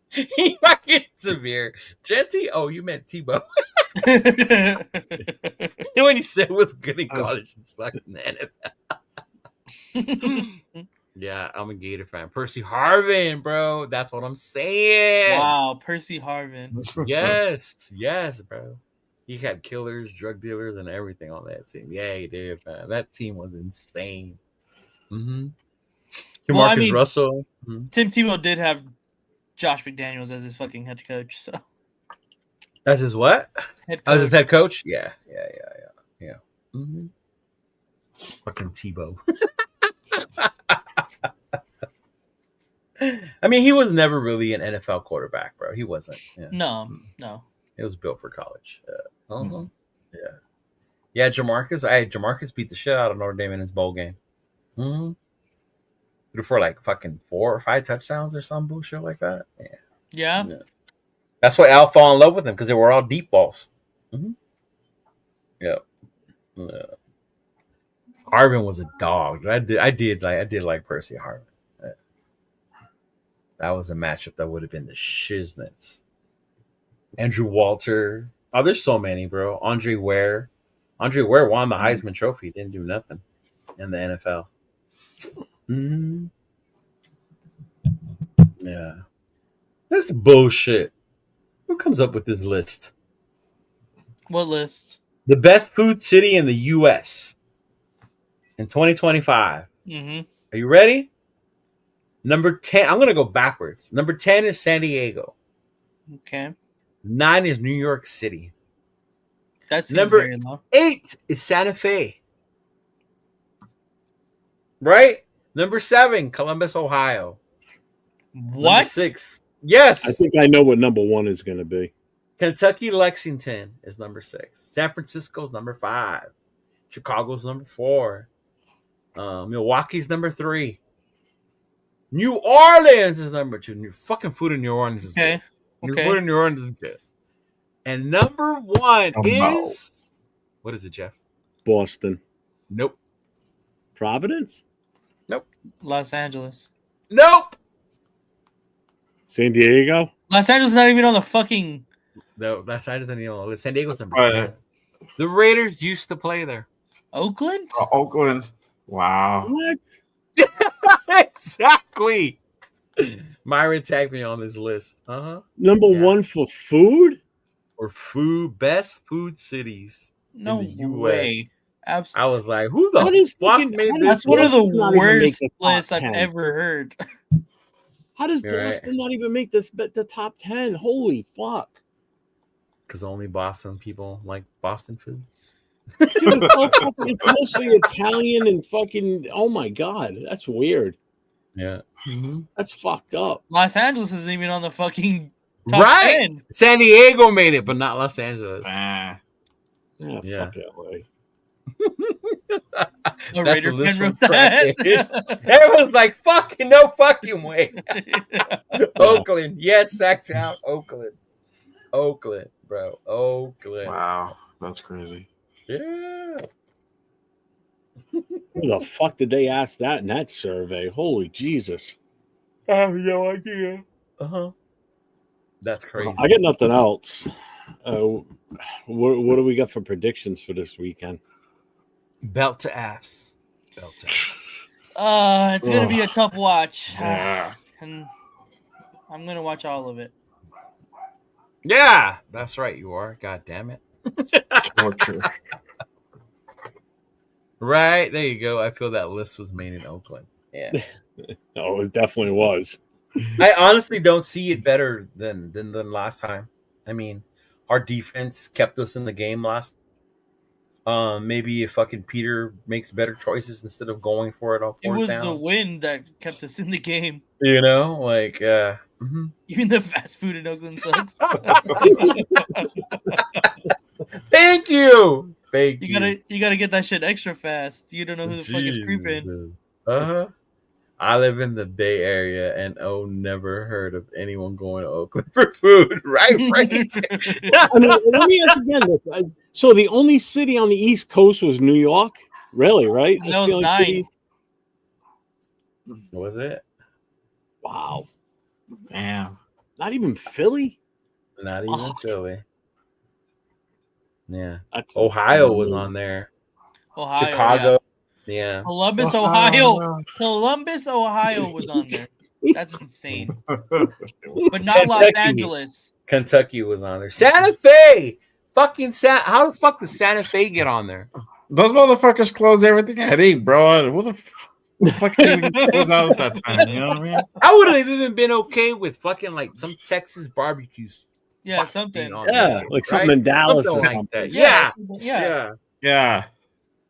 He fucking severe. Genty? Oh, you meant Tebow. When he said what's good in college, it's like in the NFL. Yeah, I'm a Gator fan. Percy Harvin, bro. That's what I'm saying. Wow, Percy Harvin. Yes, bro. He had killers, drug dealers, and everything on that team. Yeah, he did, man. That team was insane. Mm-hmm. Marcus Russell. Mm-hmm. Tim Tebow did have Josh McDaniels as his fucking head coach. So that's his what? As his head coach? Yeah. Mm-hmm. Fucking Tebow. I mean, he was never really an NFL quarterback, bro. He wasn't. Yeah. No. It was built for college. Yeah. Jamarcus beat the shit out of Notre Dame in his bowl game. Mm-hmm. Threw for like fucking 4 or 5 touchdowns or some bullshit like that. Yeah. That's why Al fell in love with him, because they were all deep balls. Mm-hmm. Yeah. Harvin was a dog. I did like Percy Harvin. That was a matchup that would have been the shiznits. Andrew Walter. Oh, there's so many, bro. Andre Ware. Andre Ware won the Heisman Trophy. Didn't do nothing in the NFL. Mm-hmm. Yeah. That's bullshit. Who comes up with this list? What list? The best food city in the U.S. in 2025. Mm-hmm. Are you ready? Number 10. I'm going to go backwards. Number 10 is San Diego. Okay. 9 is New York City. That's number 8 is Santa Fe. Right? Number 7, Columbus, Ohio. What? Number 6. Yes. I think I know what number 1 is going to be. Kentucky, Lexington is number 6. San Francisco's number 5. Chicago's number 4. Milwaukee's number 3. New Orleans is number 2. New fucking food in New Orleans is good. New food in New Orleans is good. And number 1 is... What is it, Jeff? Boston. Nope. Providence? Nope. Los Angeles. Nope. San Diego? Los Angeles is not even on the fucking... No, Los Angeles isn't even on the list. San Diego's number 10. The Raiders used to play there. Oakland? Oakland. Wow. What? Exactly. Myra tagged me on this list. Number 1 for food? Or food, best food cities in the US. Way. Absolutely. I was like, who the fuck made this? That's one of the worst lists I've ever heard. How does Boston not even make the top 10? Holy fuck. Because only Boston people like Boston food. Dude, it's mostly Italian and fucking, oh my God. That's weird. Yeah. Mm-hmm. That's fucked up. Los Angeles isn't even on the fucking top 10. San Diego made it, but not Los Angeles. Yeah. Fuck LA. The Raiders fan wrote that. Everyone's like, fucking no fucking way. Oakland. Yes, Sacktown. Oakland, bro. Oakland. Wow. That's crazy. Yeah. Who the fuck did they ask that in that survey? Holy Jesus. I have no idea. That's crazy. I got nothing else. What do we got for predictions for this weekend? Belt to ass. It's gonna be a tough watch. Yeah. And I'm gonna watch all of it. Yeah, that's right. You are. God damn it. Torture. Right there you go. I feel that list was made in Oakland. Yeah. Oh, it definitely was. I honestly don't see it better than last time. I mean, our defense kept us in the game last Maybe if fucking Peter makes better choices instead of going for it on It fourth was down. the win that kept us in the game. You know, like Even the fast food in Oakland sucks. Thank you. Thank you. You gotta get that shit extra fast. You don't know who the fuck is creeping. I live in the Bay Area and never heard of anyone going to Oakland for food. Right. I mean, let me ask again this. So the only city on the East Coast was New York? Really, right? That was 9. Was it? Wow. Damn. Not even Philly? Not even Philly. Yeah. That's Ohio was on there. Ohio, Chicago. Yeah. Columbus, Ohio. Columbus, Ohio was on there. That's insane. But not Los Angeles. Kentucky was on there. Santa Fe. How the fuck does Santa Fe get on there? Those motherfuckers close everything at 8, bro. What the fuck did we close out at that time? You know what I mean? I would have even been okay with fucking like some Texas barbecues. Yeah, something. Yeah, like something in Dallas or something. Yeah.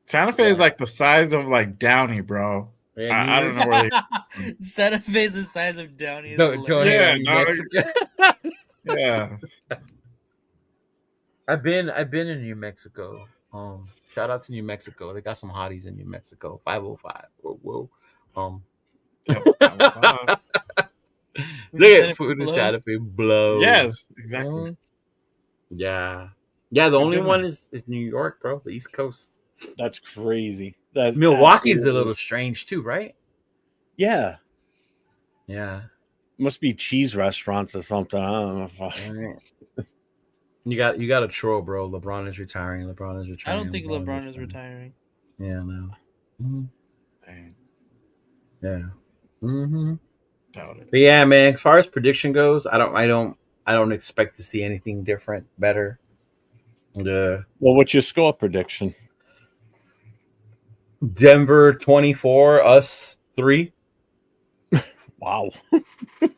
Santa Fe is like the size of like Downey, bro. Yeah, I don't know where they. Santa Fe is the size of Downey. Yeah. I've been in New Mexico. Shout out to New Mexico. They got some hotties in New Mexico. 505. Whoa. Look at food in Santa Fe blow. Yes, exactly. Yeah. The only one is New York, bro. The East Coast. That's crazy. That's Milwaukee's a little strange too, right? Yeah. Must be cheese restaurants or something. I don't know. You got a troll, bro. LeBron is retiring. I don't think LeBron is retiring. Yeah, no. Mm-hmm. Yeah. But yeah, man. As far as prediction goes, I don't expect to see anything different, better. Well, what's your score prediction? Denver 24, us 3. Wow.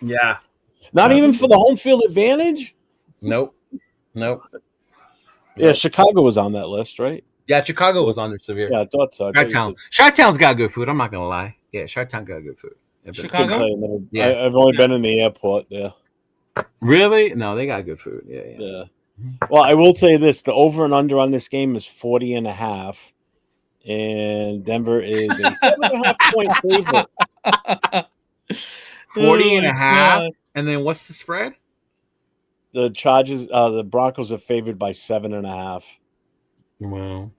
Yeah. Not even for the home field advantage? Nope. Yeah, Chicago was on that list, right? Yeah, Chicago was on there severe. Yeah, I thought so. Chi-Town's got good food. I'm not gonna lie. Yeah, Chi-Town got good food. Chicago? Yeah. I've only been in the airport there. Really? No, they got good food. Yeah. Well, I will say this: the over and under on this game is 40.5, and Denver is a 7.5 point favorite. 40.5, and then what's the spread? The Chargers, the Broncos are favored by 7.5. Wow.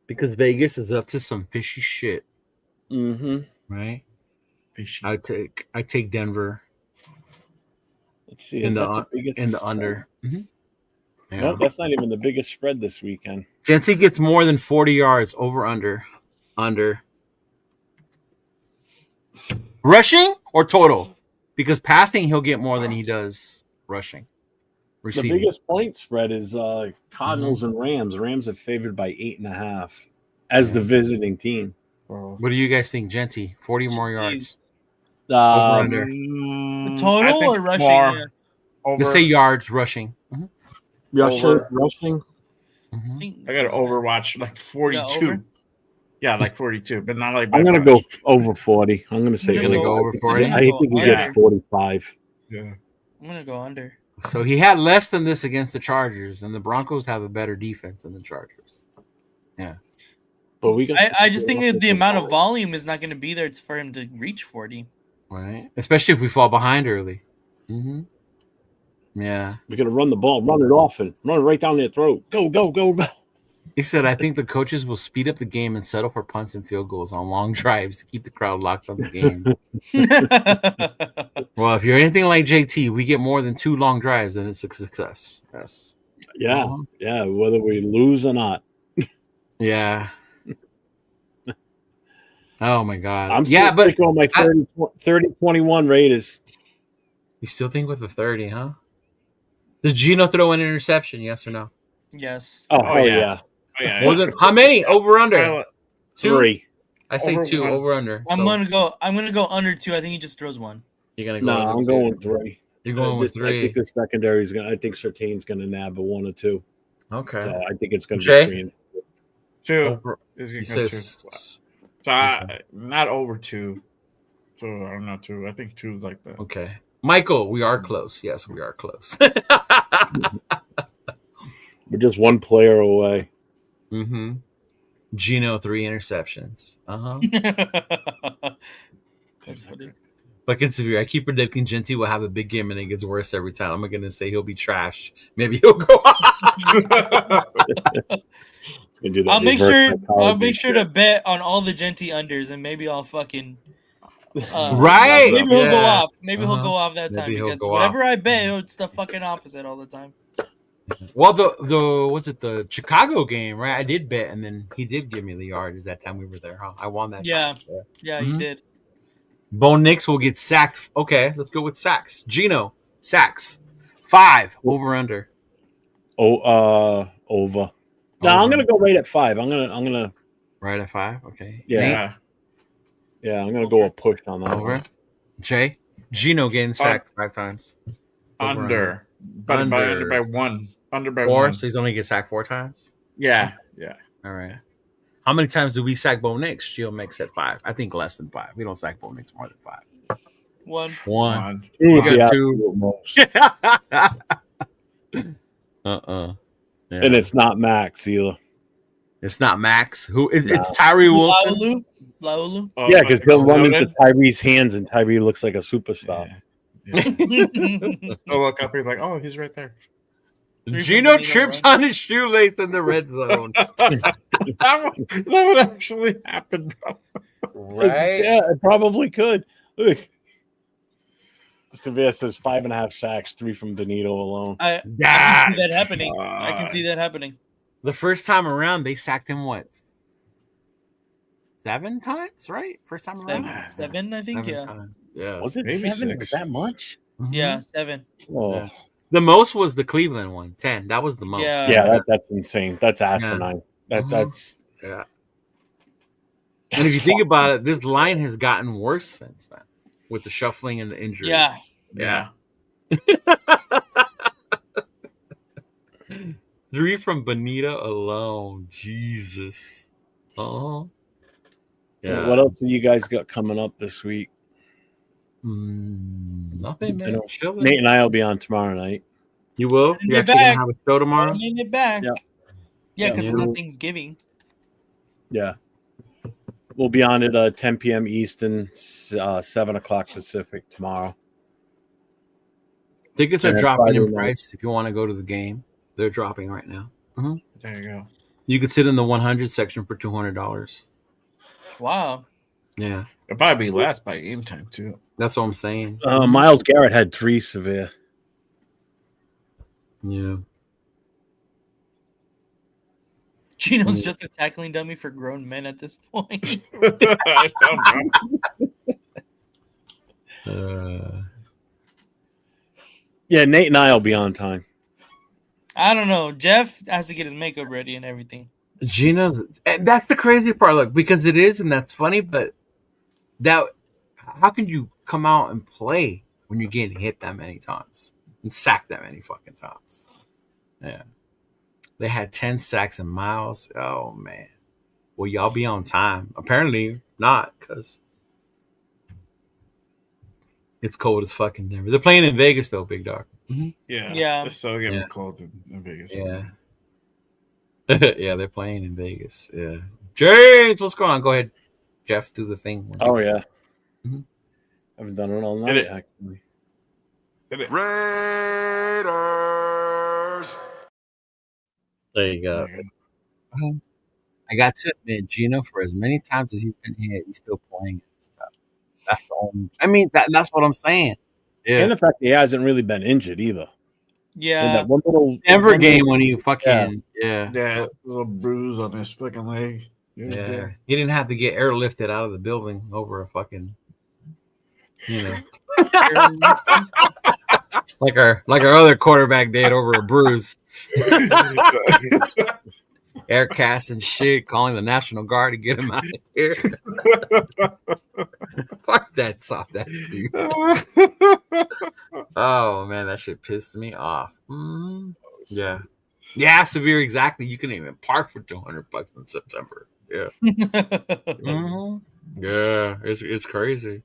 Because Vegas is up to some fishy shit. Mm-hmm. Right? Fishy. I take Denver. Let's see. In the under. Mm-hmm. Yeah. No, that's not even the biggest spread this weekend. Jency gets more than 40 yards over under. Rushing or total? Because passing, he'll get more than he does rushing. Receiving. The biggest point spread is Cardinals and Rams. Rams are favored by 8.5 as the visiting team. What do you guys think, Genty? 40 more yards. Over under. Total or rushing? Let's say yards rushing. Rushing. I got to overwatch like 42. Yeah, like 42, but not like. I'm gonna go over 40. I'm gonna say go over 40. I think he gets 45. Yeah, I'm gonna go under. So he had less than this against the Chargers, and the Broncos have a better defense than the Chargers. Yeah, but I just think that the amount of volume is not going to be there for him to reach 40. Right, especially if we fall behind early. Mm-hmm. Yeah, we're gonna run the ball, run it off, and run it right down their throat. Go. He said, I think the coaches will speed up the game and settle for punts and field goals on long drives to keep the crowd locked on the game. Well, if you're anything like JT, we get more than 2 long drives, then it's a success. Yes. Yeah. Yeah. Whether we lose or not. Yeah. Oh, my God. I'm still sticking on my 30-21 Raiders. You still think with the 30, huh? Does Gino throw an interception? Yes or no? Yes. Oh yeah. More than how many? Over under? 3. I say over 2 over under. I'm gonna go under 2. I think he just throws 1. You're gonna go. No, I'm going 3. You're going with 3. I think the secondary is gonna. I think Surtain's gonna nab a 1 or 2. Okay. So I think it's going to Jay? be 2. He says, So not over 2. So I don't know 2. I think 2 is like that. okay. Michael, we are close. Yes, we are close. We're just one player away. Mm-hmm. Gino, 3 interceptions. That's funny. Fucking severe. I keep predicting Genty will have a big game and it gets worse every time. I'm gonna say he'll be trashed. Maybe he'll go I'll make sure to bet on all the Genty unders and maybe I'll fucking right. Maybe he'll go off. Maybe he'll go off that time Maybe because whatever I bet, it's the fucking opposite all the time. Well, the Chicago game, right? I did bet, and then he did give me the yards that time we were there, huh? I won that. Yeah, time. yeah, you did. Bo Nix will get sacked. Okay, let's go with sacks. Gino, sacks. 5 over under. Over. No, I'm gonna go right at 5. I'm gonna right at 5. Okay. Yeah. Yeah, I'm gonna go a push on that. Over. Jay, Gino getting sacked 5 times. Under. But under by 1. Under by 4, 1. so he's only get sacked 4 times. Yeah. All right. How many times do we sack Bo Nix? Gio makes it 5. I think less than 5. We don't sack Bo Nix more than 5. 1. 1. We got 2. Yeah. And it's not Max either. It's not Max. It's Tyree Wilson. Laulu? Yeah, because he'll run into Tyree's hands and Tyree looks like a superstar. Oh, look up. He's like, oh, he's right there. Gino trips on his shoelace in the red zone. that would actually happen, bro. Right? Yeah, it probably could. Look. Sevilla says 5.5 sacks, 3 from Benito alone. I can see that happening. I can see that happening. The first time around, they sacked him, what? 7 times, right? First time around? 7, I think, 7 yeah. times. Yeah. Was it Maybe 7? 6. Was that much? Yeah, 7. Oh. Yeah. The most was the Cleveland one, 10. That was the most. Yeah, that's insane. That's asinine. That's yeah. And if you think about it, this line has gotten worse since then with the shuffling and the injuries. Yeah. 3 from Benito alone. Jesus. Oh. Yeah. What else have you guys got coming up this week? Nothing, man. Nate and I will be on tomorrow night. You will? You actually gonna have a show tomorrow? Running it back. Yeah, because it's not we'll- Thanksgiving. Yeah. We'll be on at 10 p.m. Eastern, 7 o'clock Pacific tomorrow. Tickets are And then dropping Friday in night. price if you want to go to the game. They're dropping right now. There you go. You could sit in the 100 section for $200. Wow. Yeah. It'll probably be less by game time, too. That's what I'm saying. Miles Garrett had 3 severe. Yeah. Gino's just a tackling dummy for grown men at this point. I don't know. Yeah, Nate and I will be on time. I don't know. Jeff has to get his makeup ready and everything. Gino's, and that's the crazy part, look, because it is, and that's funny, but how can you come out and play when you're getting hit that many times and sacked that many fucking times? Yeah. They had 10 sacks and Miles. Oh, man. Will y'all be on time? Apparently not, because it's cold as fucking never. They're playing in Vegas, though, big dog. Yeah. It's so getting cold in Vegas. Yeah. Yeah, they're playing in Vegas. Yeah. James, what's going on? Go ahead, Jeff, do the thing. Oh, yeah. Haven't done it all night, actually. Raiders. There you go. I got to admit, Gino, for as many times as he's been hit, he's still playing this stuff. That's the only. I mean, that's what I'm saying. Yeah. And the fact he hasn't really been injured either. Yeah. In that one little Denver game when he fucking Yeah, little bruise on his fucking leg. Yeah. He didn't have to get airlifted out of the building over a fucking, like our other quarterback did over a bruise. Air cast and shit, calling the National Guard to get him out of here. Fuck that soft ass dude. Oh man, that shit pissed me off. Yeah. Yeah, severe. Exactly. You can even park for $200 in September. Yeah. Yeah, it's crazy.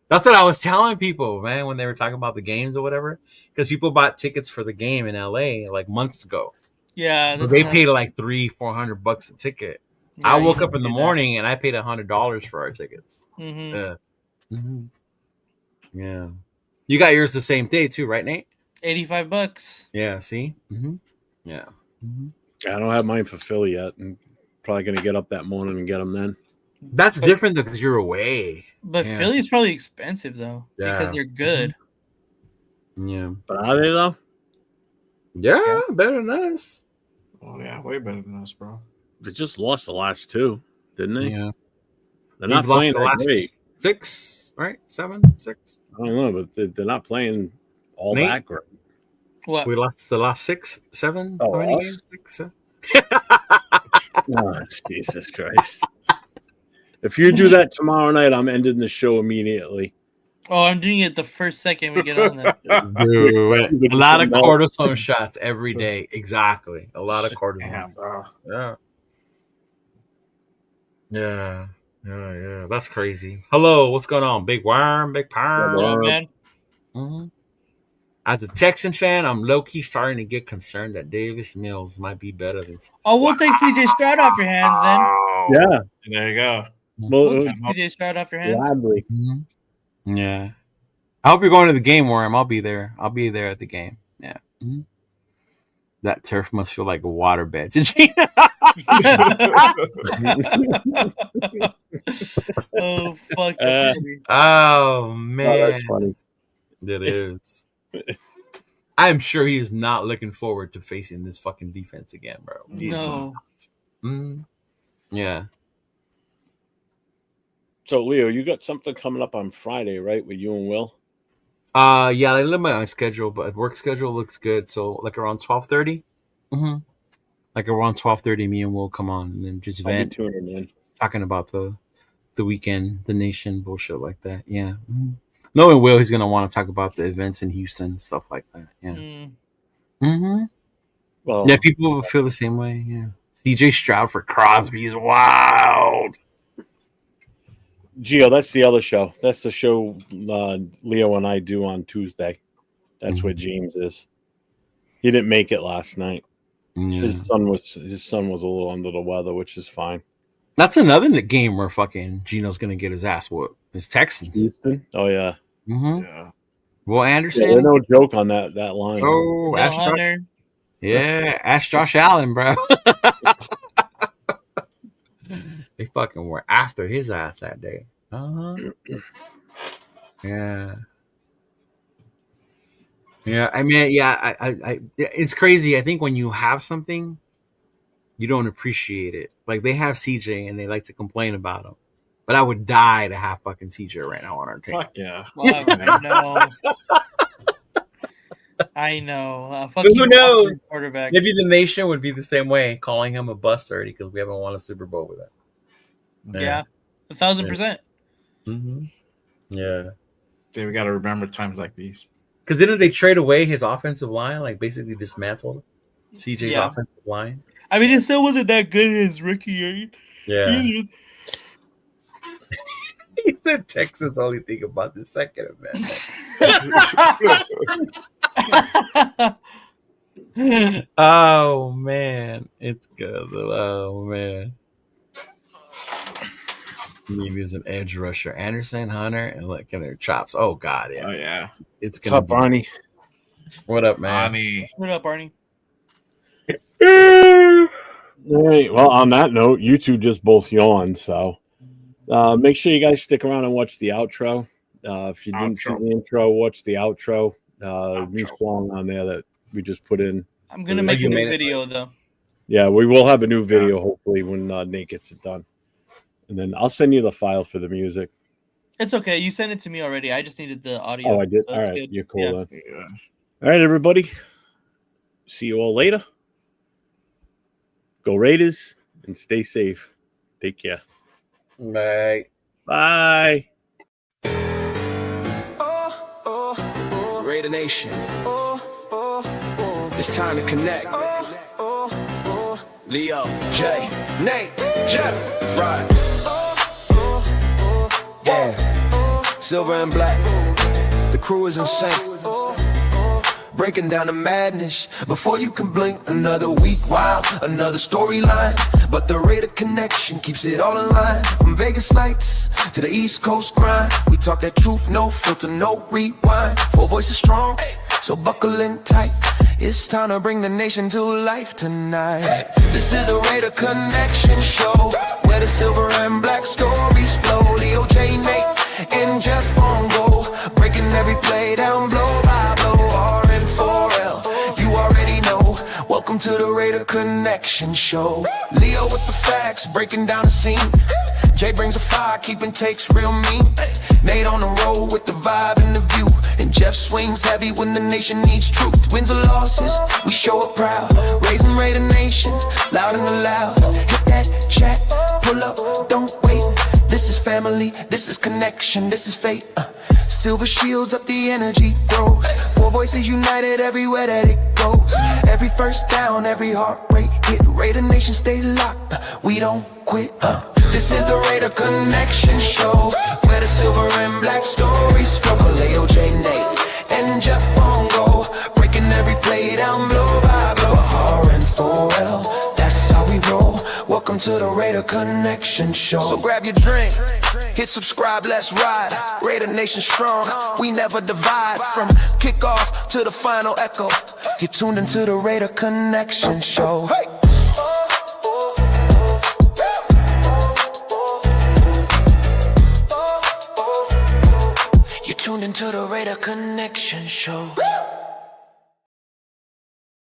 That's what I was telling people, man, when they were talking about the games or whatever. Because people bought tickets for the game in LA like months ago. Yeah, but they paid like $300-$400 a ticket. Yeah, I woke up in the morning and I paid $100 for our tickets. Mm-hmm. Yeah. Mm-hmm. Yeah. You got yours the same day too, right, Nate? $85. Yeah. See. Mm-hmm. Yeah. Mm-hmm. I don't have mine for Philly yet. I'm probably gonna get up that morning and get them then. That's different though because you're away. But yeah. Philly's probably expensive though because they're good. Yeah. But are they though? Yeah, better than us. Oh yeah, way better than us, bro. They just lost the last two, didn't they? Yeah. They're not playing that great. 6, right? 7, 6. I don't know, but they're not playing all Nate? that great. What? We lost the last 6, 7. Oh, how many us? games? 6. Oh, Jesus Christ! If you do that tomorrow night, I'm ending the show immediately. Oh, I'm doing it the first second we get on there. Dude, a lot of cortisone shots every day. Exactly. A lot of cortisone. Yeah. Yeah. Yeah. That's crazy. Hello, what's going on? Big worm, big perm. Hello, man. Mm-hmm. As a Texan fan, I'm low-key starting to get concerned that Davis Mills might be better than... Oh, we'll take CJ Stroud off your hands then. Yeah. There you go. We'll take CJ Stroud off your hands. Gladly. Mm-hmm. Yeah. I hope you're going to the game, Worm. I'll be there. I'll be there at the game. Yeah. Mm-hmm. That turf must feel like a waterbed. Oh, fuck. Oh, man. Oh, that's funny. It is. I'm sure he is not looking forward to facing this fucking defense again, bro. No. Yeah. So, Leo, you got something coming up on Friday, right, with you and Will? Yeah, I limit my schedule, but work schedule looks good. So, like around 12:30. Mm-hmm. Like around 12:30, me and Will come on and then just vent, talking about the weekend, the nation, bullshit like that. Yeah. Mm-hmm. Knowing Will, he's gonna want to talk about the events in Houston, stuff like that. Yeah. Mm-hmm. Well, yeah, people will feel the same way. Yeah. CJ Stroud for Crosby is wild. Gio, that's the other show. That's the show Leo and I do on Tuesday. That's where James is. He didn't make it last night. Yeah. His son was a little under the weather, which is fine. That's another game where fucking Gino's gonna get his ass whooped. It's Texans. Houston? Oh yeah. Mm-hmm. Yeah. Well, Anderson. Yeah, no joke on that line. Oh, ask Josh. Yeah, ask Josh Allen, bro. They fucking were after his ass that day. Yeah. Yeah, I mean, yeah, I it's crazy. I think when you have something, you don't appreciate it. Like they have CJ and they like to complain about him, but I would die to have fucking CJ right now on our team. Fuck yeah. Well, I know. Who knows? Quarterback. Maybe the nation would be the same way, calling him a bust already because we haven't won a Super Bowl with him. Yeah, 1,000%. Mm-hmm. Yeah. Dude, we got to remember times like these. Because didn't they trade away his offensive line? Like basically dismantled CJ's offensive line. I mean, it still wasn't that good in his rookie year. Yeah. He said Texans only think about the second event. Oh man, it's good. Oh man. Maybe is an edge rusher. Anderson, Hunter, and look at their chops. Oh god, yeah. Oh yeah. It's What's up, Barney? What up, man? What up, Barney? All right. Well, on that note, you two just both yawned, so make sure you guys stick around and watch the outro. If you didn't see the intro, watch the outro. New song on there that we just put in. I'm gonna make a new video though. Yeah, we will have a new video hopefully when Nate gets it done, and then I'll send you the file for the music. It's okay. You sent it to me already. I just needed the audio. Oh, I did. So all right, good. You're cool then. Yeah. All right, everybody. See you all later. Go Raiders and stay safe. Take care. Bye. Bye. Raider Nation. It's time to connect. Leo, Jay, Nate, Jeff, Friday. Yeah, silver and black. The crew is insane. Breaking down the madness before you can blink. Another week, wow, another storyline. But the Raider connection keeps it all in line. From Vegas lights to the East Coast grind, we talk that truth, no filter, no rewind. Four voices strong, so buckle in tight. It's time to bring the nation to life tonight. This is the Raider Connection Show, where the silver and black stories flow. Leo, J, Nate, and Jeff on go, breaking every play down blow by blow. R-N-4-L, you already know. Welcome to the Raider Connection Show. Leo with the facts, breaking down the scene. Jay brings a fire, keeping takes real mean. Nate on the road with the vibe and the view. And Jeff swings heavy when the nation needs truth. Wins or losses, we show up proud. Raising Raider Nation, loud and loud. Hit that chat, pull up, don't wait. This is family, this is connection, this is fate. Silver shields up, the energy grows. Four voices united everywhere that it goes. Every first down, every heart rate hit. Raider Nation stays locked, we don't quit. This is the Raider Connection Show, where the silver and black stories flow. Leo, J, Nate, and Jeff on go, breaking every play down blow by blow. R-N-4-L, that's how we roll. Welcome to the Raider Connection Show. So grab your drink, hit subscribe, let's ride. Raider Nation strong, we never divide. From kickoff to the final echo, you're tuned into the Raider Connection Show. Hey! You're tuned into the Raider Connection Show.